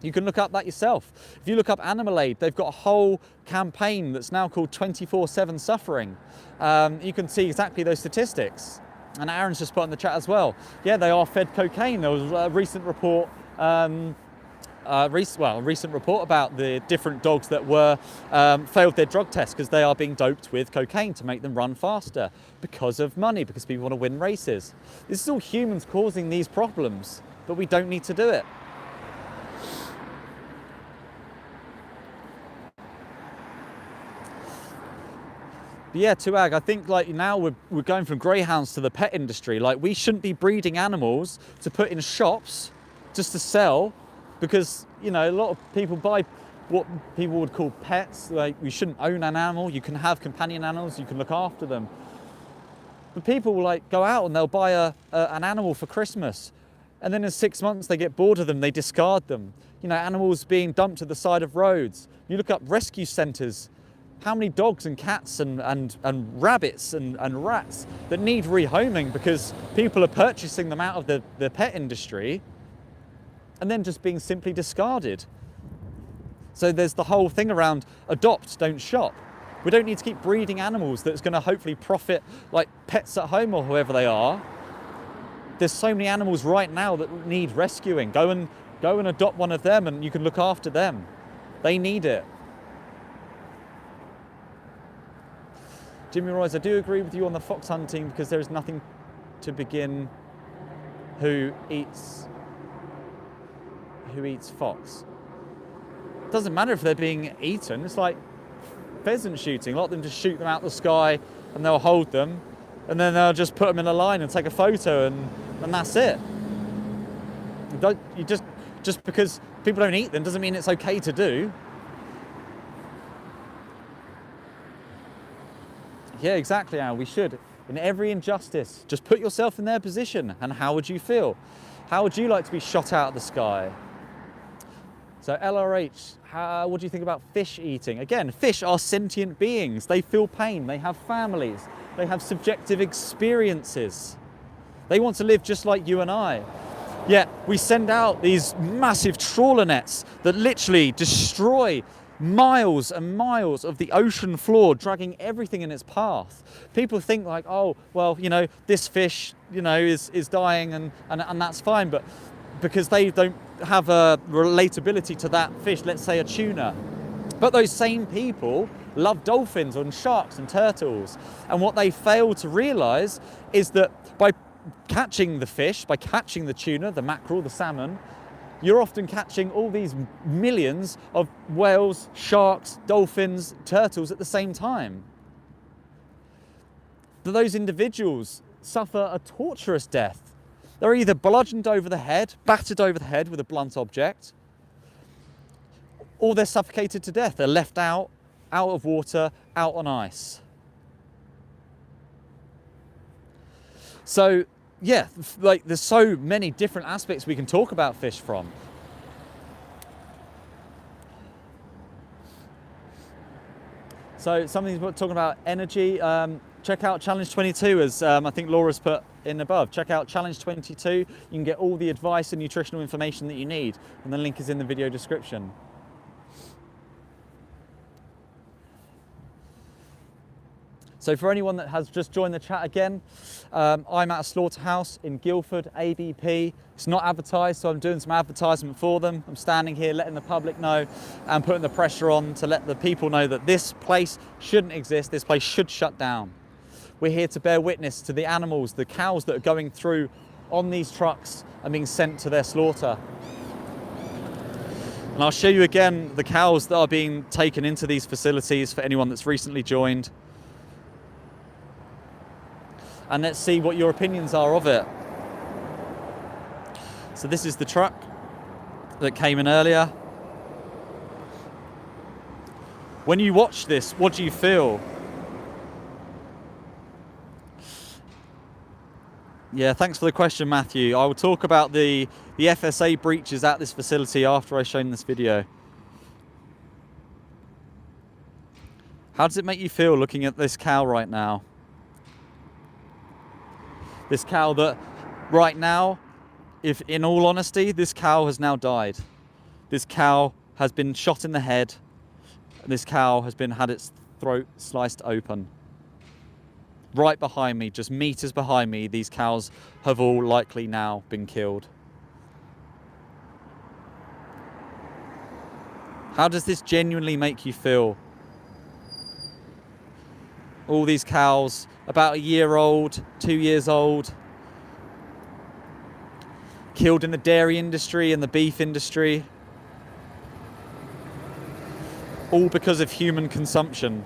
You can look up that yourself. If you look up Animal Aid, they've got a whole campaign that's now called 24/7 Suffering. You can see exactly those statistics. And Aaron's just put in the chat as well. Yeah, they are fed cocaine. There was a recent report, a recent report about the different dogs that were failed their drug test because they are being doped with cocaine to make them run faster because of money, because people want to win races. This is all humans causing these problems, but we don't need to do it. But yeah, Tuag, I think like now we're going from greyhounds to the pet industry. Like we shouldn't be breeding animals to put in shops just to sell, because you know a lot of people buy what people would call pets. Like you shouldn't own an animal. You can have companion animals. You can look after them. But people will like go out and they'll buy an animal for Christmas, and then in 6 months they get bored of them. They discard them. You know, animals being dumped at the side of roads. You look up rescue centres. How many dogs and cats and rabbits and rats that need rehoming because people are purchasing them out of the pet industry and then just being simply discarded. So there's the whole thing around adopt, don't shop. We don't need to keep breeding animals that's going to hopefully profit like Pets at Home or whoever they are. There's so many animals right now that need rescuing. Go and adopt one of them and you can look after them. They need it. Jimmy Royce, I do agree with you on the fox hunting because there is nothing to begin who eats fox. It doesn't matter if they're being eaten. It's like pheasant shooting. A lot of them just shoot them out the sky and they'll hold them and then they'll just put them in a line and take a photo and that's it. You just because people don't eat them doesn't mean it's okay to do. Yeah, exactly, Al. We should. In every injustice, just put yourself in their position. And how would you feel? How would you like to be shot out of the sky? So LRH, what do you think about fish eating? Again, fish are sentient beings. They feel pain. They have families. They have subjective experiences. They want to live just like you and I. Yet we send out these massive trawler nets that literally destroy miles and miles of the ocean floor, dragging everything in its path. People think like, oh, well, you know, this fish, you know, is dying and that's fine, but because they don't have a relatability to that fish, let's say a tuna. But those same people love dolphins and sharks and turtles. And what they fail to realize is that by catching the fish, by catching the tuna, the mackerel, the salmon, you're often catching all these millions of whales, sharks, dolphins, turtles at the same time. But those individuals suffer a torturous death. They're either bludgeoned over the head, battered over the head with a blunt object, or they're suffocated to death. They're left out of water, out on ice. So, yeah, like there's so many different aspects we can talk about fish from. So something's talking about energy. Check out Challenge 22, as I think Laura's put in above. Check out Challenge 22. You can get all the advice and nutritional information that you need, and the link is in the video description. So for anyone that has just joined the chat again, I'm at a slaughterhouse in Guildford, ABP. It's not advertised, so I'm doing some advertisement for them. I'm standing here letting the public know and putting the pressure on to let the people know that this place shouldn't exist, this place should shut down. We're here to bear witness to the animals, the cows that are going through on these trucks and being sent to their slaughter. And I'll show you again the cows that are being taken into these facilities for anyone that's recently joined. And let's see what your opinions are of it. So this is the truck that came in earlier. When you watch this, what do you feel? Yeah, thanks for the question, Matthew. I will talk about the FSA breaches at this facility after I show you this video. How does it make you feel looking at this cow right now? This cow that right now, if in all honesty, this cow has now died. This cow has been shot in the head. This cow has had its throat sliced open. Right behind me, just meters behind me, these cows have all likely now been killed. How does this genuinely make you feel? All these cows, about a year old, 2 years old, killed in the dairy industry and the beef industry, all because of human consumption,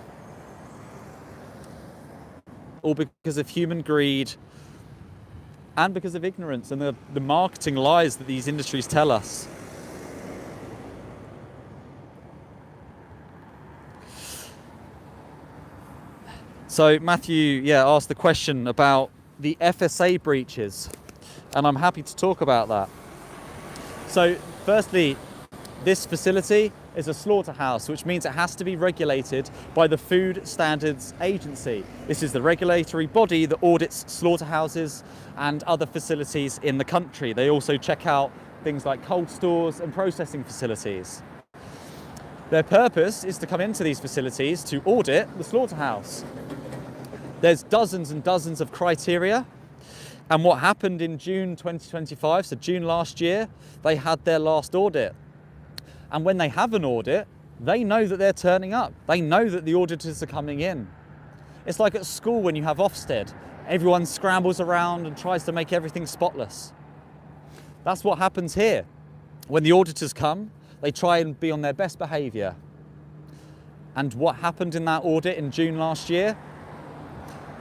all because of human greed, and because of ignorance and the marketing lies that these industries tell us. So Matthew, asked the question about the FSA breaches, and I'm happy to talk about that. So firstly, this facility is a slaughterhouse, which means it has to be regulated by the Food Standards Agency. This is the regulatory body that audits slaughterhouses and other facilities in the country. They also check out things like cold stores and processing facilities. Their purpose is to come into these facilities to audit the slaughterhouse. There's dozens and dozens of criteria. And what happened in June 2025, so June last year, they had their last audit. And when they have an audit, they know that they're turning up. They know that the auditors are coming in. It's like at school when you have Ofsted. Everyone scrambles around and tries to make everything spotless. That's what happens here. When the auditors come, they try and be on their best behaviour. And what happened in that audit in June last year?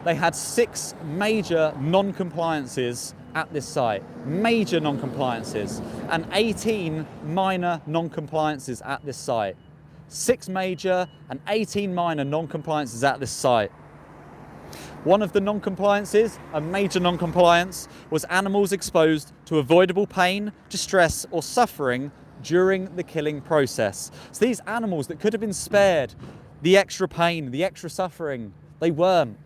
They had 6 major non-compliances at this site, major non-compliances, and 18 minor non-compliances at this site. 6 major and 18 minor non-compliances at this site. One of the non-compliances, a major non-compliance, was animals exposed to avoidable pain, distress, or suffering during the killing process. So these animals that could have been spared the extra pain, the extra suffering, they weren't.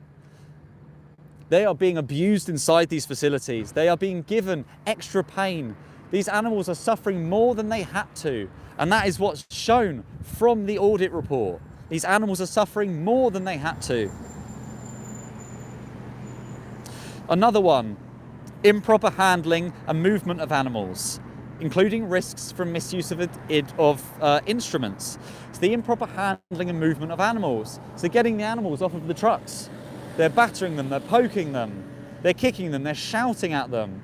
They are being abused inside these facilities. They are being given extra pain. These animals are suffering more than they had to. And that is what's shown from the audit report. These animals are suffering more than they had to. Another one, improper handling and movement of animals, including risks from misuse of instruments. So the improper handling and movement of animals. So getting the animals off of the trucks. They're battering them, they're poking them, they're kicking them, they're shouting at them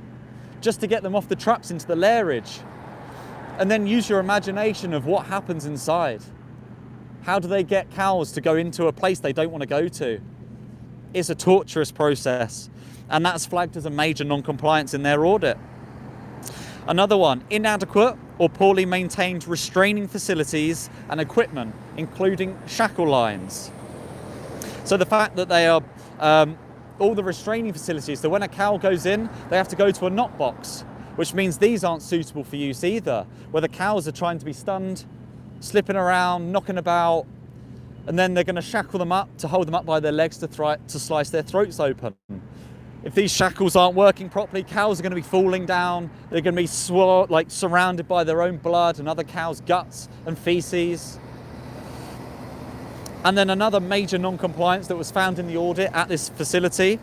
just to get them off the trucks into the lairage. And then use your imagination of what happens inside. How do they get cows to go into a place they don't want to go to? It's a torturous process, and that's flagged as a major non-compliance in their audit. Another one, inadequate or poorly maintained restraining facilities and equipment, including shackle lines. So the fact that they are all the restraining facilities, so when a cow goes in, they have to go to a knot box, which means these aren't suitable for use either, where the cows are trying to be stunned, slipping around, knocking about, and then they're going to shackle them up to hold them up by their legs to slice their throats open. If these shackles aren't working properly, cows are going to be falling down, they're going to be surrounded by their own blood and other cows' guts and feces. And then another major non-compliance that was found in the audit at this facility,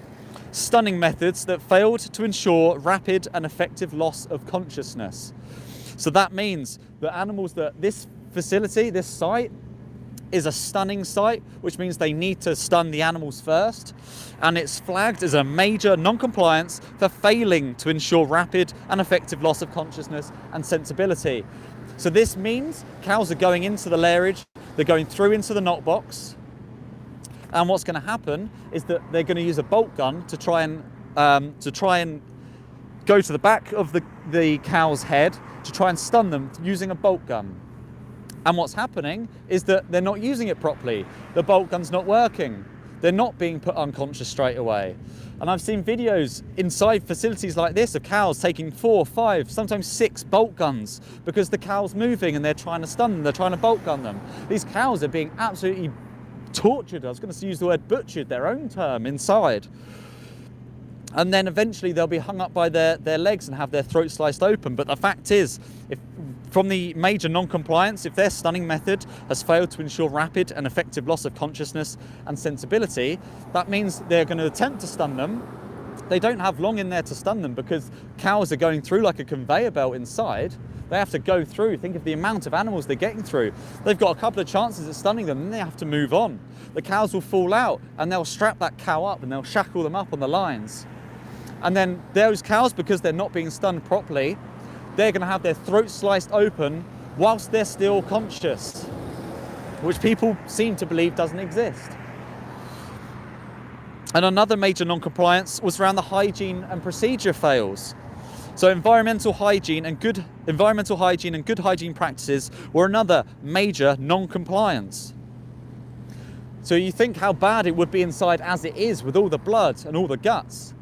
stunning methods that failed to ensure rapid and effective loss of consciousness. So that means that animals that this facility, this site, is a stunning site, which means they need to stun the animals first. And it's flagged as a major non-compliance for failing to ensure rapid and effective loss of consciousness and sensibility. So this means cows are going into the lairage, they're going through into the knot box, and what's going to happen is that they're going to use a bolt gun to try and go to the back of the cow's head to try and stun them using a bolt gun. And what's happening is that they're not using it properly. The bolt gun's not working. they're not being put unconscious straight away. And I've seen videos inside facilities like this of cows taking 4, 5, sometimes 6 bolt guns because the cow's moving and they're trying to stun them, they're trying to bolt gun them. These cows are being absolutely tortured. I was going to use the word butchered, their own term, inside. And then eventually they'll be hung up by their legs and have their throat sliced open. But the fact is, if from the major non-compliance, if their stunning method has failed to ensure rapid and effective loss of consciousness and sensibility, that means they're going to attempt to stun them. They don't have long in there to stun them because cows are going through like a conveyor belt inside. They have to go through. Think of the amount of animals they're getting through. They've got a couple of chances at stunning them, and they have to move on. The cows will fall out, and they'll strap that cow up, and they'll shackle them up on the lines. And then those cows, because they're not being stunned properly, they're going to have their throats sliced open whilst they're still conscious, which people seem to believe doesn't exist. And another major non-compliance was around the hygiene and procedure fails. So environmental hygiene and good hygiene practices were another major non-compliance. So you think how bad it would be inside as it is with all the blood and all the guts,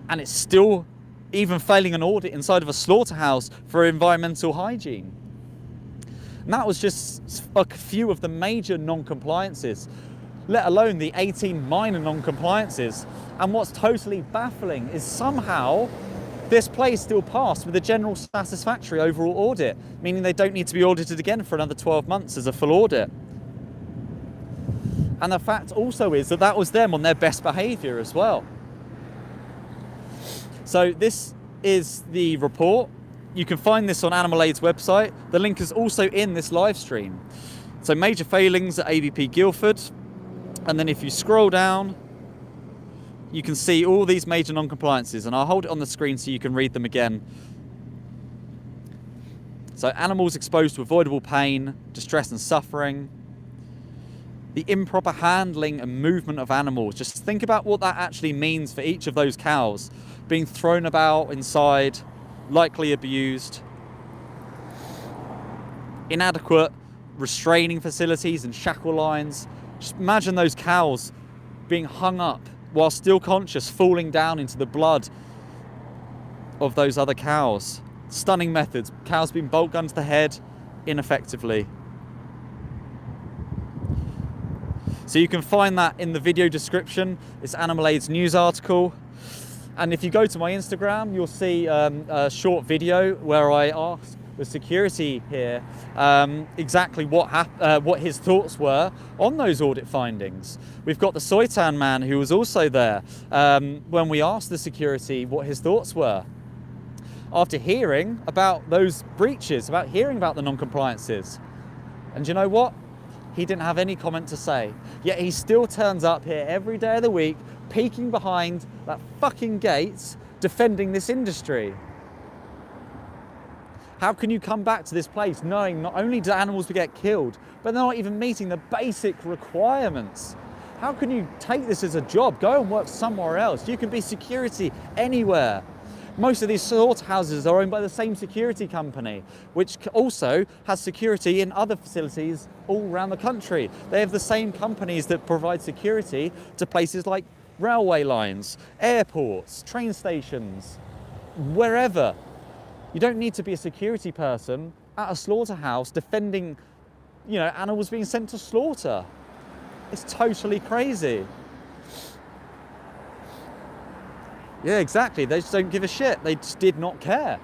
and it's still even failing an audit inside of a slaughterhouse for environmental hygiene. And that was just a few of the major non-compliances, let alone the 18 minor non-compliances. And what's totally baffling is somehow this place still passed with a general satisfactory overall audit, meaning they don't need to be audited again for another 12 months as a full audit. And the fact also is that that was them on their best behaviour as well. So this is the report. You can find this on Animal Aid's website. The link is also in this live stream. So major failings at ABP Guildford. And then if you scroll down, you can see all these major non-compliances, and I'll hold it on the screen so you can read them again. So animals exposed to avoidable pain, distress and suffering, the improper handling and movement of animals. Just think about what that actually means for each of those cows. Being thrown about inside, likely abused. Inadequate restraining facilities and shackle lines. Just imagine those cows being hung up while still conscious, falling down into the blood of those other cows. Stunning methods, cows being bolt gunned to the head ineffectively. So you can find that in the video description. It's Animal Aid's news article. And if you go to my Instagram, you'll see a short video where I ask the security here exactly what his thoughts were on those audit findings. We've got the Soitan man who was also there when we asked the security what his thoughts were after hearing about those breaches, about hearing about the non-compliances. And you know what? He didn't have any comment to say. Yet he still turns up here every day of the week, peeking behind that fucking gate, defending this industry. How can you come back to this place knowing not only do animals get killed, but they're not even meeting the basic requirements? How can you take this as a job? Go and work somewhere else. You can be security anywhere. Most of these slaughterhouses are owned by the same security company, which also has security in other facilities all around the country. They have the same companies that provide security to places like railway lines, airports, train stations, wherever. You don't need to be a security person at a slaughterhouse defending, animals being sent to slaughter. It's totally crazy. Yeah, exactly. They just don't give a shit. They just did not care.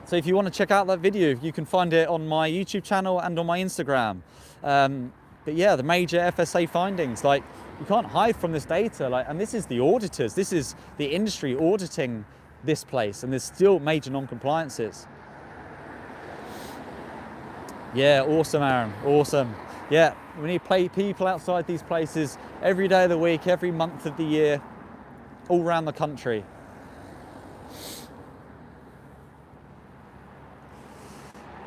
So if you want to check out that video, you can find it on my YouTube channel and on my Instagram. But yeah, the major FSA findings, you can't hide from this data. And this is the auditors. This is the industry auditing this place, and there's still major non-compliances. Yeah, awesome, Aaron. Awesome. Yeah, we need people outside these places every day of the week, every month of the year, all around the country.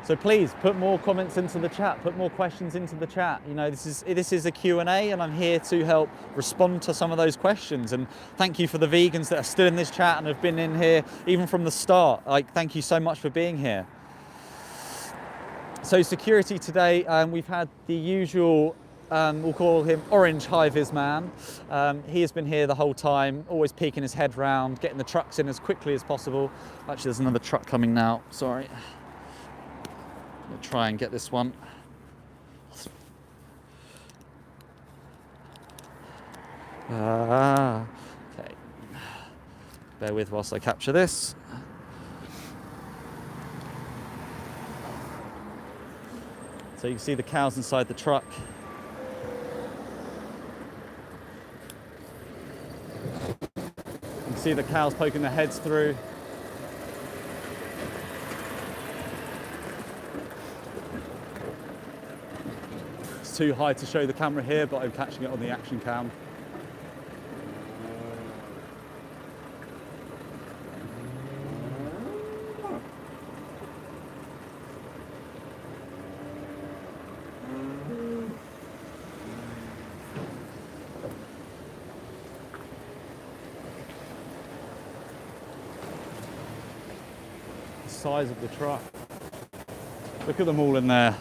So please put more comments into the chat, put more questions into the chat. This is a Q&A, and I'm here to help respond to some of those questions. And thank you for the vegans that are still in this chat and have been in here even from the start. Thank you so much for being here. So security today, we've had the usual we'll call him Orange High-Vis Man. He has been here the whole time, always peeking his head round, getting the trucks in as quickly as possible. Actually, there's another truck coming now, sorry. I'll try and get this one. Okay. Bear with whilst I capture this. So you can see the cows inside the truck. You can see the cows poking their heads through. It's too high to show the camera here, but I'm catching it on the action cam. Size of the truck. Look at them all in there.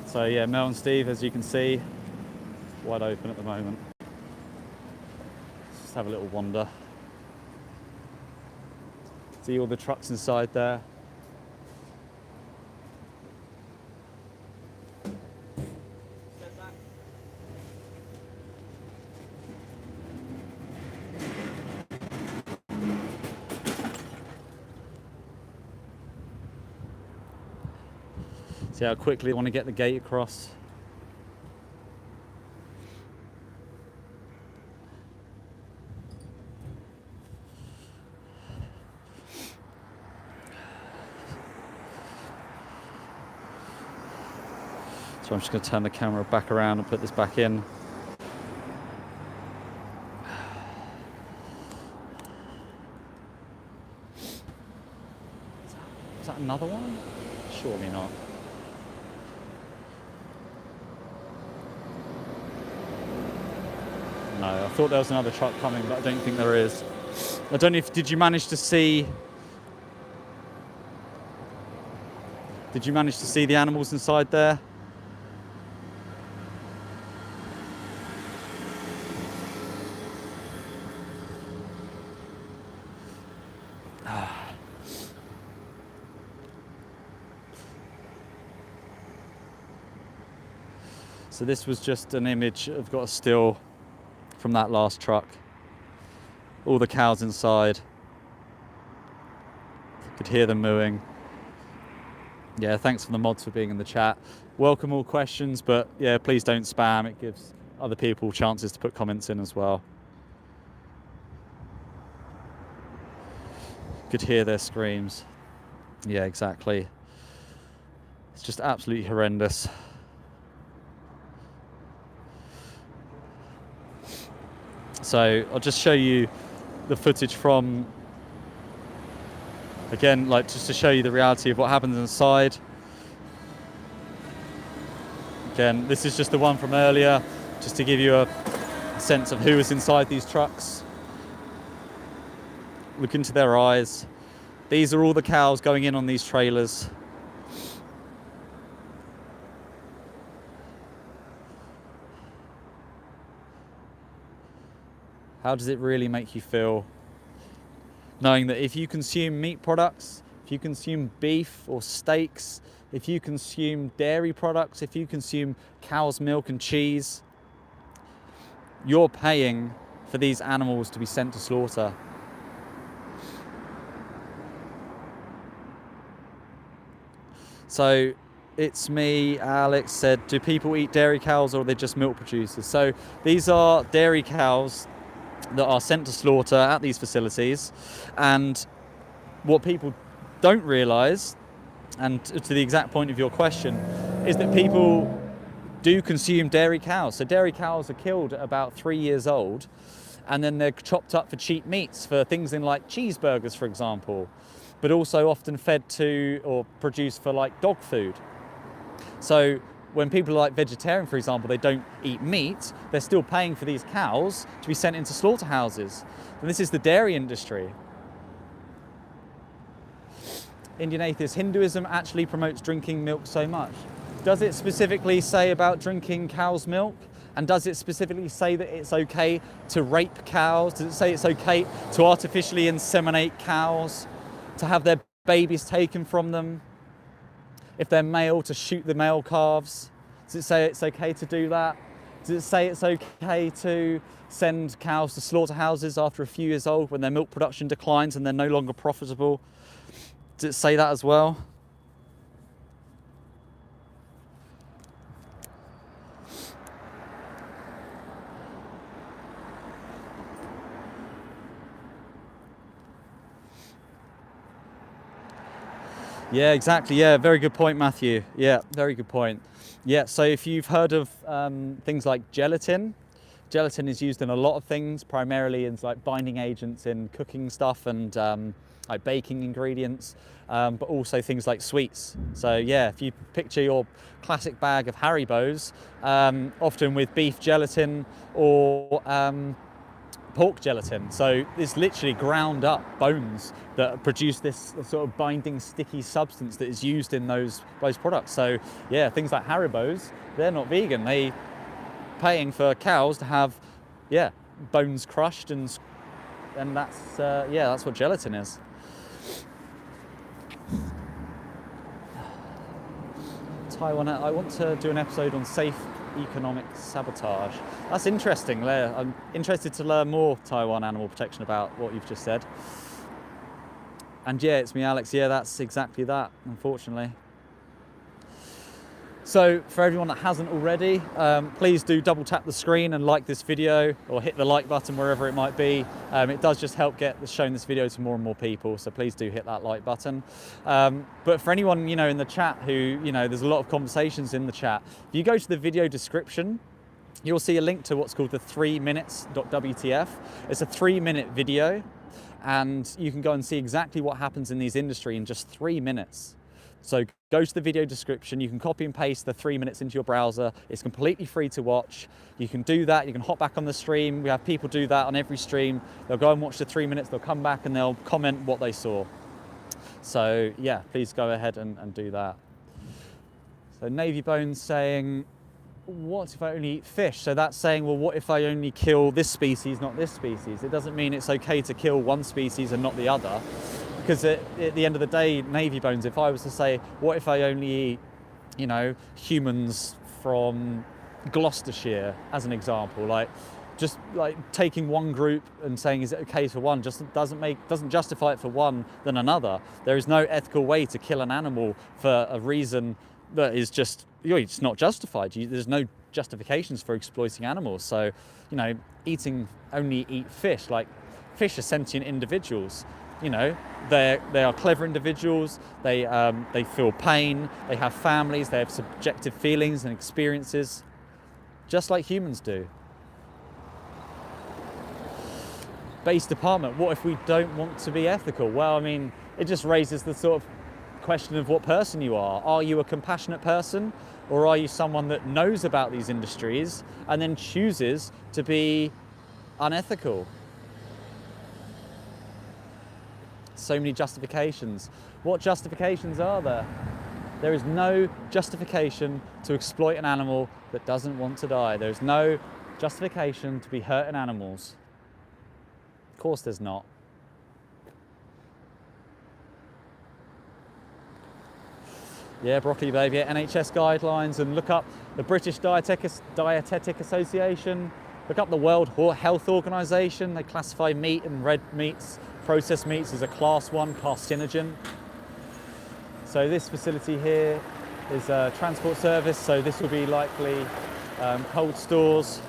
So yeah, Mel and Steve, as you can see, wide open at the moment. Let's just have a little wander. See all the trucks inside there. See how quickly I want to get the gate across. So I'm just going to turn the camera back around and put this back in. Is that another one? Surely not. No, I thought there was another truck coming, but I don't think there is. I don't know if, did you manage to see the animals inside there? So this was just an image. I've got a still from that last truck. All the cows inside. Could hear them mooing. Yeah, thanks for the mods for being in the chat. Welcome all questions, but yeah, please don't spam. It gives other people chances to put comments in as well. Could hear their screams. Yeah, exactly. It's just absolutely horrendous. So I'll just show you the footage from, again, like just to show you the reality of what happens inside. Again, this is just the one from earlier, just to give you a sense of who is inside these trucks. Look into their eyes. These are all the cows going in on these trailers. How does it really make you feel knowing that if you consume meat products, if you consume beef or steaks, if you consume dairy products, if you consume cow's milk and cheese, you're paying for these animals to be sent to slaughter? So it's me, Alex said, do people eat dairy cows or are they just milk producers? So these are dairy cows that are sent to slaughter at these facilities, and what people don't realise, and to the exact point of your question, is that people do consume dairy cows. So dairy cows are killed at about 3 years old, and then they're chopped up for cheap meats for things in like cheeseburgers, for example, but also often fed to or produced for like dog food. So when people are like vegetarian, for example, they don't eat meat, they're still paying for these cows to be sent into slaughterhouses. And this is the dairy industry. Indian atheist, Hinduism actually promotes drinking milk so much? Does it specifically say about drinking cow's milk? And does it specifically say that it's okay to rape cows? Does it say it's okay to artificially inseminate cows, to have their babies taken from them? If they're male, to shoot the male calves? Does it say it's okay to do that? Does it say it's okay to send cows to slaughterhouses after a few years old when their milk production declines and they're no longer profitable? Does it say that as well? Yeah, exactly. Yeah, very good point, Matthew. Yeah, very good point. Yeah, so if you've heard of things like gelatin, gelatin is used in a lot of things, primarily in like binding agents in cooking stuff and like baking ingredients, but also things like sweets. So yeah, if you picture your classic bag of Haribos, often with beef gelatin or pork gelatin. So it's literally ground up bones that produce this sort of binding sticky substance that is used in those products. So yeah, things like Haribos, they're not vegan. They paying for cows to have bones crushed and that's that's what gelatin is. Taiwan, I want to do an episode on safe economic sabotage. That's interesting. I'm interested to learn more Taiwan animal protection about what you've just said. And yeah, it's me, Alex. Yeah, that's exactly that, unfortunately. So for everyone that hasn't already, please do double tap the screen and like this video, or hit the like button wherever it might be. It does just help get showing this video to more and more people, so please do hit that like button. But for anyone in the chat who, there's a lot of conversations in the chat, if you go to the video description, you'll see a link to what's called the 3minutes.wtf. It's a 3-minute video, and you can go and see exactly what happens in these industry in just 3 minutes. So go to the video description, you can copy and paste the 3 minutes into your browser. It's completely free to watch. You can do that, you can hop back on the stream. We have people do that on every stream. They'll go and watch the 3 minutes, they'll come back and they'll comment what they saw. So yeah, please go ahead and do that. So Navy Bones saying, what if I only eat fish? So that's saying, well, what if I only kill this species, not this species? It doesn't mean it's okay to kill one species and not the other. Because at the end of the day, Navy Bones, if I was to say, what if I only eat, humans from Gloucestershire, as an example, just taking one group and saying, is it okay for one, just doesn't justify it for one than another. There is no ethical way to kill an animal for a reason that is just, it's not justified. There's no justifications for exploiting animals. So, only eat fish. Like, fish are sentient individuals. They are clever individuals. They feel pain. They have families. They have subjective feelings and experiences, just like humans do. Base department. What if we don't want to be ethical? Well, I mean, it just raises the sort of question of what person you are. Are you a compassionate person, or are you someone that knows about these industries and then chooses to be unethical? So many justifications. What justifications are there? There is no justification to exploit an animal that doesn't want to die. There is no justification to be hurting animals. Of course there's not. Yeah, broccoli baby, NHS guidelines, and look up the British Dietetic Association, look up the World Health Organization. They classify meat and red meats, processed meats, as a class 1 carcinogen. So this facility here is a transport service, so this will be likely cold stores.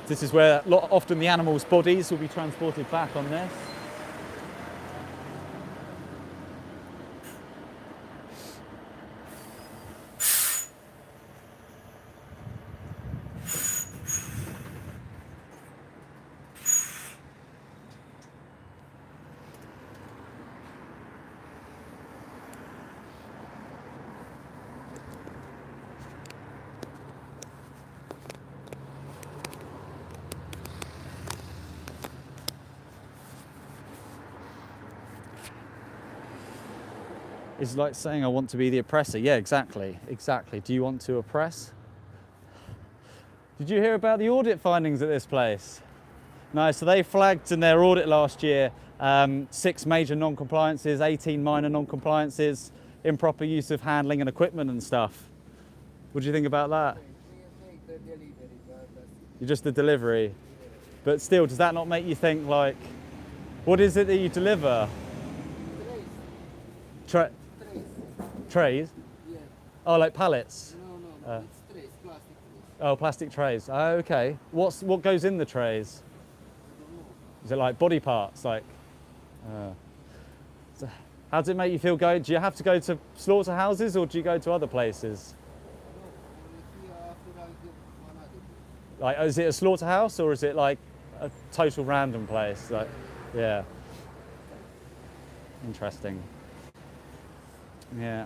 This is where often the animals' bodies will be transported back on this. is like saying I want to be the oppressor. Yeah, exactly. Do you want to oppress? Did you hear about the audit findings at this place? No, so they flagged in their audit last year 6 major non-compliances, 18 minor non-compliances, improper use of handling and equipment and stuff. What do you think about that? You're just the delivery. But still, does that not make you think, like, what is it that you deliver? Trays? Yeah. Oh, like pallets? No, it's trays, plastic trays. Oh, plastic trays. Oh, okay. What goes in the trays? Is it like body parts? Like, so how does it make you feel going? Do you have to go to slaughterhouses or do you go to other places? Like, is it a slaughterhouse or is it like a total random place? Like, yeah. Interesting. Yeah.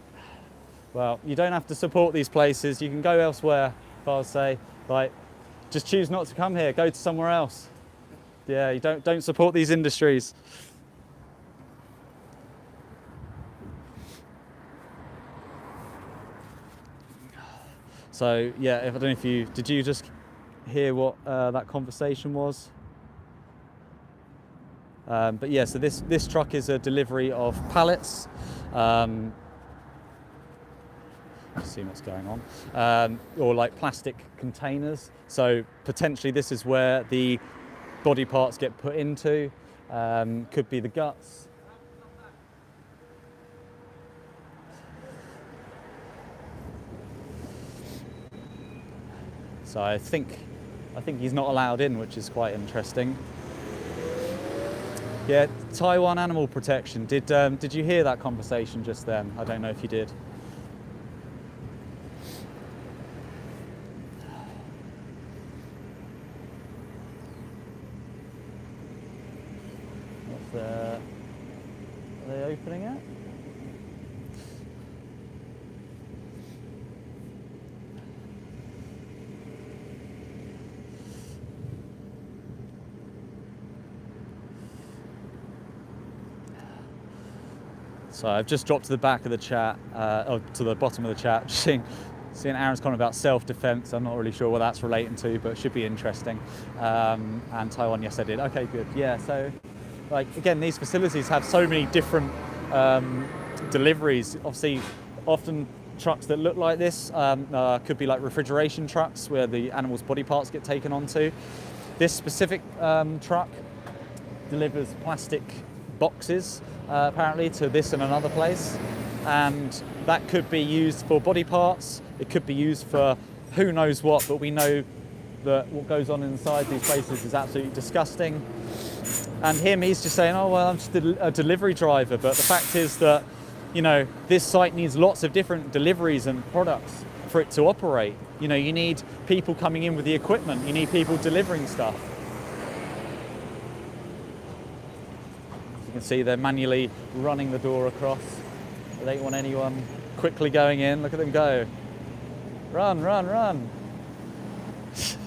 Well, you don't have to support these places. You can go elsewhere, if I would say. Like, just choose not to come here. Go to somewhere else. Yeah, you don't support these industries. So yeah, I don't know if did you just hear what that conversation was? But yeah, so this truck is a delivery of pallets. See what's going on, or like plastic containers. So potentially this is where the body parts get put into. Could be the guts. So I think he's not allowed in, which is quite interesting. Yeah, Taiwan Animal Protection. Did you hear that conversation just then? I don't know if you did. Are they opening it? So I've just dropped to the back of the chat, or to the bottom of the chat, seeing Aaron's comment about self-defense. I'm not really sure what that's relating to, but it should be interesting. And Taiwan, yes, I did. Okay, good. Yeah, so like again, these facilities have so many different deliveries. Obviously, often trucks that look like this could be like refrigeration trucks where the animal's body parts get taken onto. This specific truck delivers plastic boxes apparently to this and another place, and that could be used for body parts. It could be used for who knows what, but we know that what goes on inside these places is absolutely disgusting. And him, he's just saying, oh well, I'm just a delivery driver, but the fact is that, you know, this site needs lots of different deliveries and products for it to operate. You know, you need people coming in with the equipment, you need people delivering stuff. You can see they're manually running the door across. They don't want anyone quickly going in. Look at them go. Run, run, run. It's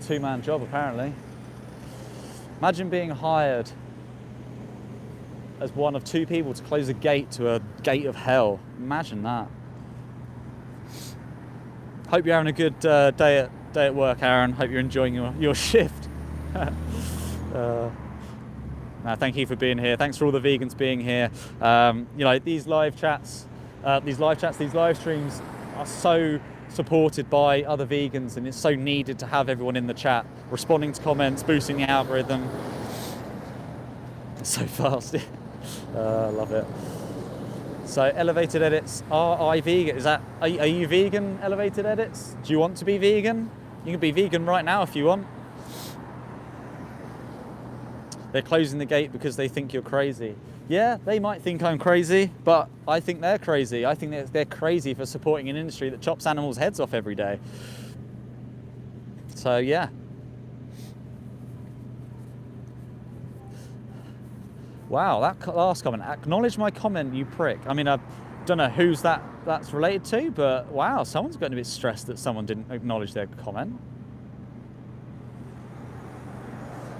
a two-man job, apparently. Imagine being hired as one of two people to close a gate to a gate of hell. Imagine that. Hope you're having a good day at work, Aaron. Hope you're enjoying your shift. Thank you for being here. Thanks for all the vegans being here. You know, these live chats, these live streams are so supported by other vegans, and it's so needed to have everyone in the chat, responding to comments, boosting the algorithm. It's so fast. Love it. So elevated edits, are I vegan? Are you vegan, elevated edits? Do you want to be vegan? You can be vegan right now if you want. They're closing the gate because they think you're crazy. Yeah, they might think I'm crazy, but I think they're crazy. I think they're crazy for supporting an industry that chops animals' heads off every day. So yeah. Wow, that last comment. Acknowledge my comment, you prick. I mean, I don't know who's that's related to, but wow, someone's gotten a bit stressed that someone didn't acknowledge their comment.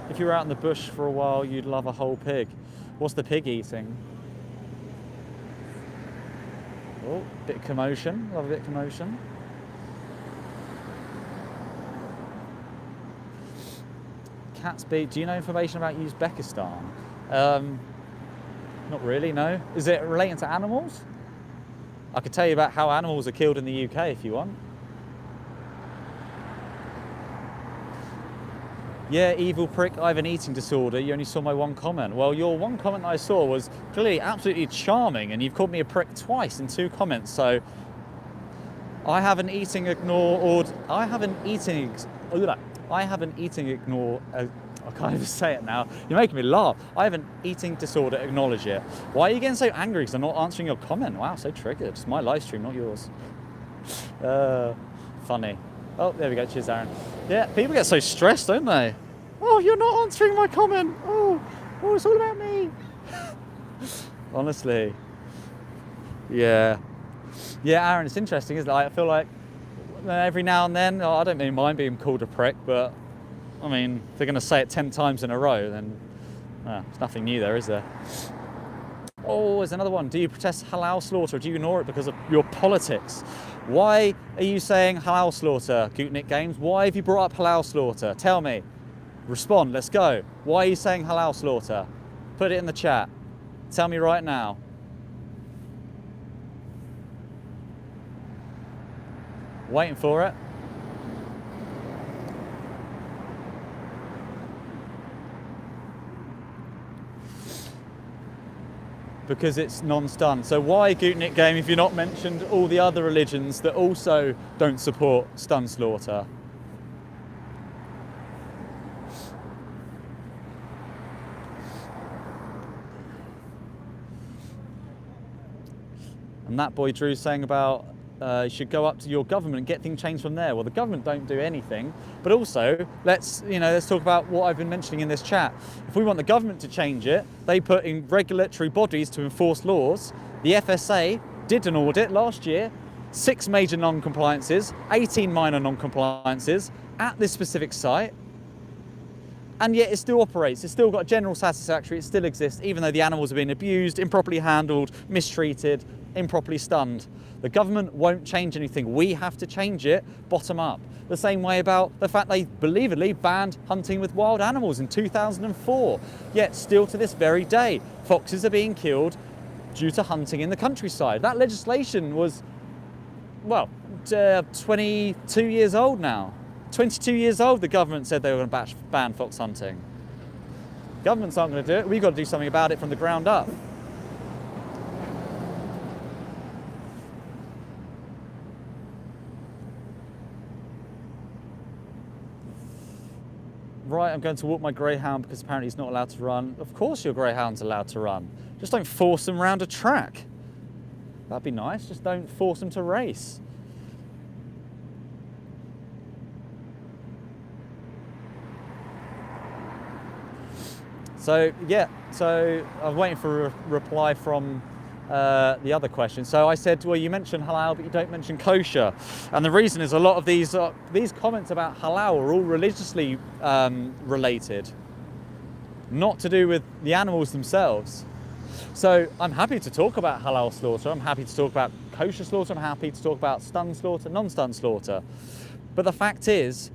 If you were out in the bush for a while, you'd love a whole pig. What's the pig eating? Oh, bit of commotion. Love a bit of commotion. Cat's beak. Do you know information about Uzbekistan? Not really, no. Is it relating to animals? I could tell you about how animals are killed in the UK if you want. Yeah, evil prick, I have an eating disorder. You only saw my one comment. Well, your one comment that I saw was clearly absolutely charming, and you've called me a prick twice in 2 comments. So I have an eating ignore. I have an eating ignore. I can't even say it now. You're making me laugh. I have an eating disorder. Acknowledge it. Why are you getting so angry? Because I'm not answering your comment. Wow, so triggered. It's my live stream, not yours. Funny. Oh, there we go. Cheers, Aaron. Yeah, people get so stressed, don't they? Oh, you're not answering my comment. Oh, it's all about me. Honestly. Yeah. Yeah, Aaron, it's interesting, isn't it? I feel like every now and then, I don't really mind being called a prick, but I mean, if they're going to say it 10 times in a row, then there's nothing new there, is there? Oh, there's another one. Do you protest halal slaughter, or do you ignore it because of your politics? Why are you saying halal slaughter, Gootnik Games? Why have you brought up halal slaughter? Tell me. Respond, let's go. Why are you saying halal slaughter? Put it in the chat. Tell me right now. Waiting for it. Because it's non-stun. So why Gootnik Game if you've not mentioned all the other religions that also don't support stun slaughter? And that boy Drew's saying about you should go up to your government and get things changed from there. Well, the government don't do anything, but also let's talk about what I've been mentioning in this chat. If we want the government to change it, they put in regulatory bodies to enforce laws. The FSA did an audit last year, 6 major non-compliances, 18 minor non-compliances at this specific site, and yet it still operates. It's still got general satisfactory, it still exists, even though the animals are being abused, improperly handled, mistreated, improperly stunned. The government won't change anything. We have to change it bottom up. The same way about the fact they believably banned hunting with wild animals in 2004. Yet still to this very day, foxes are being killed due to hunting in the countryside. That legislation was, 22 years old now. 22 years old, the government said they were going to ban fox hunting. Governments aren't going to do it. We've got to do something about it from the ground up. Right, I'm going to walk my greyhound because apparently he's not allowed to run. Of course your greyhound's allowed to run. Just don't force them around a track. That'd be nice. Just don't force them to race. So, yeah, I'm waiting for a reply from the other question. So I said, well, you mentioned halal, but you don't mention kosher. And the reason is a lot of these comments about halal are all religiously related, not to do with the animals themselves. So I'm happy to talk about halal slaughter. I'm happy to talk about kosher slaughter. I'm happy to talk about stun slaughter, non-stun slaughter. But the fact is,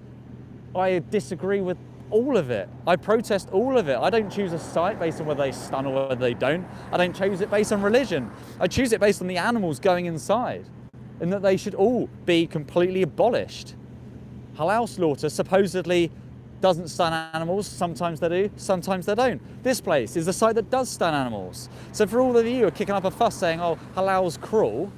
I disagree with all of it. I protest all of it. I don't choose a site based on whether they stun or whether they don't. I don't choose it based on religion. I choose it based on the animals going inside, and that they should all be completely abolished. Halal slaughter supposedly doesn't stun animals. Sometimes they do, sometimes they don't. This place is a site that does stun animals. So for all of you who are kicking up a fuss saying, oh, halal's cruel,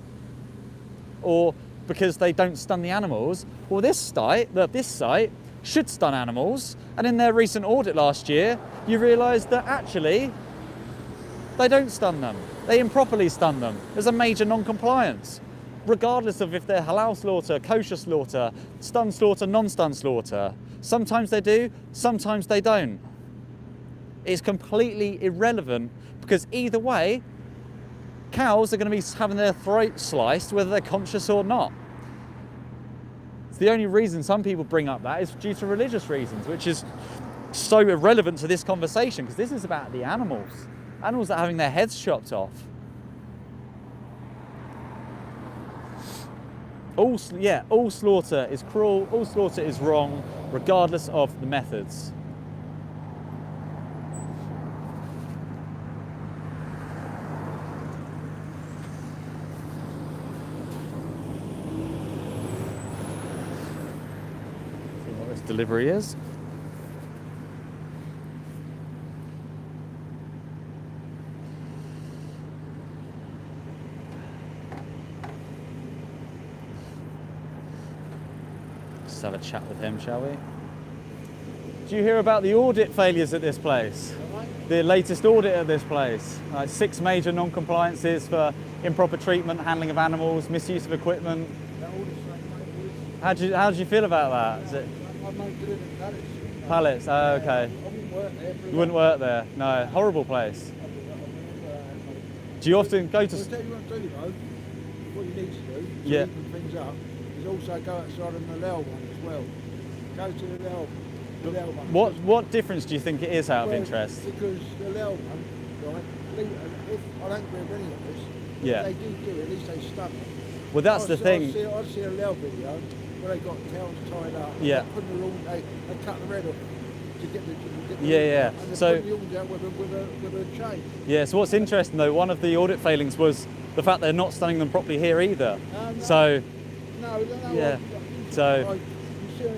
or because they don't stun the animals, well, this site should stun animals, and in their recent audit last year, you realised that actually they don't stun them. They improperly stun them. There's a major non-compliance, regardless of if they're halal slaughter, kosher slaughter, stun slaughter, non-stun slaughter. Sometimes they do, sometimes they don't. It's completely irrelevant because either way, cows are going to be having their throat sliced whether they're conscious or not. The only reason some people bring up that is due to religious reasons, which is so irrelevant to this conversation because this is about the animals. Animals that are having their heads chopped off. All slaughter is cruel, all slaughter is wrong, regardless of the methods. See what this delivery is. Have a chat with him, shall we? Do you hear about the audit failures at this place? The latest audit at this place. 6 major non-compliances for improper treatment, handling of animals, misuse of equipment. How do you feel about that? Is it pallets? Oh, okay. You wouldn't work there? No. Horrible place. Do you often go to? I'll tell you what to do though. What you need to do to Yeah. even things up is also go outside on the Lel one as well. Go to the Lel one. What difference do you think it is out of Well, interest? Because the Lel one, right? If I don't agree with any of this, Yeah. if they do it, at least they stop it. Well, that's the thing. I see a Lel video where they got cows tied up. Yeah. They put the lawn, they cut the red off to get the. Yeah. And they So- put the horns out with a chain. Yeah, so what's interesting though, one of the audit failings was the fact they're not stunning them properly here either. No. So, No, Yeah. So- you see, I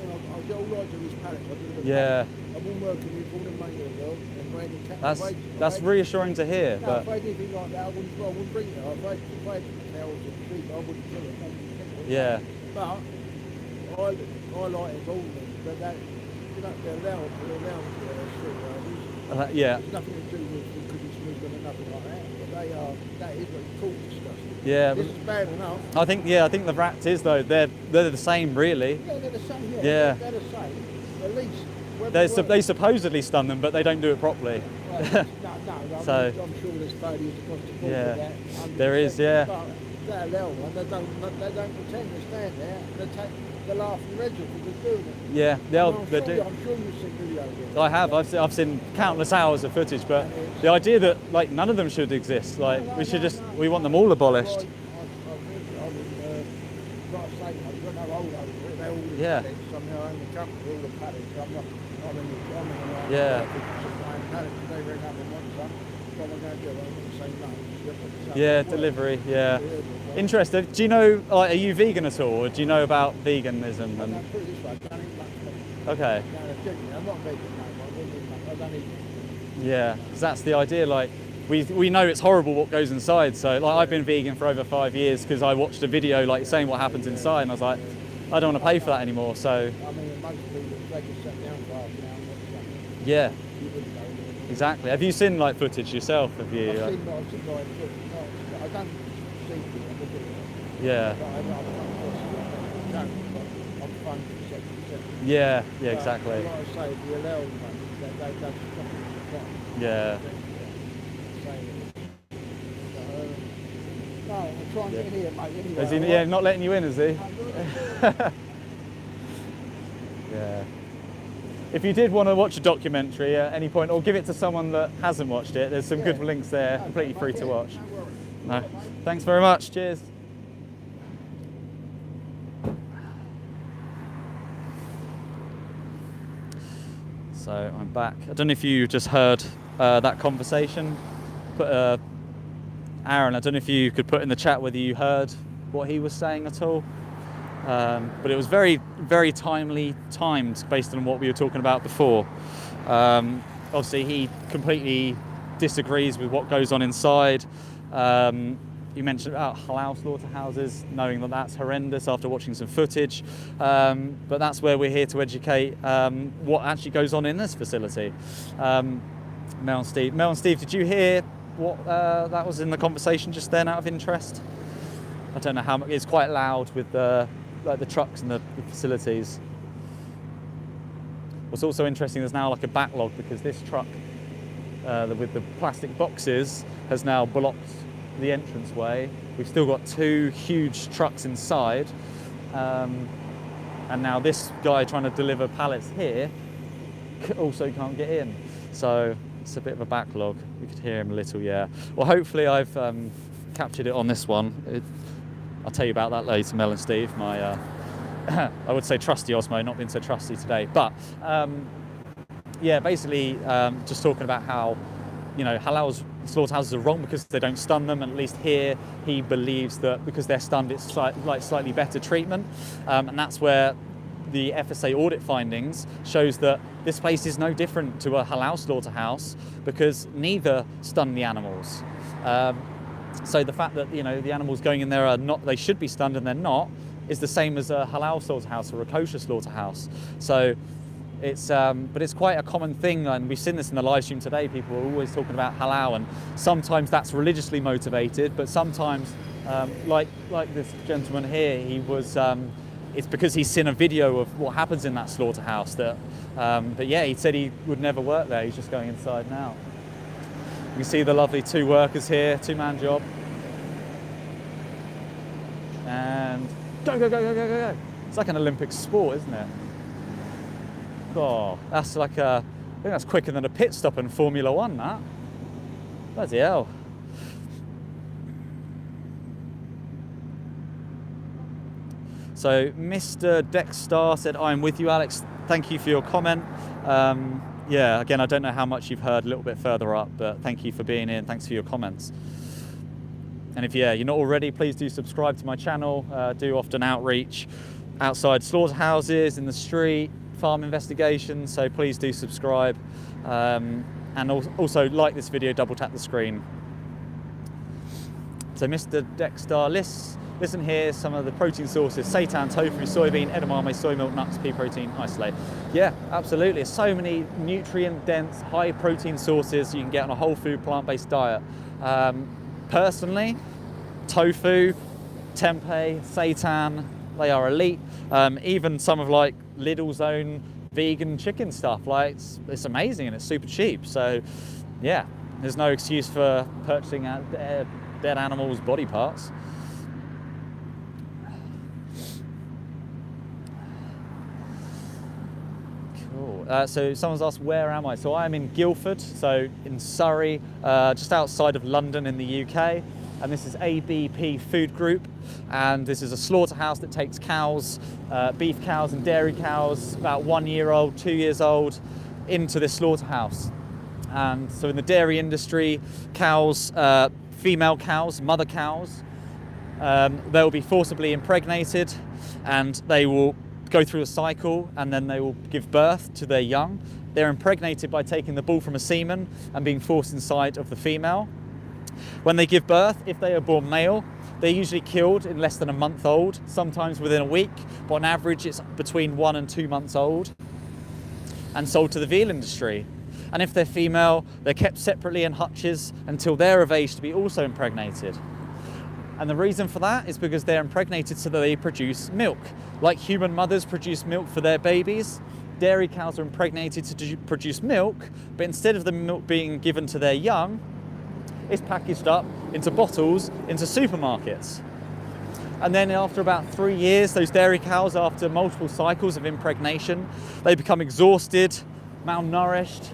get all right to these pallets. I do yeah, I've been working with all the money as well, and Brandon Cat. that's reassuring to hear. No, But if I did anything like that, I wouldn't bring it. If I had cows and sheep, I wouldn't kill it. yeah, But I like it all, but that you know they're allowed to yeah, There's nothing to do with because it's moving or nothing like that. But that is what you call disgusting. yeah. This is bad enough. I think the rats is though they're the same really. Yeah, they're the same. Yeah, Yeah. They're the same. At least. They supposedly stun them, but they don't do it properly. No, So- I'm sure there's failures across the board Yeah, with that. there is, yeah. But that Lel one, they don't pretend to stand there. They laugh and register for doing it. Yeah, I'm they sure do. you've seen videos of it. I have. I've seen countless hours of footage, but the idea that like none of them should exist, like we want them all abolished. Yeah. Somehow own the company, all the pallets. Yeah. They ring up and want some. What am I going to do? I'm going to say no. Yeah, delivery. Yeah. Interested. Do you know? Like, are you vegan at all, or do you know about veganism? And Put it this way, I don't eat much meat. okay. No, genuinely, I'm not vegan, no. I don't eat much. I don't eat meat. Yeah, 'cause that's the idea. Like, we know it's horrible what goes inside. So, like, I've been vegan for over 5 years because I watched a video like saying what happens inside, and I was like, I don't want to pay for that anymore. So, I mean, most people, they can sit down for half an hour and watch something. yeah, You wouldn't know. exactly. Have you seen like footage yourself? Have you? I've seen like, no, I don't see it, I look at it. Yeah, But I'm fun, etc. yeah, exactly. Like I say, the allowed one, that's Yeah, no, I'm trying to get in here, mate, anyway. is he? Yeah, not letting you in, is he? Yeah. If you did want to watch a documentary at any point, or give it to someone that hasn't watched it, there's some good links there, completely free to watch. No, thanks very much. Cheers. So I'm back. I don't know if you just heard that conversation. Aaron, I don't know if you could put in the chat whether you heard what he was saying at all. But it was very, very timed based on what we were talking about before. Obviously, he completely disagrees with what goes on inside. He mentioned about halal slaughterhouses, knowing that that's horrendous after watching some footage. But that's where we're here to educate what actually goes on in this facility. Mel and Steve, did you hear what that was in the conversation just then out of interest? I don't know how much, it's quite loud with the trucks and the facilities. What's also interesting, there's now like a backlog because this truck with the plastic boxes has now blocked the entranceway. We've still got 2 huge trucks inside, and now this guy trying to deliver pallets here also can't get in. So it's a bit of a backlog. We could hear him a little, yeah. Well, hopefully I've captured it on this one. I'll tell you about that later, Mel and Steve. My, I would say trusty Osmo, not been so trusty today. But yeah, basically just talking about how, you know, slaughterhouses are wrong because they don't stun them. And at least here, he believes that because they're stunned, it's slightly better treatment. And that's where the FSA audit findings shows that this place is no different to a halal slaughterhouse because neither stun the animals. So the fact that, you know, the animals going in there are not, they should be stunned and they're not, is the same as a halal slaughterhouse or a kosher slaughterhouse. So it's, but it's quite a common thing, and we've seen this in the live stream today. People are always talking about halal, and sometimes that's religiously motivated, but sometimes, like this gentleman here, he was, it's because he's seen a video of what happens in that slaughterhouse that, but yeah, he said he would never work there. He's just going inside now. You can see the lovely 2 workers here, 2-man job. And go, go, go, go, go, go, go. It's like an Olympic sport, isn't it? Oh, that's like I think that's quicker than a pit stop in Formula One, that. Bloody hell. So Mr. Dexstar said, I'm with you, Alex. Thank you for your comment. Yeah, again, I don't know how much you've heard a little bit further up, but thank you for being in. Thanks for your comments. And if you're not already, please do subscribe to my channel. Do often outreach outside slaughterhouses, in the street, farm investigations. So please do subscribe. And also like this video, double tap the screen. So Mr. Dexstar lists, listen here, some of the protein sources: seitan, tofu, soybean, edamame, soy milk, nuts, pea protein, isolate. Yeah, absolutely. There's so many nutrient-dense, high-protein sources you can get on a whole food, plant-based diet. Personally, tofu, tempeh, seitan, they are elite. Even some of like Lidl's own vegan chicken stuff, like it's amazing and it's super cheap. So yeah, there's no excuse for purchasing dead animals' body parts. So someone's asked, where am I? So I'm in Guildford, so in Surrey, just outside of London in the UK. And this is ABP Food Group. And this is a slaughterhouse that takes cows, beef cows and dairy cows, about 1 year old, 2 years old, into this slaughterhouse. And so in the dairy industry, cows, female cows, mother cows, they'll be forcibly impregnated, and they will go through a cycle, and then they will give birth to their young. They're impregnated by taking the bull from a semen and being forced inside of the female. When they give birth, if they are born male, they're usually killed in less than a month old, sometimes within a week, but on average it's between 1 and 2 months old, and sold to the veal industry. And if they're female, they're kept separately in hutches until they're of age to be also impregnated. And the reason for that is because they're impregnated so that they produce milk. Like human mothers produce milk for their babies, dairy cows are impregnated to produce milk, but instead of the milk being given to their young, it's packaged up into bottles into supermarkets. And then after about 3 years, those dairy cows, after multiple cycles of impregnation, they become exhausted, malnourished,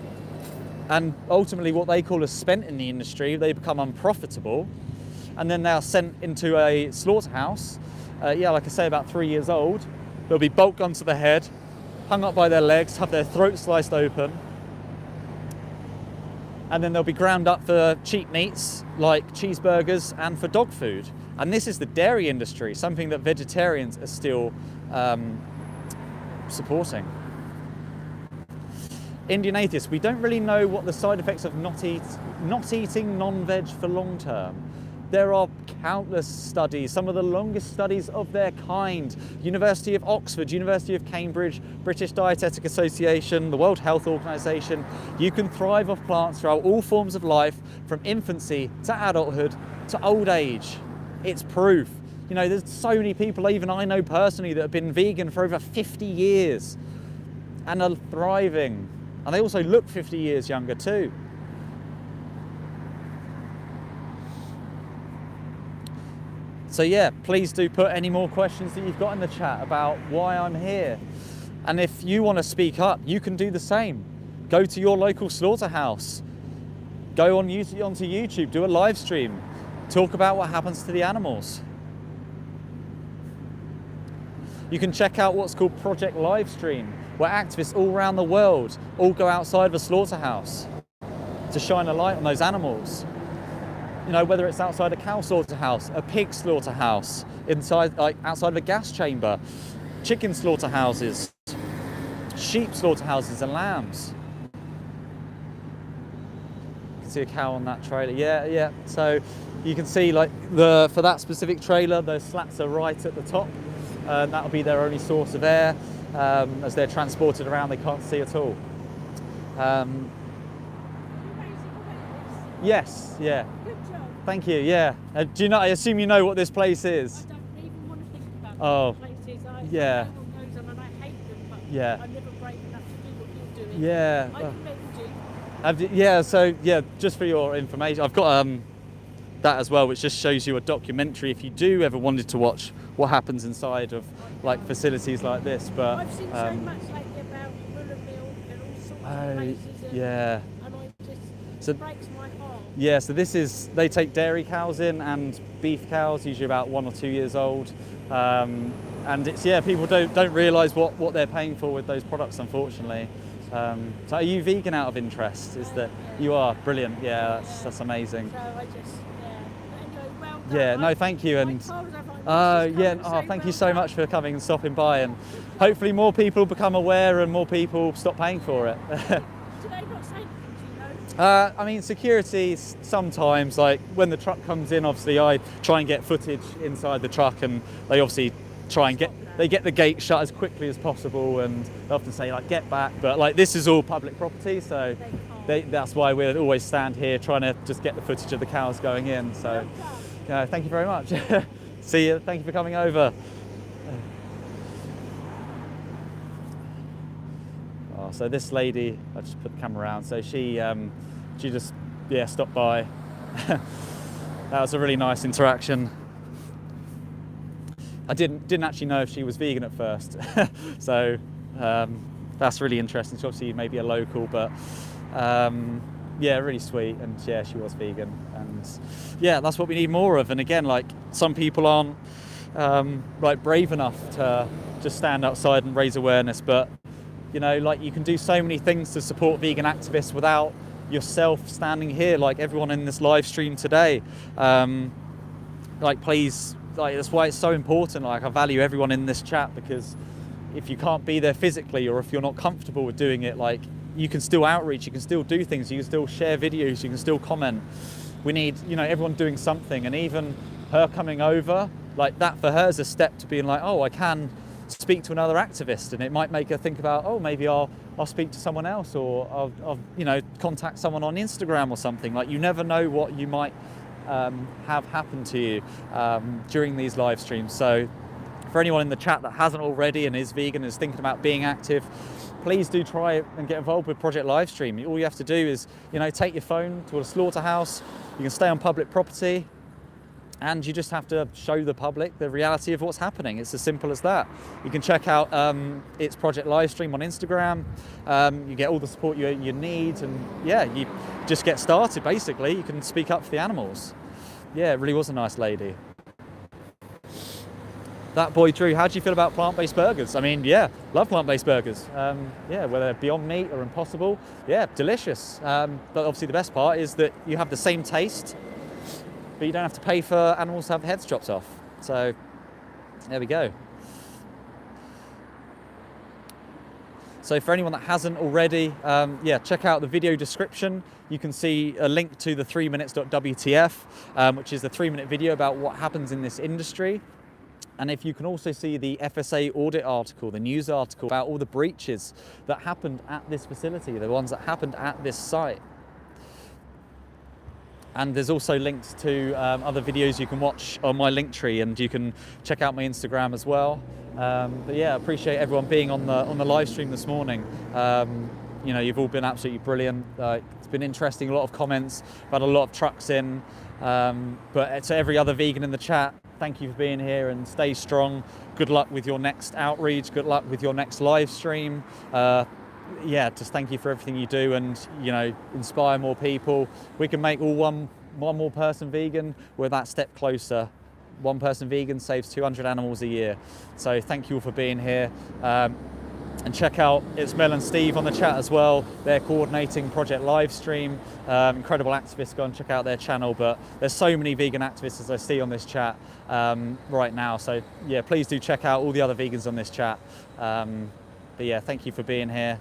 and ultimately what they call as spent in the industry. They become unprofitable. And then they are sent into a slaughterhouse, yeah, like I say, about 3 years old. They'll be bolted onto the head, hung up by their legs, have their throats sliced open, and then they'll be ground up for cheap meats like cheeseburgers and for dog food. And this is the dairy industry, something that vegetarians are still supporting. Indian atheists, we don't really know what the side effects of not eating non-veg for long term. There are countless studies, some of the longest studies of their kind. University of Oxford, University of Cambridge, British Dietetic Association, the World Health Organization. You can thrive off plants throughout all forms of life, from infancy to adulthood to old age. It's proof. You know, there's so many people, even I know personally, that have been vegan for over 50 years and are thriving. And they also look 50 years younger too. So yeah, please do put any more questions that you've got in the chat about why I'm here. And if you want to speak up, you can do the same. Go to your local slaughterhouse. Go onto YouTube, do a live stream. Talk about what happens to the animals. you can check out what's called Project Livestream, where activists all around the world all go outside of a slaughterhouse to shine a light on those animals. You know, whether it's outside a cow slaughterhouse, a pig slaughterhouse, inside, like outside of a gas chamber, chicken slaughterhouses, sheep slaughterhouses and lambs. You can see a cow on that trailer. Yeah. So you can see like for that specific trailer, those slats are right at the top. That'll be their only source of air. As they're transported around, they can't see at all. Yes, yeah. Good job. Thank you, yeah. Do you know, I assume you know what this place is? I don't even want to think about Oh, places. yeah. Everyone goes on and I hate them, but Yeah. I'm never brave enough to do what you're doing. Yeah. I commend you. Yeah, so yeah, just for your information, I've got that as well, which just shows you a documentary if you do ever wanted to watch what happens inside of like facilities like this. But I've seen so much lately about Ruller Mill and all sorts of places. yeah. And So- it breaks my heart. Yeah, so they take dairy cows in and beef cows, usually about 1 or 2 years old. And it's, people don't realise what they're paying for with those products, unfortunately. So are you vegan out of interest? Is that you are? Brilliant, yeah, that's amazing. So I just, anyway, well done. Yeah, no, thank you. And thank you so much for coming and stopping by, and hopefully more people become aware and more people stop paying for it. Do they not say anything, do you know? I mean, security sometimes, like when the truck comes in, obviously I try and get footage inside the truck, and they obviously try and get the gate shut as quickly as possible, and they often say like get back, but like this is all public property, so that's why we always stand here trying to just get the footage of the cows going in. So thank you very much. See you, thank you for coming over. So this lady, I just put the camera around, so she just stopped by. That was a really nice interaction. I didn't actually know if she was vegan at first, so that's really interesting. She obviously maybe a local, but really sweet, and she was vegan, and that's what we need more of. And again, like some people aren't like brave enough to just stand outside and raise awareness, but you know, like you can do so many things to support vegan activists without yourself standing here, like everyone in this live stream today. Like please. Like that's why it's so important. Like I value everyone in this chat, because if you can't be there physically, or if you're not comfortable with doing it, like you can still outreach, you can still do things, you can still share videos, you can still comment. We need, everyone doing something, and even her coming over, like that for her is a step to being like, oh, I can speak to another activist, and it might make her think about, oh, maybe I'll speak to someone else, or I'll contact someone on Instagram or something. Like you never know what you might have happened to you during these live streams. So for anyone in the chat that hasn't already and is vegan, is thinking about being active, please do try and get involved with Project Livestream. All you have to do is take your phone to a slaughterhouse. You can stay on public property, and you just have to show the public the reality of what's happening. It's as simple as that. You can check out its Project Livestream on Instagram. You get all the support you need, and you just get started. Basically, you can speak up for the animals. Yeah, it really was a nice lady. That boy Drew, how do you feel about plant-based burgers? I mean, love plant-based burgers. Whether they're Beyond Meat or Impossible, delicious. But obviously the best part is that you have the same taste, but you don't have to pay for animals to have their heads chopped off. So there we go. So for anyone that hasn't already, check out the video description. You can see a link to the 3minutes.wtf, which is the 3-minute video about what happens in this industry. And if you can also see the FSA audit article, the news article about all the breaches that happened at this facility, the ones that happened at this site. And there's also links to other videos you can watch on my link tree, and you can check out my Instagram as well. But appreciate everyone being on the live stream this morning. You've all been absolutely brilliant. It's been interesting, a lot of comments, we've had a lot of trucks in. But to every other vegan in the chat, thank you for being here, and stay strong. Good luck with your next outreach. Good luck with your next live stream. Just thank you for everything you do, and inspire more people. We can make all one more person vegan. We're that step closer one person vegan saves 200 animals a year. So thank you all for being here. And check out It's Mel and Steve on the chat as well. They're coordinating Project Livestream. Incredible activists, go and check out their channel. But there's so many vegan activists as I see on this chat right now. So yeah, please do check out all the other vegans on this chat. But yeah, thank you for being here.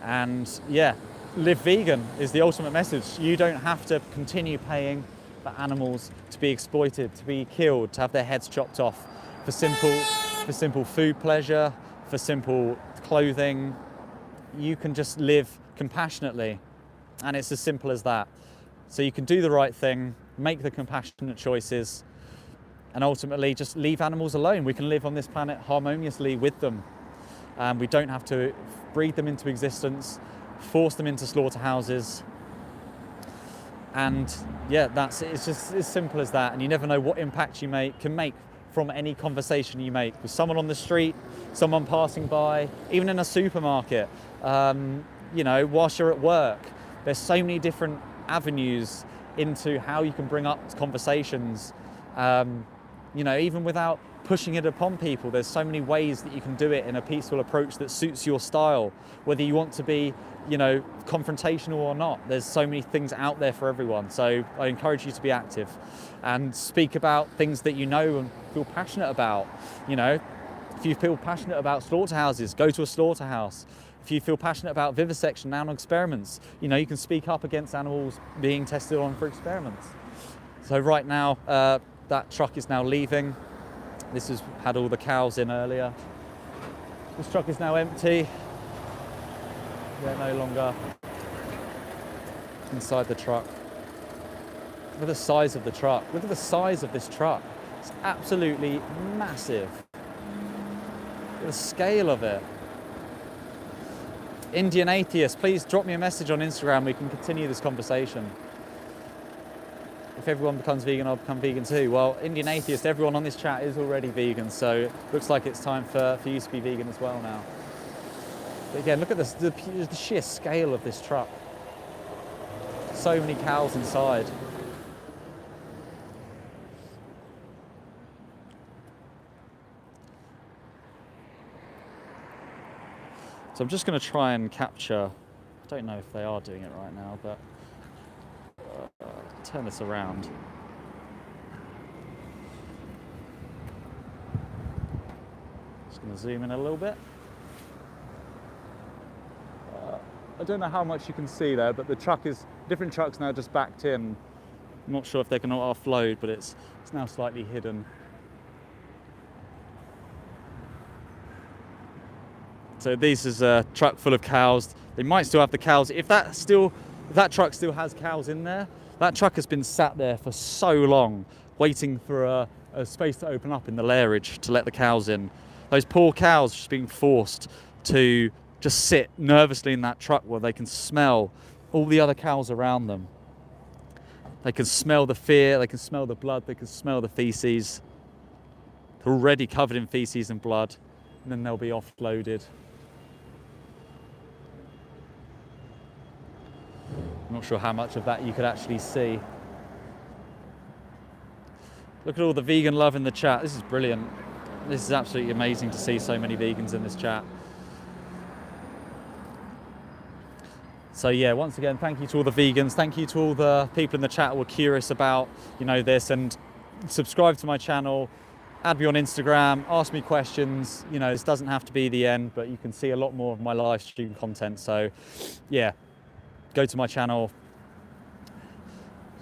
And yeah, live vegan is the ultimate message. You don't have to continue paying for animals to be exploited, to be killed, to have their heads chopped off for simple food pleasure, for simple clothing. You can just live compassionately, and it's as simple as that. So you can do the right thing, make the compassionate choices, and ultimately just leave animals alone. We can live on this planet harmoniously with them. We don't have to breed them into existence, force them into slaughterhouses. And yeah, it's just as simple as that. And you never know what impact you can make from any conversation you make with someone on the street, someone passing by, even in a supermarket, you know, whilst you're at work. There's so many different avenues into how you can bring up conversations, you know, even without pushing it upon people. There's so many ways that you can do it in a peaceful approach that suits your style, whether you want to be, you know, confrontational or not. There's so many things out there for everyone. So I encourage you to be active and speak about things that you know and feel passionate about. You know, if you feel passionate about slaughterhouses, go to a slaughterhouse. If you feel passionate about vivisection, animal experiments, you know, you can speak up against animals being tested on for experiments. So right now, that truck is now leaving. This has had all the cows in earlier. This truck is now empty. They're no longer inside the truck. Look at the size of the truck. Look at the size of this truck. It's absolutely massive. Look at the scale of it. Indian atheist, please drop me a message on Instagram. We can continue this conversation. If everyone becomes vegan, I'll become vegan too. Well, Indian atheist, everyone on this chat is already vegan, so it looks like it's time for you to be vegan as well now. But again, look at this, the sheer scale of this truck. So many cows inside. So I'm just going to try and capture, I don't know if they are doing it right now, but turn this around. Just going to zoom in a little bit. I don't know how much you can see there, but the truck is, different trucks now just backed in. I'm not sure if they're going to offload, but it's now slightly hidden. So this is a truck full of cows. They might still have the cows. If that truck still has cows in there, that truck has been sat there for so long, waiting for a space to open up in the lairage to let the cows in. Those poor cows just being forced to just sit nervously in that truck where they can smell all the other cows around them. They can smell the fear, they can smell the blood, they can smell the feces. They're already covered in feces and blood, and then they'll be offloaded. I'm not sure how much of that you could actually see. Look at all the vegan love in the chat. This is brilliant. This is absolutely amazing to see so many vegans in this chat. So yeah, once again, thank you to all the vegans. Thank you to all the people in the chat who were curious about, you know, this, and subscribe to my channel, add me on Instagram, ask me questions. You know, this doesn't have to be the end, but you can see a lot more of my live stream content. So yeah, go to my channel.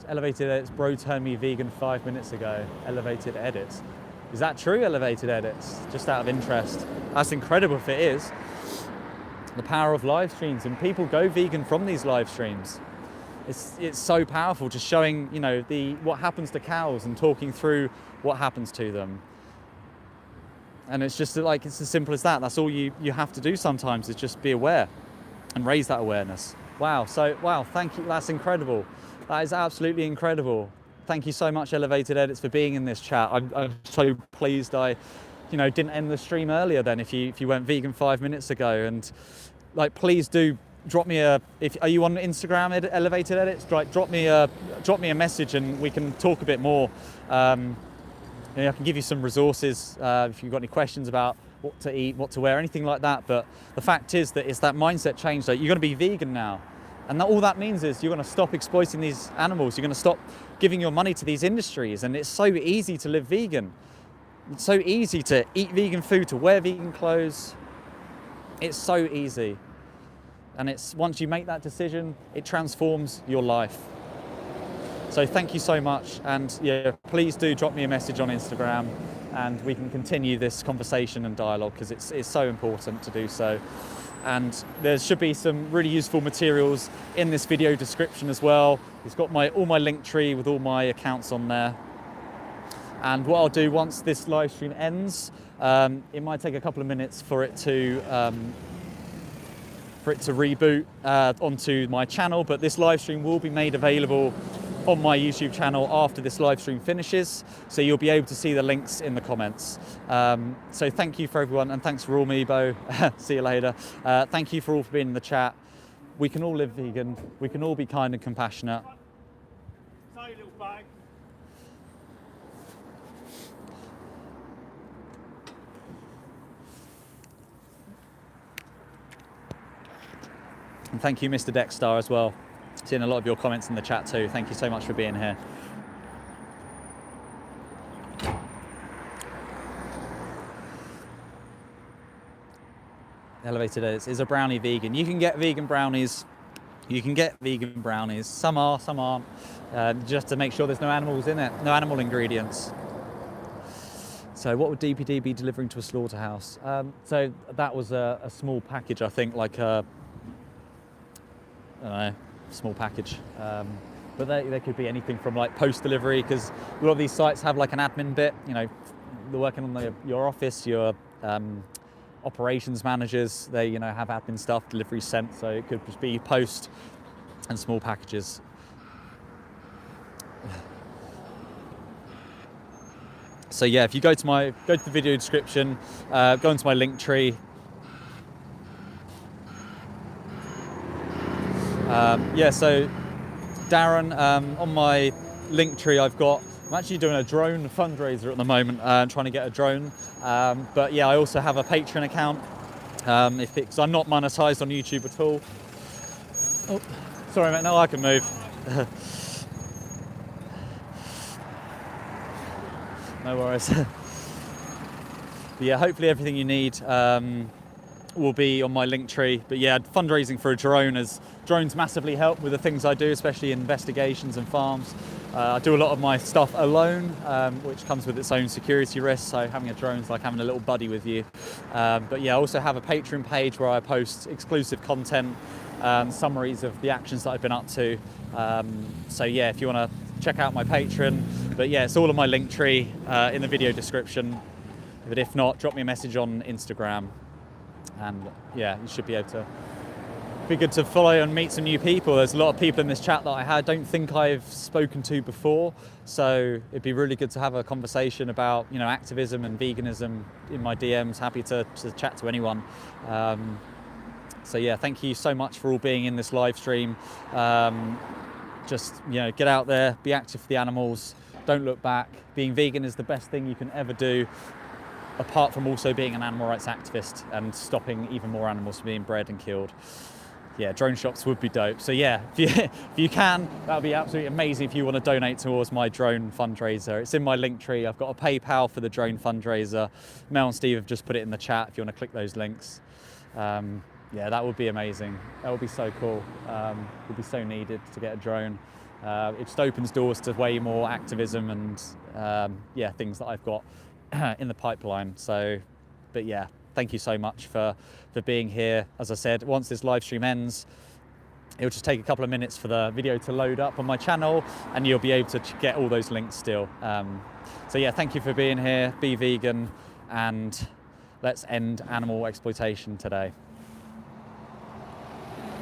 Elevated Edits, bro turned me vegan 5 minutes ago. Elevated Edits. Is that true, Elevated Edits? Just out of interest. That's incredible if it is. The power of live streams, and people go vegan from these live streams. It's so powerful, just showing, you know, what happens to cows and talking through what happens to them. And it's just like, it's as simple as that. That's all you have to do sometimes, is just be aware and raise that awareness. Wow, thank you, that's incredible. That is absolutely incredible. Thank you so much, Elevated Edits, for being in this chat. I'm so pleased I, you know, didn't end the stream earlier then if you went vegan 5 minutes ago. And like, please do drop me are you on Instagram, Elevated Edits? Like, drop me a message and we can talk a bit more. You know, I can give you some resources if you've got any questions about what to eat, what to wear, anything like that. But the fact is that it's that mindset change that you're going to be vegan now. And all that means is you're going to stop exploiting these animals. You're going to stop giving your money to these industries. And it's so easy to live vegan. It's so easy to eat vegan food, to wear vegan clothes. It's so easy. And it's once you make that decision, it transforms your life. So thank you so much. And yeah, please do drop me a message on Instagram and we can continue this conversation and dialogue because it's so important to do so. And there should be some really useful materials in this video description as well. It's got all my link tree with all my accounts on there. And what I'll do once this live stream ends, it might take a couple of minutes for it to reboot onto my channel, but this live stream will be made available on my YouTube channel after this live stream finishes, so you'll be able to see the links in the comments. So thank you for everyone, and thanks for all Meebo. See you later. Thank you for all for being in the chat. We can all live vegan. We can all be kind and compassionate. Sorry, little bag. And thank you, Mr. Dexstar, as well. Seeing a lot of your comments in the chat too. Thank you so much for being here. Elevated Edits is a brownie vegan. You can get vegan brownies. You can get vegan brownies. Some are, some aren't. Just to make sure there's no animals in it, no animal ingredients. So what would DPD be delivering to a slaughterhouse? So that was a small package, I think, like a, I don't know, small package. But they could be anything from like post delivery, because a lot of these sites have like an admin bit, you know, they're working on your office, your operations managers, they, you know, have admin stuff, delivery sent, so it could just be post and small packages. So yeah, if you go to the video description, go into my link tree. Yeah, so Darren, on my link tree I'm actually doing a drone fundraiser at the moment, trying to get a drone. But yeah, I also have a Patreon account, because I'm not monetized on YouTube at all. Oh, sorry mate, no, I can move. No worries. But yeah, hopefully everything you need will be on my link tree. But yeah, fundraising for a drone, as drones massively help with the things I do, especially in investigations and farms. I do a lot of my stuff alone, which comes with its own security risks, so having a drone is like having a little buddy with you. But yeah, I also have a Patreon page where I post exclusive content, summaries of the actions that I've been up to. So yeah, if you want to check out my Patreon. But yeah, it's all on my link tree in the video description. But if not, drop me a message on Instagram. And yeah, you should be able to be good to follow and meet some new people. There's a lot of people in this chat that I don't think I've spoken to before, so it'd be really good to have a conversation about, you know, activism and veganism in my DMs. Happy to chat to anyone. So yeah, thank you so much for all being in this live stream. Just, you know, get out there, be active for the animals, don't look back. Being vegan is the best thing you can ever do, apart from also being an animal rights activist and stopping even more animals from being bred and killed. Yeah, drone shops would be dope. So yeah, if you can, that would be absolutely amazing if you want to donate towards my drone fundraiser. It's in my link tree. I've got a PayPal for the drone fundraiser. Mel and Steve have just put it in the chat if you want to click those links. Yeah, that would be amazing. That would be so cool. It would be so needed to get a drone. It just opens doors to way more activism and yeah, things that I've got in the pipeline. So, but yeah, thank you so much for being here. As I said, once this live stream ends, it'll just take a couple of minutes for the video to load up on my channel, and you'll be able to get all those links still. So yeah, thank you for being here. Be vegan, and let's end animal exploitation today.